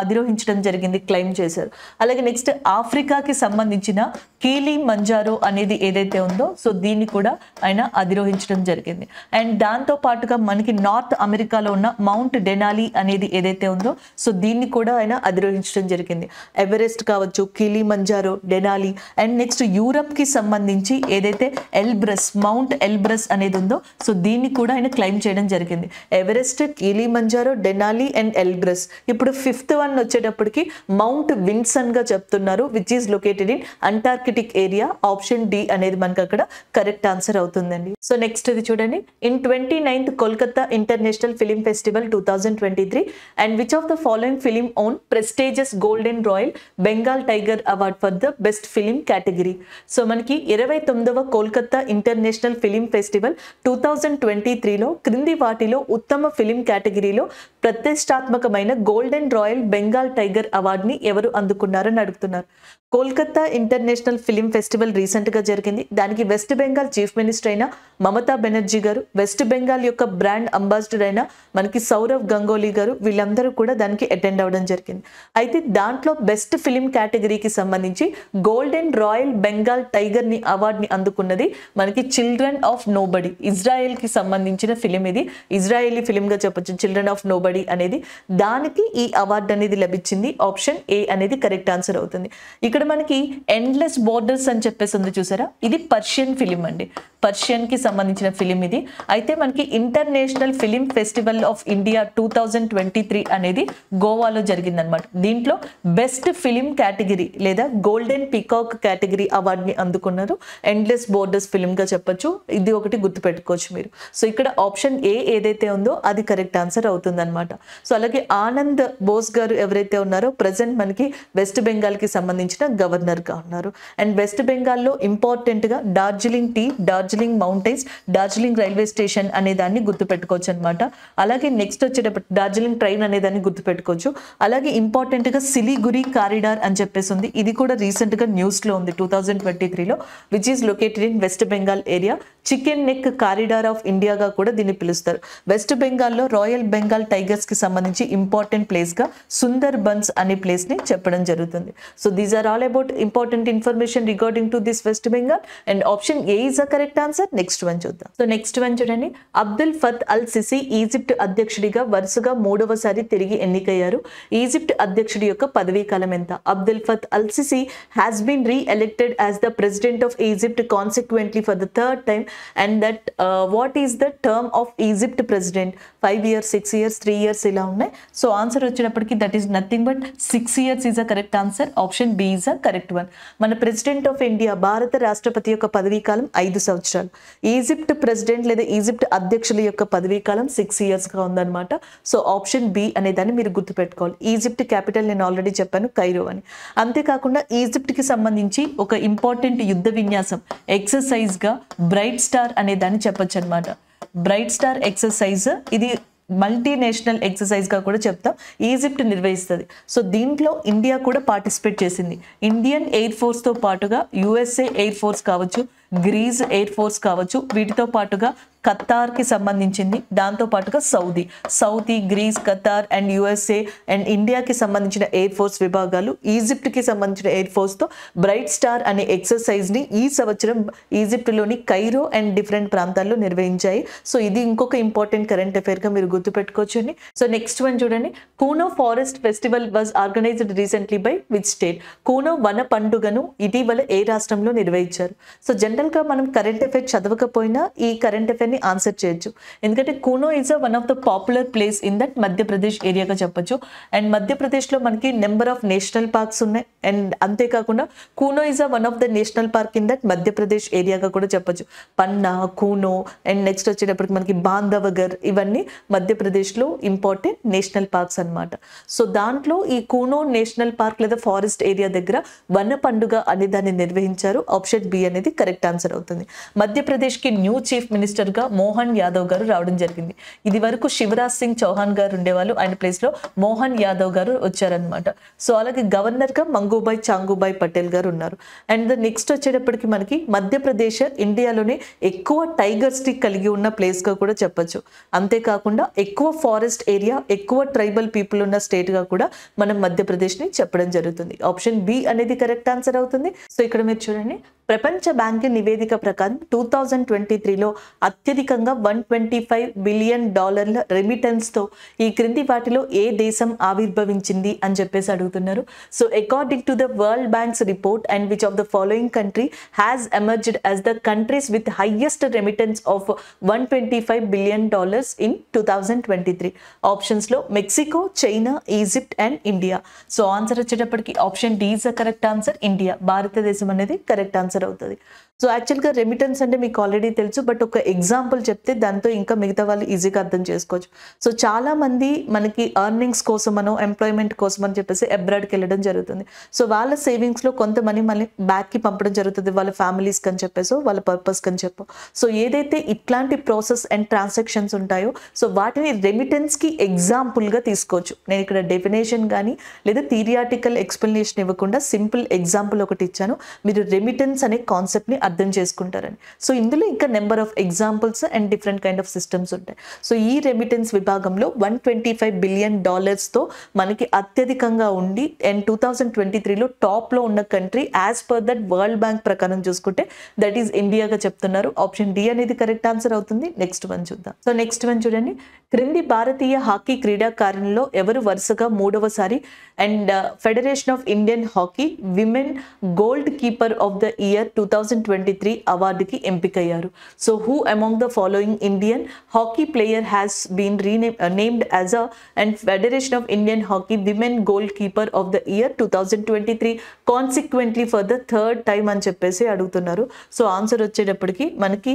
అధిరోహించడం జరిగింది, క్లెయిమ్ చేశారు. అలాగే నెక్స్ట్ ఆఫ్రికాకి సంబంధించిన కీలీ మంజారో అనేది ఏదైతే ఉందో, సో దీన్ని కూడా ఆయన అధిరోహించడం జరిగింది. అండ్ దాంతో పాటుగా మనకి నార్త్ అమెరికాలో ఉన్న మౌంట్ డెనాలి అనేది ఏదైతే ఉందో, సో దీన్ని కూడా ఆయన అధిరోహించడం జరిగింది. ఎవరెస్ట్ కావచ్చు, Kilimanjaro, Denali. And next Europe కి సంబంధించి ఏదైతే ఎల్బ్రస్, మౌంట్ ఎల్బ్రస్ అనేది ఉందో, సో దీన్ని కూడా ఆయన క్లెయిమ్ చేయడం జరిగింది. Everest, Kilimanjaro, Denali and Elbrus. ఇప్పుడు 5th వన్ వచ్చేటప్పటికి మౌంట్ విన్సన్ గా చెప్తున్నారు, which is located in Antarctic area. Option D అనేది మనకు అక్కడ కరెక్ట్ ఆన్సర్ అవుతుందండి. సో నెక్స్ట్ ఇది చూడండి. In 29th Kolkata international film festival 2023 and which of the following film won prestigious Golden Royal Bengal Tiger Award for the best film category? So మనకి 29వ Kolkata international film festival 2023లో క్రింది వాటిలో ఉత్తమ film కేటగిరీలో ప్రతిష్టాత్మకమైన golden royal Bengal tiger అవార్డుని ఎవరు అందుకున్నారని అడుగుతున్నారు. Kolkata international film festival recent గా జరిగింది. దానికి వెస్ట్ బెంగాల్ చీఫ్ మినిస్టర్ అయిన మమతా బెనర్జీ గారు, వెస్ట్ బెంగాల్ యొక్క బ్రాండ్ అంబాసిడర్ అయిన మనకి సౌరవ్ గంగోలీ గారు, వీళ్ళందరూ కూడా దానికి అటెండ్ అవ్వడం జరిగింది. అయితే దాంట్లో బెస్ట్ ఫిలిం కేటగిరీకి సంబంధించి గోల్డెన్ రాయల్ బెంగాల్ టైగర్ ని అవార్డుని అందుకున్నది మనకి చిల్డ్రన్ ఆఫ్ నోబడి, ఇజ్రాయెల్ కి సంబంధించిన ఫిలిం. ఇది ఇజ్రాయేలీ ఫిలిం గా చెప్పొచ్చు, చిల్డ్రన్ ఆఫ్ నోబడి అనేది. దానికి ఈ అవార్డు అనేది లభించింది. ఆప్షన్ ఏ అనేది కరెక్ట్ ఆన్సర్ అవుతుంది. ఇక్కడ మనకి ఎండ్లెస్ బోర్డర్స్ అని చెప్పేసి ఉంది చూసారా, ఇది పర్షియన్ ఫిలిం అండి, పర్షియన్ కి సంబంధించిన ఫిలిం ఇది. అయితే మనకి international film festival of India 2023 అనేది గోవాలో జరిగిందనమాట. దీంట్లో బెస్ట్ ఫిలిం కేటగిరీ లేదా గోల్డెన్ పీకాక్ కేటగిరీ అవార్డుని అందుకున్నారు. ఎండ్లెస్ బోర్డర్స్ ఫిలిం గా చెప్పొచ్చు. ఇది ఒకటి గుర్తుపెట్టుకోవచ్చు మీరు. సో ఇక్కడ ఆప్షన్ ఏ ఏదైతే ఉందో అది కరెక్ట్ ఆన్సర్ అవుతుంది అనమాట. సో అలాగే ఆనంద్ బోస్ గారు ఎవరైతే ఉన్నారో ప్రజెంట్ మనకి వెస్ట్ బెంగాల్ కి సంబంధించిన గవర్నర్ గా ఉన్నారు. అండ్ వెస్ట్ బెంగాల్లో ఇంపార్టెంట్ గా Darjeeling tea, Darjeeling mountains, Darjeeling railway station అనే దాన్ని గుర్తుపెట్టుకోవచ్చు అనమాట. అలాగే నెక్స్ట్ వచ్చేటప్పుడు డార్జిలింగ్ ట్రైన్ అనే దాన్ని గుర్తుపెట్టుకోవచ్చు. అలాగే ఇంపార్టెంట్ గా సిలిగురి కారిడార్ అని చెప్పేసి ఉంది. ఇది కూడా రీసెంట్ గా న్యూస్ లో ఉంది 2023లో, which is located in West Bengal area. Chicken neck corridor of ఇండియాగా కూడా దీన్ని పిలుస్తారు. వెస్ట్ బెంగాల్లో రాయల్ బెంగాల్ టైగర్స్ కి సంబంధించి ఇంపార్టెంట్ ప్లేస్ గా సుందర్ బన్స్ అనే ప్లేస్ ని చెప్పడం జరుగుతుంది. So these are all about important information regarding to this West Bengal. And option A is the correct answer. Next one చూద్దాం. సో నెక్స్ట్ వన్ చూడండి. అబ్దుల్ ఫత్ అల్ Sisi Egypt అధ్యక్షుడిగా వరుసగా 3వసారి తిరిగి ఎన్నికయ్యారు. ఈజిప్ట్ అధ్యక్షుడి యొక్క పదవీ కాలం ఎంత? Abdel Fattah Al Sisi has been re-elected as the president of Egypt consequently for the 3rd time. And that what is the term of Egypt president? 5 years, 6 years, 3 years ఇలా ఉన్నాయి. సో ఆన్సర్ వచ్చేటప్పటికి that is nothing but 6 years is a correct answer. Option B is a correct one. మన president of India, భారత రాష్ట్రపతి యొక్క పదవీ కాలం 5 సంవత్సరాలు. Egypt president లేదా ఈజిప్ట్ అధ్యక్షుల యొక్క పదవీ కాలం 6 years గా ఉందన్నమాట. సో ఆప్షన్ బి అనే దాన్ని మీరు గుర్తుపెట్టుకోవాలి. ఈజిప్ట్ క్యాపిటల్ నేను ఆల్రెడీ చెప్పాను, కైరో అని. అంతేకాకుండా ఈజిప్ట్ కి సంబంధించి ఒక ఇంపార్టెంట్ యుద్ధ విన్యాసం ఎక్సర్సైజ్ గా బ్రైట్ స్టార్ అనే దాన్ని చెప్పొచ్చు అనమాట. బ్రైట్ స్టార్ ఎక్సర్సైజ్ ఇది మల్టీనేషనల్ ఎక్సర్సైజ్ గా కూడా చెప్తాం, ఈజిప్ట్ నిర్వహిస్తుంది. సో దీంట్లో ఇండియా కూడా పార్టిసిపేట్ చేసింది. ఇండియన్ ఎయిర్ ఫోర్స్ తో పాటుగా యుఎస్ఏ ఎయిర్ ఫోర్స్ కావచ్చు, గ్రీస్ ఎయిర్ ఫోర్స్ కావచ్చు, వీటితో పాటుగా ఖతార్ కి సంబంధించింది, దాంతో పాటుగా Saudi, Greece, Qatar and USA and ఇండియాకి సంబంధించిన ఎయిర్ ఫోర్స్ విభాగాలు ఈజిప్ట్ కి సంబంధించిన ఎయిర్ ఫోర్స్ తో బ్రైట్ స్టార్ అనే ఎక్సర్సైజ్ ని ఈ సంవత్సరం ఈజిప్ట్ లోని కైరో అండ్ డిఫరెంట్ ప్రాంతాల్లో నిర్వహించాయి. సో ఇది ఇంకొక ఇంపార్టెంట్ కరెంట్ అఫైర్ గా మీరు గుర్తుపెట్టుకోవచ్చండి. సో నెక్స్ట్ వన్ చూడండి. Kuno forest festival was organised recently by which state? Kuno వన పండుగను ఇటీవల ఏ రాష్ట్రంలో నిర్వహించారు? సో జనరల్ గా మనం కరెంట్ అఫైర్ చదవకపోయినా ఈ కరెంట్ అఫైర్ ని ఆన్సర్ చేయొచ్చు. ఎందుకంటే Kuno is one of the popular place in that Madhya Pradesh ఏరియాగా చెప్పొచ్చు. అండ్ మధ్యప్రదేశ్ లో మనకి నెంబర్ ఆఫ్ నేషనల్ పార్క్స్ ఉన్నాయి. అండ్ అంతేకాకుండా Kuno is one of the national park in that Madhya Pradesh ఏరియాగా కూడా చెప్పొచ్చు. పన్నా, కూనో అండ్ నెక్స్ట్ వచ్చేటప్పటికి మనకి బాంధవగర్, ఇవన్నీ మధ్యప్రదేశ్ లో ఇంపార్టెంట్ నేషనల్ పార్క్స్ అన్నమాట. సో దాంట్లో ఈ కూనో నేషనల్ పార్క్ లేదా ఫారెస్ట్ ఏరియా దగ్గర వన పండుగ అనే దాన్ని నిర్వహించారు. ఆప్షన్ బి అనేది కరెక్ట్ కరెక్ట్ ఆన్సర్ అవుతుంది. మధ్యప్రదేశ్కి న్యూ చీఫ్ మినిస్టర్గా మోహన్ యాదవ్ గారు రావడం జరిగింది. ఇది వరకు శివరాజ్ సింగ్ చౌహాన్ గారు ఉండేవాళ్ళు, ఆయన ప్లేస్లో మోహన్ యాదవ్ గారు వచ్చారనమాట. సో అలాగే గవర్నర్గా మంగూభాయ్ చాంగుభాయ్ పటేల్ గారు ఉన్నారు. అండ్ నెక్స్ట్ వచ్చేటప్పటికి మనకి మధ్యప్రదేశ్ ఇండియాలోనే ఎక్కువ టైగర్స్ ని కలిగి ఉన్న ప్లేస్గా కూడా చెప్పొచ్చు. అంతేకాకుండా ఎక్కువ ఫారెస్ట్ ఏరియా, ఎక్కువ ట్రైబల్ పీపుల్ ఉన్న స్టేట్గా కూడా మనం మధ్యప్రదేశ్ని చెప్పడం జరుగుతుంది. ఆప్షన్ బి అనేది కరెక్ట్ ఆన్సర్ అవుతుంది. సో ఇక్కడ మీరు చూడండి, ప్రపంచ బ్యాంక్ నివేదిక ప్రకారం 2023లో అత్యధికంగా $125 బిలియన్ రెమిటెన్స్తో ఈ క్రింది వాటిలో ఏ దేశం ఆవిర్భవించింది అని చెప్పేసి అడుగుతున్నారు. So according to the world bank's report and which of the following country has emerged as the countries with highest remittance of $125 billion in 2023. ఆప్షన్స్లో Mexico, China, Egypt and India. So answer వచ్చేటప్పటికి option D is the correct answer. India, భారతదేశం అనేది correct answer అవుతుంది. So యాక్చువల్గా remittance అంటే మీకు already తెలుసు, but ఒక ఎగ్జాంపుల్ చెప్తే దాంతో ఇంకా మిగతా వాళ్ళు ఈజీగా అర్థం చేసుకోవచ్చు. సో చాలా మంది మనకి ఎర్నింగ్స్ కోసమనో ఎంప్లాయ్మెంట్ కోసం అని చెప్పేసి అబ్రాడ్కి వెళ్ళడం జరుగుతుంది. సో వాళ్ళ సేవింగ్స్లో కొంత మనీ మళ్ళీ బ్యాక్కి పంపడం జరుగుతుంది, వాళ్ళ ఫ్యామిలీస్కి అని చెప్పేసి, వాళ్ళ పర్పస్కి అని చెప్పు. సో ఏదైతే ఇట్లాంటి ప్రాసెస్ అండ్ ట్రాన్సాక్షన్స్ ఉంటాయో సో వాటిని రెమిటెన్స్కి ఎగ్జాంపుల్గా తీసుకోవచ్చు. నేను ఇక్కడ డెఫినేషన్ కానీ లేదా థియరిటికల్ ఎక్స్ప్లెనేషన్ ఇవ్వకుండా సింపుల్ ఎగ్జాంపుల్ ఒకటి ఇచ్చాను, మీరు రెమిటెన్స్ అనే కాన్సెప్ట్ని అర్థం చేసుకుంటారని. సో ఇందులో ఇంకా number of examples and different kind of systems ఉంటాయి. సో ఈ రెమిటెన్స్ విభాగంలో $125 బిలియన్ తో మనకి అత్యధికంగా ఉండి అండ్ 2023లో టాప్లో ఉన్న country as per that world bank ప్రకారం చూసుకుంటే దట్ ఈస్ ఇండియాగా చెప్తున్నారు. ఆప్షన్ డి అనేది కరెక్ట్ ఆన్సర్ అవుతుంది. నెక్స్ట్ వన్ చూద్దాం. సో నెక్స్ట్ వన్ చూడండి, క్రింది భారతీయ హాకీ క్రీడాకారుల్లో ఎవరు వరుసగా 3వసారి and federation of Indian hockey women goalkeeper of the year 2023 అవార్డుకి ఎంపికయ్యారు? So who among the following Indian hockey player has been named as a and federation of Indian hockey women goalkeeper of the year 2023 consequently for the third time అని చెప్పేసి అడుగుతున్నారు. So answer వచ్చేటప్పటికి మనకి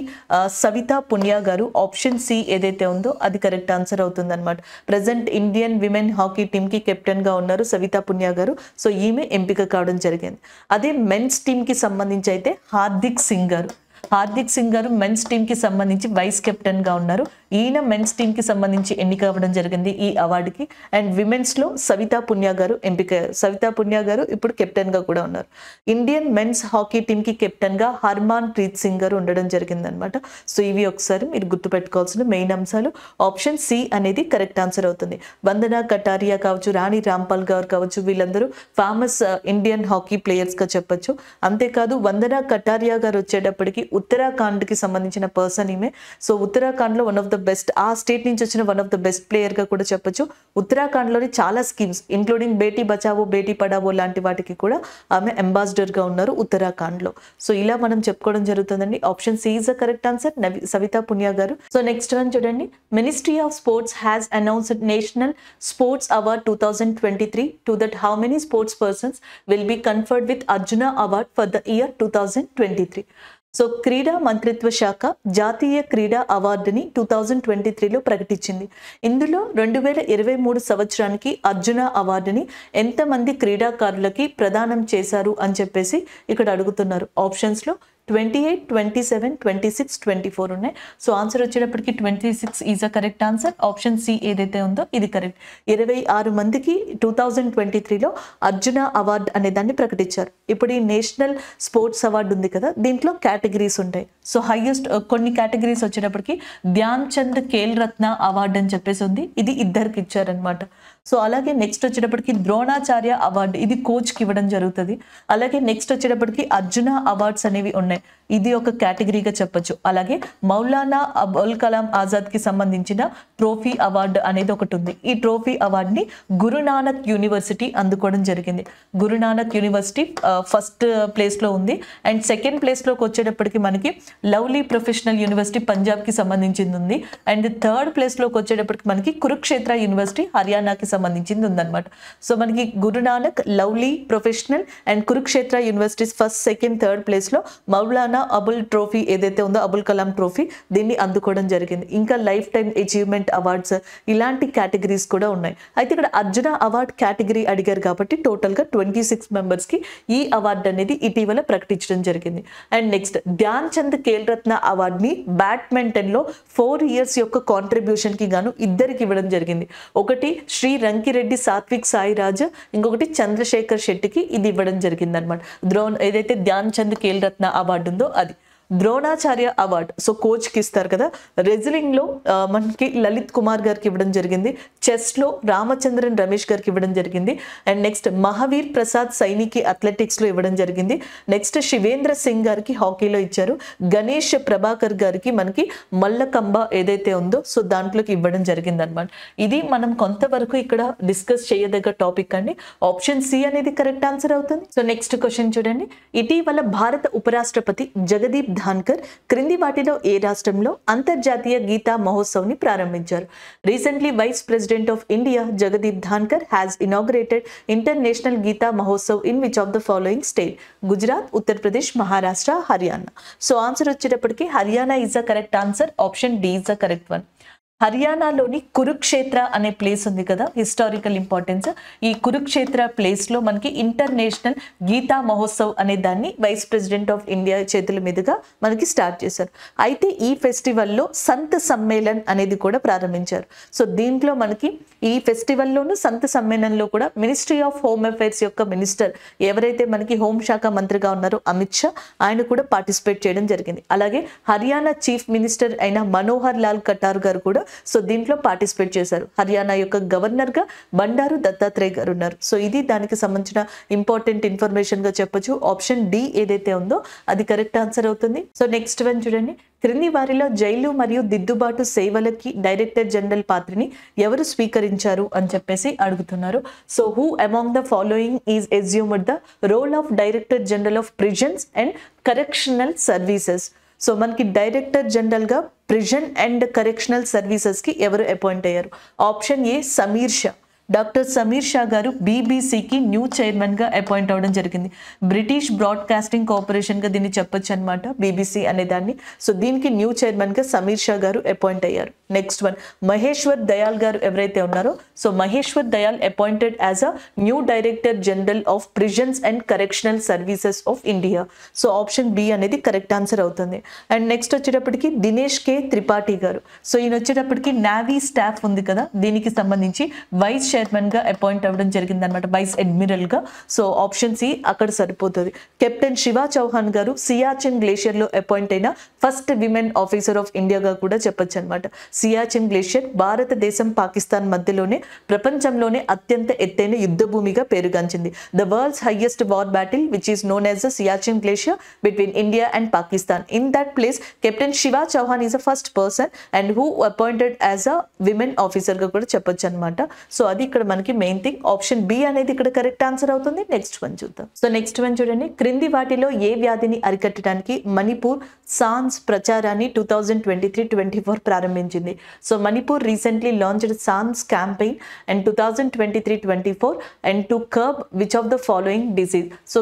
సవితా పునియా గారు, option C ఏదైతే ఉందో అది correct answer అవుతుంది అనమాట. Present Indian women hockey team కి కెప్టెన్ గా ఉన్నారు సవితా పునియా గారు. సో ఈమె ఎంపిక కావడం జరిగింది. అదే మెన్స్ టీమ్ కి సంబంధించి అయితే హార్దిక్ సింగ్ గారు మెన్స్ టీమ్ కి సంబంధించి వైస్ కెప్టెన్ గా ఉన్నారు. ఈయన మెన్స్ టీమ్ కి సంబంధించి ఎన్నిక అవ్వడం జరిగింది ఈ అవార్డుకి. అండ్ విమెన్స్ లో సవితా పునియా గారు ఎంపికయ్యారు. సవితా పునియా గారు ఇప్పుడు కెప్టెన్ గా కూడా ఉన్నారు. ఇండియన్ మెన్స్ హాకీ టీమ్ కి కెప్టెన్ గా హర్మాన్ ప్రీత్ సింగ్ గారు ఉండడం జరిగింది అనమాట. సో ఇవి ఒకసారి మీరు గుర్తుపెట్టుకోవాల్సిన మెయిన్ అంశాలు. ఆప్షన్ సి అనేది కరెక్ట్ ఆన్సర్ అవుతుంది. వందనా కటారియా కావచ్చు, రాణి రాంపాల్ గారు కావచ్చు, వీళ్ళందరూ ఫేమస్ ఇండియన్ హాకీ ప్లేయర్స్ గా చెప్పొచ్చు. అంతేకాదు వందనా కటారియా గారు వచ్చేటప్పటికి ఉత్తరాఖండ్ కి సంబంధించిన పర్సన్ ఈమె. సో ఉత్తరాఖండ్ లో వన్ ఆఫ్ ద బెస్ట్, ఆ స్టేట్ నుంచి వచ్చిన one of the best player గా కూడా చెప్పొచ్చు. ఉత్తరాఖండ్ లోని చాలా స్కీమ్స్ ఇంక్లూడింగ్ బేటీ బచావో బేటీ పడావో లాంటి వాటికి కూడా ఆమె అంబాసిడర్ గా ఉన్నారు ఉత్తరాఖండ్ లో. సో ఇలా మనం చెప్పుకోవడం జరుగుతుందండి. Option C is the correct answer, Savita Punia గారు. సో నెక్స్ట్ వన్ చూడండి, ministry of sports has announced national sports award 2023 to that how many sports persons will be conferred with Arjuna award for the year 2023. So క్రీడా మంత్రిత్వ శాఖ జాతీయ క్రీడా అవార్డుని 2023లో ప్రకటించింది. ఇందులో 2023 సంవత్సరానికి అర్జున అవార్డుని ఎంతమంది క్రీడాకారులకి ప్రదానం చేశారు అని చెప్పేసి ఇక్కడ అడుగుతున్నారు. ఆప్షన్స్లో 28, 27, 26, 24 ఉన్నాయి. సో ఆన్సర్ వచ్చేటప్పటికి 26 is a correct answer. Option C ఏదైతే ఉందో ఇది కరెక్ట్. 26 మందికి 2023లో అర్జున అవార్డ్ అనే దాన్ని ప్రకటించారు. ఇప్పుడు ఈ నేషనల్ స్పోర్ట్స్ అవార్డు ఉంది కదా, దీంట్లో కేటగిరీస్ ఉంటాయి. సో హైయెస్ట్ కొన్ని కేటగిరీస్ వచ్చేటప్పటికి ధ్యాన్ చంద్ ఖేల్ రత్న అవార్డు అని చెప్పేసి ఉంది, ఇది ఇద్దరికి ఇచ్చారనమాట. సో అలాగే నెక్స్ట్ వచ్చేటప్పటికి ద్రోణాచార్య అవార్డు, ఇది కోచ్కి ఇవ్వడం జరుగుతుంది. అలాగే నెక్స్ట్ వచ్చేటప్పటికి అర్జున అవార్డ్స్ అనేవి ఉన్నాయి, ఇది ఒక కేటగిరీగా చెప్పొచ్చు. అలాగే మౌలానా అబుల్ కలాం ఆజాద్కి సంబంధించిన ట్రోఫీ అవార్డు అనేది ఒకటి ఉంది. ఈ ట్రోఫీ అవార్డుని గురునానక్ యూనివర్సిటీ అందుకోవడం జరిగింది. గురునానక్ యూనివర్సిటీ ఫస్ట్ ప్లేస్లో ఉంది. అండ్ సెకండ్ ప్లేస్లోకి వచ్చేటప్పటికి మనకి లవ్లీ ప్రొఫెషనల్ యూనివర్సిటీ పంజాబ్కి సంబంధించింది ఉంది. అండ్ థర్డ్ ప్లేస్లోకి వచ్చేటప్పటికి మనకి కురుక్షేత్ర యూనివర్సిటీ హర్యానాకి సంబంధించింది ఉందన్నమాట. సో మనకి Guru Nanak, lovely professional and Kurukshetra universities first, second, third ప్లేస్లో మౌలానా అబుల్ ట్రోఫీ ఏదైతే ఉందో, అబుల్ కలాం ట్రోఫీ, దీన్ని అందుకోవడం జరిగింది. ఇంకా లైఫ్ టైమ్ అచీవ్మెంట్ అవార్డ్స్ ఇలాంటి కేటగిరీస్ కూడా ఉన్నాయి. అయితే ఇక్కడ అర్జున అవార్డ్ కేటగిరీ అడిగారు కాబట్టి టోటల్గా 26 మెంబర్స్కి ఈ అవార్డు అనేది ఇటీవల ప్రకటించడం జరిగింది. అండ్ నెక్స్ట్ ధ్యాన్ చంద్ ఖేల్ రత్న అవార్డుని బ్యాడ్మింటన్లో 4 years యొక్క కాంట్రిబ్యూషన్కి గాను ఇద్దరికి ఇవ్వడం జరిగింది. ఒకటి శ్రీ రంకిరెడ్డి సాత్విక్ సాయిరాజ్, ఇంకొకటి చంద్రశేఖర్ శెట్టికి ఇది ఇవ్వడం జరిగింది అనమాట. ఏదైతే ధ్యాన్ చంద్ ఖేల్ రత్న అవార్డు ఉందో అది. ద్రోణాచార్య అవార్డు సో కోచ్కి ఇస్తారు కదా. రెజ్లింగ్లో మనకి లలిత్ కుమార్ గారికి ఇవ్వడం జరిగింది. చెస్లో రామచంద్రన్ రమేష్ గారికి ఇవ్వడం జరిగింది. అండ్ నెక్స్ట్ మహావీర్ ప్రసాద్ సైనికి అథ్లెటిక్స్లో ఇవ్వడం జరిగింది. నెక్స్ట్ శివేంద్ర సింగ్ గారికి హాకీలో ఇచ్చారు. గణేష్ ప్రభాకర్ గారికి మనకి మల్లకంబ ఏదైతే ఉందో సో దాంట్లోకి ఇవ్వడం జరిగింది అనమాట. ఇది మనం కొంతవరకు ఇక్కడ డిస్కస్ చేయదగ్గ టాపిక్ అండి. ఆప్షన్ సి అనేది కరెక్ట్ ఆన్సర్ అవుతుంది. సో నెక్స్ట్ క్వశ్చన్ చూడండి. ఇటీవల భారత ఉపరాష్ట్రపతి జగదీప్ ధాన్కర్ క్రింది వాటిలో ఏ రాష్ట్రంలో అంతర్జాతీయ గీతా మహోత్సవ్ని ప్రారంభించారు? Recently vice president of India Jagdeep Dhankhar has inaugurated international Gita Mahotsav in which of the following state? Gujarat, Uttar Pradesh, Maharashtra, Haryana. So answer వచ్చేటప్పటికి Haryana is the correct answer. Option D is the correct one. హర్యానాలోని కురుక్షేత్ర అనే ప్లేస్ ఉంది కదా, హిస్టారికల్ ఇంపార్టెన్స్. ఈ కురుక్షేత్ర ప్లేస్లో మనకి ఇంటర్నేషనల్ గీతా మహోత్సవ్ అనే దాన్ని వైస్ ప్రెసిడెంట్ ఆఫ్ ఇండియా చేతుల మీదుగా మనకి స్టార్ట్ చేశారు. అయితే ఈ ఫెస్టివల్లో సంత్ సమ్మేళన్ అనేది కూడా ప్రారంభించారు. సో దీంట్లో మనకి ఈ ఫెస్టివల్లోను సంత్ సమ్మేళనంలో కూడా మినిస్ట్రీ ఆఫ్ హోమ్ అఫైర్స్ యొక్క మినిస్టర్ ఎవరైతే మనకి హోంశాఖ మంత్రిగా ఉన్నారో అమిత్ షా, ఆయన కూడా పార్టిసిపేట్ చేయడం జరిగింది. అలాగే హర్యానా చీఫ్ మినిస్టర్ అయిన మనోహర్ లాల్ ఖట్టర్ గారు కూడా సో దీంట్లో పార్టిసిపేట్ చేశారు. హర్యానా యొక్క గవర్నర్ గా బండారు దత్తాత్రేయ గారు ఉన్నారు. సో ఇది దానికి సంబంధించిన ఇంపార్టెంట్ ఇన్ఫర్మేషన్ గా చెప్పొచ్చు. ఆప్షన్ డి ఏదైతే ఉందో అది కరెక్ట్ ఆన్సర్ అవుతుంది. సో నెక్స్ట్ వన్ చూడండి. క్రింది వారిలో జైలు మరియు దిద్దుబాటు సేవలకి డైరెక్టర్ జనరల్ పాత్రని ఎవరు స్వీకరించారు అని చెప్పేసి అడుగుతున్నారు. So who among the following is assumed the role of director general of prisons and correctional services? So మనకి డైరెక్టర్ జనరల్గా ప్రిజన్ అండ్ కరెక్షనల్ సర్వీసెస్కి ఎవరు అపాయింట్ అయ్యారు? Option A Sameer Shah. Doctor Sameer Shah గారు బీబీసీకి న్యూ చైర్మన్గా అపాయింట్ అవ్వడం జరిగింది. బ్రిటిష్ బ్రాడ్కాస్టింగ్ కార్పొరేషన్గా దీన్ని చెప్పొచ్చు అనమాట, బీబీసీ అనే దాన్ని. సో దీనికి న్యూ చైర్మన్గా సమీర్ షా గారు అపాయింట్ అయ్యారు. నెక్స్ట్ వన్ మహేశ్వర్ దయాల్ గారు ఎవరైతే ఉన్నారో so Maheshwar Dayal appointed as a new director general of prisons and correctional services of India. So option B అనేది కరెక్ట్ ఆన్సర్ అవుతుంది. అండ్ నెక్స్ట్ వచ్చేటప్పటికి దినేష్ కే త్రిపాఠి గారు. సో ఈయన వచ్చేటప్పటికి నావీ స్టాఫ్ ఉంది కదా, దీనికి సంబంధించి వైస్ చైర్మన్ గా అపాయింట్ అవ్వడం జరిగింది అనమాట, వైస్ అడ్మిరల్ గా. సో ఆప్షన్ సి అక్కడ సరిపోతుంది. కెప్టెన్ శివా చౌహాన్ గారు సియాచిన్ గ్లేషియర్ లో అపాయింట్ అయిన ఫస్ట్ విమెన్ ఆఫీసర్ ఆఫ్ ఇండియాగా కూడా చెప్పొచ్చు అనమాట. సియాచిన్ గ్లేషియర్ భారతదేశం పాకిస్తాన్ మధ్యలోనే ప్రపంచంలోనే అత్యంత ఎత్తైన యుద్ధ భూమిగా పేరుగాంచింది. The world's highest war battle which is known as the Siachen glacier between India and Pakistan. In that place captain Shiva Chauhan is a first person and who appointed as a women officer గా కూడా చెప్పొచ్చు అనమాట. సో అది ఇక్కడ మనకి మెయిన్ థింగ్. ఆప్షన్ బి అనేది ఇక్కడ correct answer అవుతుంది. నెక్స్ట్ వన్ చూద్దాం. సో నెక్స్ట్ వన్ చూడండి. క్రింది వాటిలో ఏ వ్యాధిని అరికట్టడానికి మణిపూర్ సాన్స్ ప్రచారాన్ని 2023-24 ప్రారంభించింది? So Manipur recently launched sands campaign and 2023-24 and to curb which of the following disease. So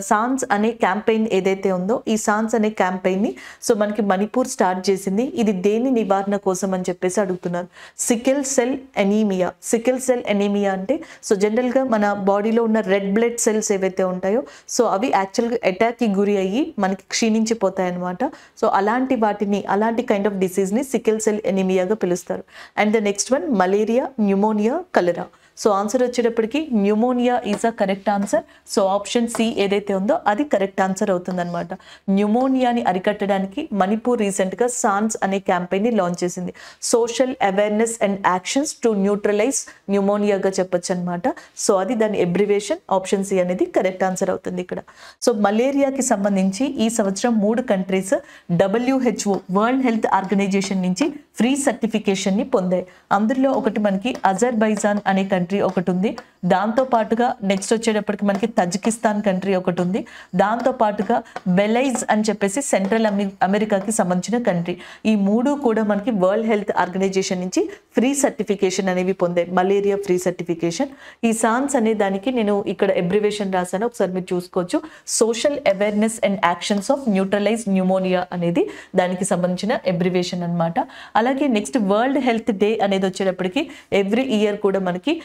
sands అనే క్యాంపెయిన్ ఏదైతే ఉందో ఈ సాన్స్ అనే క్యాంపెయిన్ ని సో మనకి మణిపూర్ స్టార్ట్ చేసింది. ఇది దేని నివారణ కోసం అని చెప్పేసి అడుగుతున్నారు. Sickle cell anaemia. Sickle cell anaemia అంటే సో జనరల్ గా మన బాడీలో ఉన్న రెడ్ బ్లడ్ సెల్స్ ఏవైతే ఉంటాయో సో అవి యాక్చువల్గా అటాక్ కి గురి అయ్యి మనకి క్షీణించిపోతాయి అనమాట. సో అలాంటి వాటిని అలాంటి కైండ్ ఆఫ్ డిసీజ్ ని సికిల్ సెల్ ఎనీమియాగా పిలుస్తారు. And the next one malaria, pneumonia, cholera. So answer వచ్చేటప్పటికి pneumonia is a correct answer. So option C ఏదైతే ఉందో అది కరెక్ట్ ఆన్సర్ అవుతుంది అనమాట. న్యూమోనియాని అరికట్టడానికి మణిపూర్ రీసెంట్ గా సాన్స్ అనే క్యాంపెయిన్ ని లాంచ్ చేసింది. Social awareness and actions to neutralise న్యూమోనియాగా చెప్పొచ్చు అనమాట. సో అది దాని ఎబ్రివేషన్. ఆప్షన్ సి అనేది కరెక్ట్ ఆన్సర్ అవుతుంది ఇక్కడ. సో మలేరియాకి సంబంధించి ఈ సంవత్సరం 3 countries WHO world health organisation నుంచి ఫ్రీ సర్టిఫికేషన్ ని పొందాయి. అందులో ఒకటి మనకి అజర్బైజాన్ అనే కంట్రీ కంట్రీ ఒకటి ఉంది, దాంతో పాటుగా నెక్స్ట్ వచ్చేటప్పటికి మనకి తజికిస్తాన్ కంట్రీ ఒకటి ఉంది, దాంతో పాటుగా బెలైజ్ అని చెప్పేసి సెంట్రల్ అమెరికాకి సంబంధించిన కంట్రీ. ఈ మూడు కూడా మనకి వరల్డ్ హెల్త్ ఆర్గనైజేషన్ నుంచి ఫ్రీ సర్టిఫికేషన్ అనేవి పొందాయి, మలేరియా ఫ్రీ సర్టిఫికేషన్. ఈ సాన్స్ అనే దానికి నేను ఇక్కడ ఎబ్రివేషన్ రాశాను, ఒకసారి మీరు చూసుకోవచ్చు. Social awareness and actions of neutralise pneumonia అనేది దానికి సంబంధించిన ఎబ్రివేషన్ అన్నమాట. అలాగే నెక్స్ట్ వరల్డ్ హెల్త్ డే అనేది వచ్చేటప్పటికి ఎవ్రీ ఇయర్ కూడా మనకి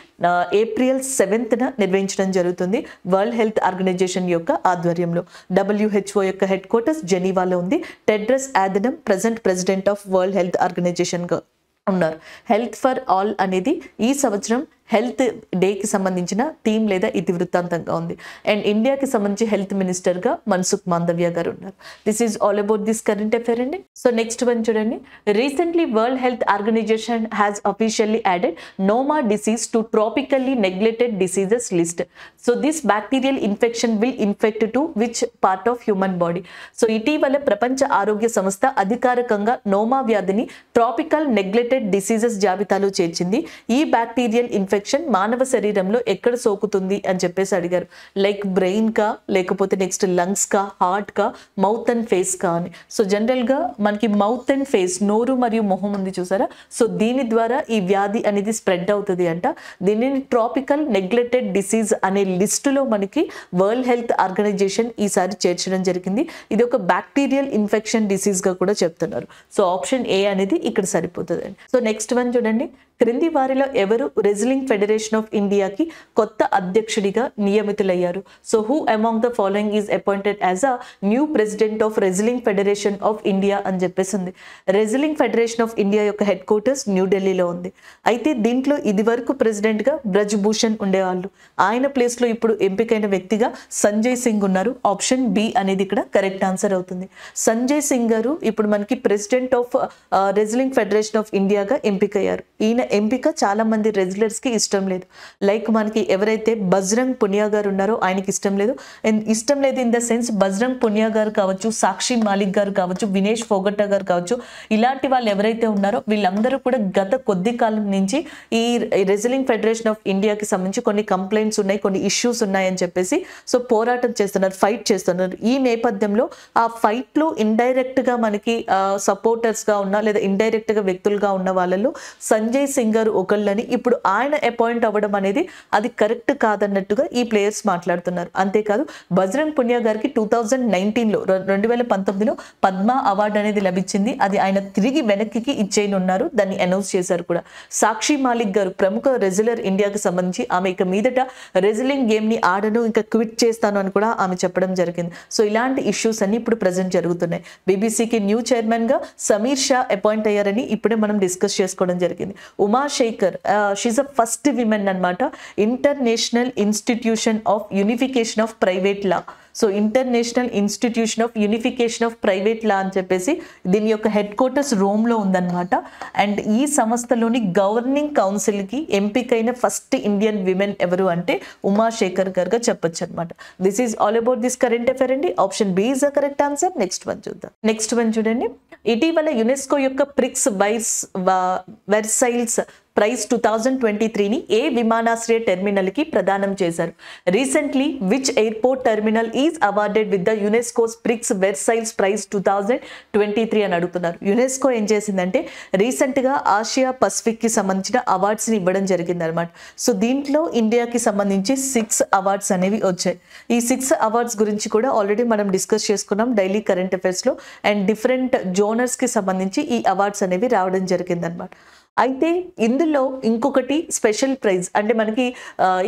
ఏప్రిల్ 7th నిర్వహించడం జరుగుతుంది వరల్డ్ హెల్త్ ఆర్గనైజేషన్ యొక్క ఆధ్వర్యంలో. WHO యొక్క హెడ్ క్వార్టర్స్ జెనీవాలో ఉంది. Tedros Adhanom present president of World health Organization గా ఉన్నారు. హెల్త్ ఫర్ ఆల్ అనేది ఈ సంవత్సరం హెల్త్ డేకి సంబంధించిన థీమ్ లేదా ఇతివృత్తాంతంగా ఉంది. అండ్ ఇండియాకి సంబంధించి హెల్త్ మినిస్టర్గా మన్సుఖ్ మాండవ్య గారు ఉన్నారు. This is all about this current affair అండి. సో నెక్స్ట్ వన్ చూడండి. Recently World health Organization has officially added noma disease to tropically neglected diseases list. So this bacterial infection will infect to which part of human body. So ఇటీవల ప్రపంచ ఆరోగ్య సంస్థ అధికారికంగా నోమా వ్యాధిని tropical neglected diseases జాబితాలో చేర్చింది. ఈ బ్యాక్టీరియల్ ఇన్ఫెక్షన్ మానవ శరీరంలో ఎక్కడ సోకుతుంది అని చెప్పేసి అడిగారు. లైక్ బ్రెయిన్ కా, లేకపోతే నెక్స్ట్ లంగ్స్ కా, హార్ట్ కా, మౌత్ అండ్ ఫేస్ కా అని. సో జనరల్ గా మనకి మౌత్ అండ్ ఫేస్, నోరు మరియు మొహం ఉంది చూసారా, సో దీని ద్వారా ఈ వ్యాధి అనేది స్ప్రెడ్ అవుతుంది అంట. దీనిని ట్రాపికల్ నెగ్లెక్టెడ్ డిసీజ్ అనే లిస్టులో మనకి వరల్డ్ హెల్త్ ఆర్గనైజేషన్ ఈసారి చేర్చడం జరిగింది. ఇది ఒక బ్యాక్టీరియల్ ఇన్ఫెక్షన్ డిసీజ్ గా కూడా చెప్తున్నారు. సో ఆప్షన్ ఏ అనేది ఇక్కడ సరిపోతుంది. సో నెక్స్ట్ వన్ చూడండి. క్రింది వారిలో ఎవరు రెజ్లింగ్ ఫెడరేషన్ ఆఫ్ ఇండియాకి కొత్త అధ్యక్షుడిగా నియమితులయ్యారు? So who among the following is appointed as a new president of Wrestling Federation of India అని చెప్పేసి ఉంది. రెజ్లింగ్ ఫెడరేషన్ ఆఫ్ ఇండియా యొక్క హెడ్ క్వార్టర్స్ న్యూఢిల్లీలో ఉంది. అయితే దీంట్లో ఇది వరకు ప్రెసిడెంట్ గా బ్రజ్ భూషణ్ ఉండేవాళ్ళు. ఆయన ప్లేస్ లో ఇప్పుడు ఎంపికైన వ్యక్తిగా సంజయ్ సింగ్ ఉన్నారు. ఆప్షన్ బి అనేది ఇక్కడ కరెక్ట్ ఆన్సర్ అవుతుంది. సంజయ్ సింగ్ గారు ఇప్పుడు మనకి president of Wrestling Federation of ఇండియాగా ఎంపికయ్యారు. ఈయన ఎంపిక చాలా మంది రెజ్లర్స్ కి ఇష్టం లేదు. లైక్ మనకి ఎవరైతే బజరంగ్ పునియా గారు ఉన్నారో ఆయనకి ఇష్టం లేదు. In the sense Bajrang Punia గారు కావచ్చు, సాక్షి మాలిక్ గారు కావచ్చు, వినేష్ ఫోగట్టా గారు కావచ్చు, ఇలాంటి వాళ్ళు ఎవరైతే ఉన్నారో వీళ్ళందరూ కూడా గత కొద్ది కాలం నుంచి ఈ రెజ్లింగ్ ఫెడరేషన్ ఆఫ్ ఇండియాకి సంబంధించి కొన్ని కంప్లైంట్స్ ఉన్నాయి, కొన్ని ఇష్యూస్ ఉన్నాయని చెప్పేసి సో పోరాటం చేస్తున్నారు, ఫైట్ చేస్తున్నారు. ఈ నేపథ్యంలో ఆ ఫైట్ లో ఇండైరెక్ట్ గా మనకి సపోర్టర్స్ గా ఉన్న లేదా ఇండైరెక్ట్ గా వ్యక్తులుగా ఉన్న వాళ్ళలో సంజయ్ సింగ్ గారు ఒకళ్ళని ఇప్పుడు ఆయన అపాయింట్ అవ్వడం అనేది అది కరెక్ట్ కాదన్నట్టుగా ఈ ప్లేయర్స్ మాట్లాడుతున్నారు. అంతేకాదు బజరంగ్ పునియా గారికి 2019లో పద్మ అవార్డు అనేది లభించింది. అది ఆయన తిరిగి వెనక్కి ఇచ్చేయనున్నారు, దాన్ని అనౌన్స్ చేశారు కూడా. సాక్షి మాలిక్ గారు ప్రముఖ రెజ్లర్ ఇండియాకి సంబంధించి ఆమె ఇక మీదట రెజ్లింగ్ గేమ్ ని ఆడను, ఇంకా క్విట్ చేస్తాను అని కూడా ఆమె చెప్పడం జరిగింది. సో ఇలాంటి ఇష్యూస్ అన్ని ఇప్పుడు ప్రజెంట్ జరుగుతున్నాయి. బీబీసీకి న్యూ చైర్మన్ గా సమీర్ షా అపాయింట్ అయ్యారని ఇప్పుడే మనం డిస్కస్ చేసుకోవడం జరిగింది. Uma Shekhar, she a first women అన్నమాట. International institution of unification of private law. So international institution of unification of private law అని చెప్పేసి దీని యొక్క హెడ్ క్వార్టర్స్ రోమ్లో ఉందన్నమాట. అండ్ ఈ సంస్థలోని గవర్నింగ్ కౌన్సిల్కి ఎంపికైన ఫస్ట్ ఇండియన్ విమెన్ ఎవరు అంటే ఉమాశేఖర్ గారుగా చెప్పొచ్చు అనమాట. This is all about this current affair అండి. Option B is the correct answer. Next one చూద్దాం. నెక్స్ట్ వన్ చూడండి. ఇటీవల యునెస్కో యొక్క ప్రిక్స్ వెర్సైల్స్ ప్రైజ్ 2023ని ఏ విమానాశ్రయ టెర్మినల్ కి ప్రదానం చేశారు? Recently which airport terminal is awarded with the UNESCO's prix Versailles prize 2023 అని అడుగుతున్నారు. యునెస్కో ఏం చేసిందంటే రీసెంట్ గా ఆసియా పసిఫిక్ కి సంబంధించిన అవార్డ్స్ ని ఇవ్వడం జరిగింది అనమాట. సో దీంట్లో ఇండియాకి సంబంధించి 6 అవార్డ్స్ అనేవి వచ్చాయి. ఈ 6 అవార్డ్స్ గురించి కూడా ఆల్రెడీ మనం డిస్కస్ చేసుకున్నాం డైలీ కరెంట్ అఫైర్స్ లో. అండ్ డిఫరెంట్ జోనర్స్ కి సంబంధించి ఈ అవార్డ్స్ అనేవి రావడం జరిగింది అనమాట. అయితే ఇందులో ఇంకొకటి స్పెషల్ ప్రైజ్ అంటే మనకి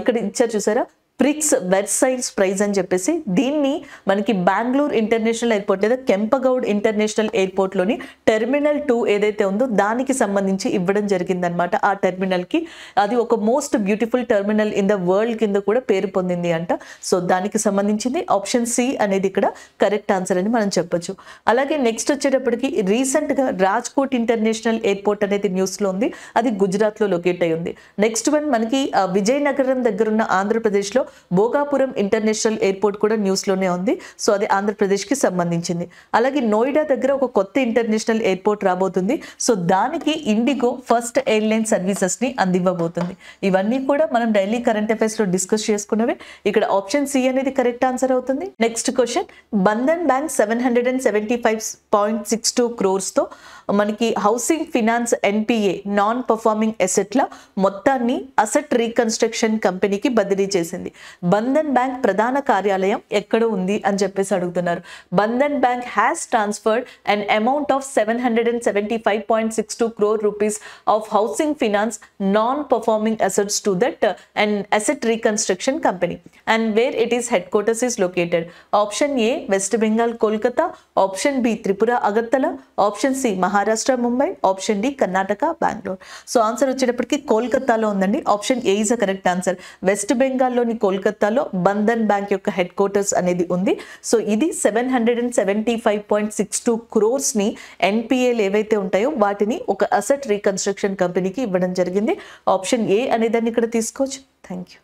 ఇక్కడ ఇచ్చారు చూసారా, ప్రిక్స్ వెర్సైల్స్ ప్రైజ్ అని చెప్పేసి దీన్ని మనకి బెంగళూరు ఇంటర్నేషనల్ ఎయిర్పోర్ట్ లేదా కెంపగౌడ్ ఇంటర్నేషనల్ ఎయిర్పోర్ట్లోని టెర్మినల్ 2 ఏదైతే ఉందో దానికి సంబంధించి ఇవ్వడం జరిగిందనమాట. ఆ టెర్మినల్కి అది ఒక most beautiful terminal in the world కింద కూడా పేరు పొందింది అంట. సో దానికి సంబంధించింది ఆప్షన్ సి అనేది ఇక్కడ కరెక్ట్ ఆన్సర్ అని మనం చెప్పొచ్చు. అలాగే నెక్స్ట్ వచ్చేటప్పటికి రీసెంట్గా రాజ్కోట్ ఇంటర్నేషనల్ ఎయిర్పోర్ట్ అనేది న్యూస్లో ఉంది. అది గుజరాత్లో లొకేట్ అయి ఉంది. నెక్స్ట్ వన్ మనకి విజయనగరం దగ్గర ఉన్న ఆంధ్రప్రదేశ్లో లో భోగాపురం ఇంటర్నేషనల్ ఎయిర్పోర్ట్ కూడా న్యూస్ లోనే ఉంది. సో అది ఆంధ్రప్రదేశ్ కి సంబంధించింది. అలాగే నోయిడా దగ్గర ఒక కొత్త ఇంటర్నేషనల్ ఎయిర్పోర్ట్ రాబోతుంది. సో దానికి ఇండిగో ఫస్ట్ ఎయిర్లైన్ సర్వీసెస్ ని అందివ్వబోతుంది. ఇవన్నీ కూడా మనం డైలీ కరెంట్ అఫైర్స్ లో డిస్కస్ చేసుకున్నవి. ఇక్కడ ఆప్షన్ సి అనేది కరెక్ట్ ఆన్సర్ అవుతుంది. Next question, Bandhan bank 775.62 crores తో మనకి housing finance NPA non performing అసెట్ల మొత్తాన్ని అసెట్ రీకన్స్ట్రక్షన్ కంపెనీకి బదిలీ చేసింది. బంధన్ బ్యాంక్ ప్రధాన కార్యాలయం ఎక్కడ ఉంది అని చెప్పేసి అడుగుతున్నారు. Bandhan bank has transferred an amount of 775.62 crore rupees of housing finance non-performing assets to that an asset reconstruction company and where it is headquarters is located. Option A West Bengal Kolkata, Option B Tripura Agartala, Option C Maharashtra Mumbai, option D Karnataka Bengaluru. So answer వచ్చేటప్పటికి కోల్కతాలో ఉందండి. Option A is a correct answer. West బెంగాల్లోని కోల్కతాలో Bandhan bank యొక్క headquarters అనేది ఉంది. So ఇది 775.62 crores ని ఎన్పిఏలు ఏవైతే ఉంటాయో వాటిని ఒక అసెట్ రీకన్స్ట్రక్షన్ కంపెనీకి ఇవ్వడం జరిగింది. ఆప్షన్ ఏ అనేదాన్ని ఇక్కడ తీసుకోవచ్చు. Thank you.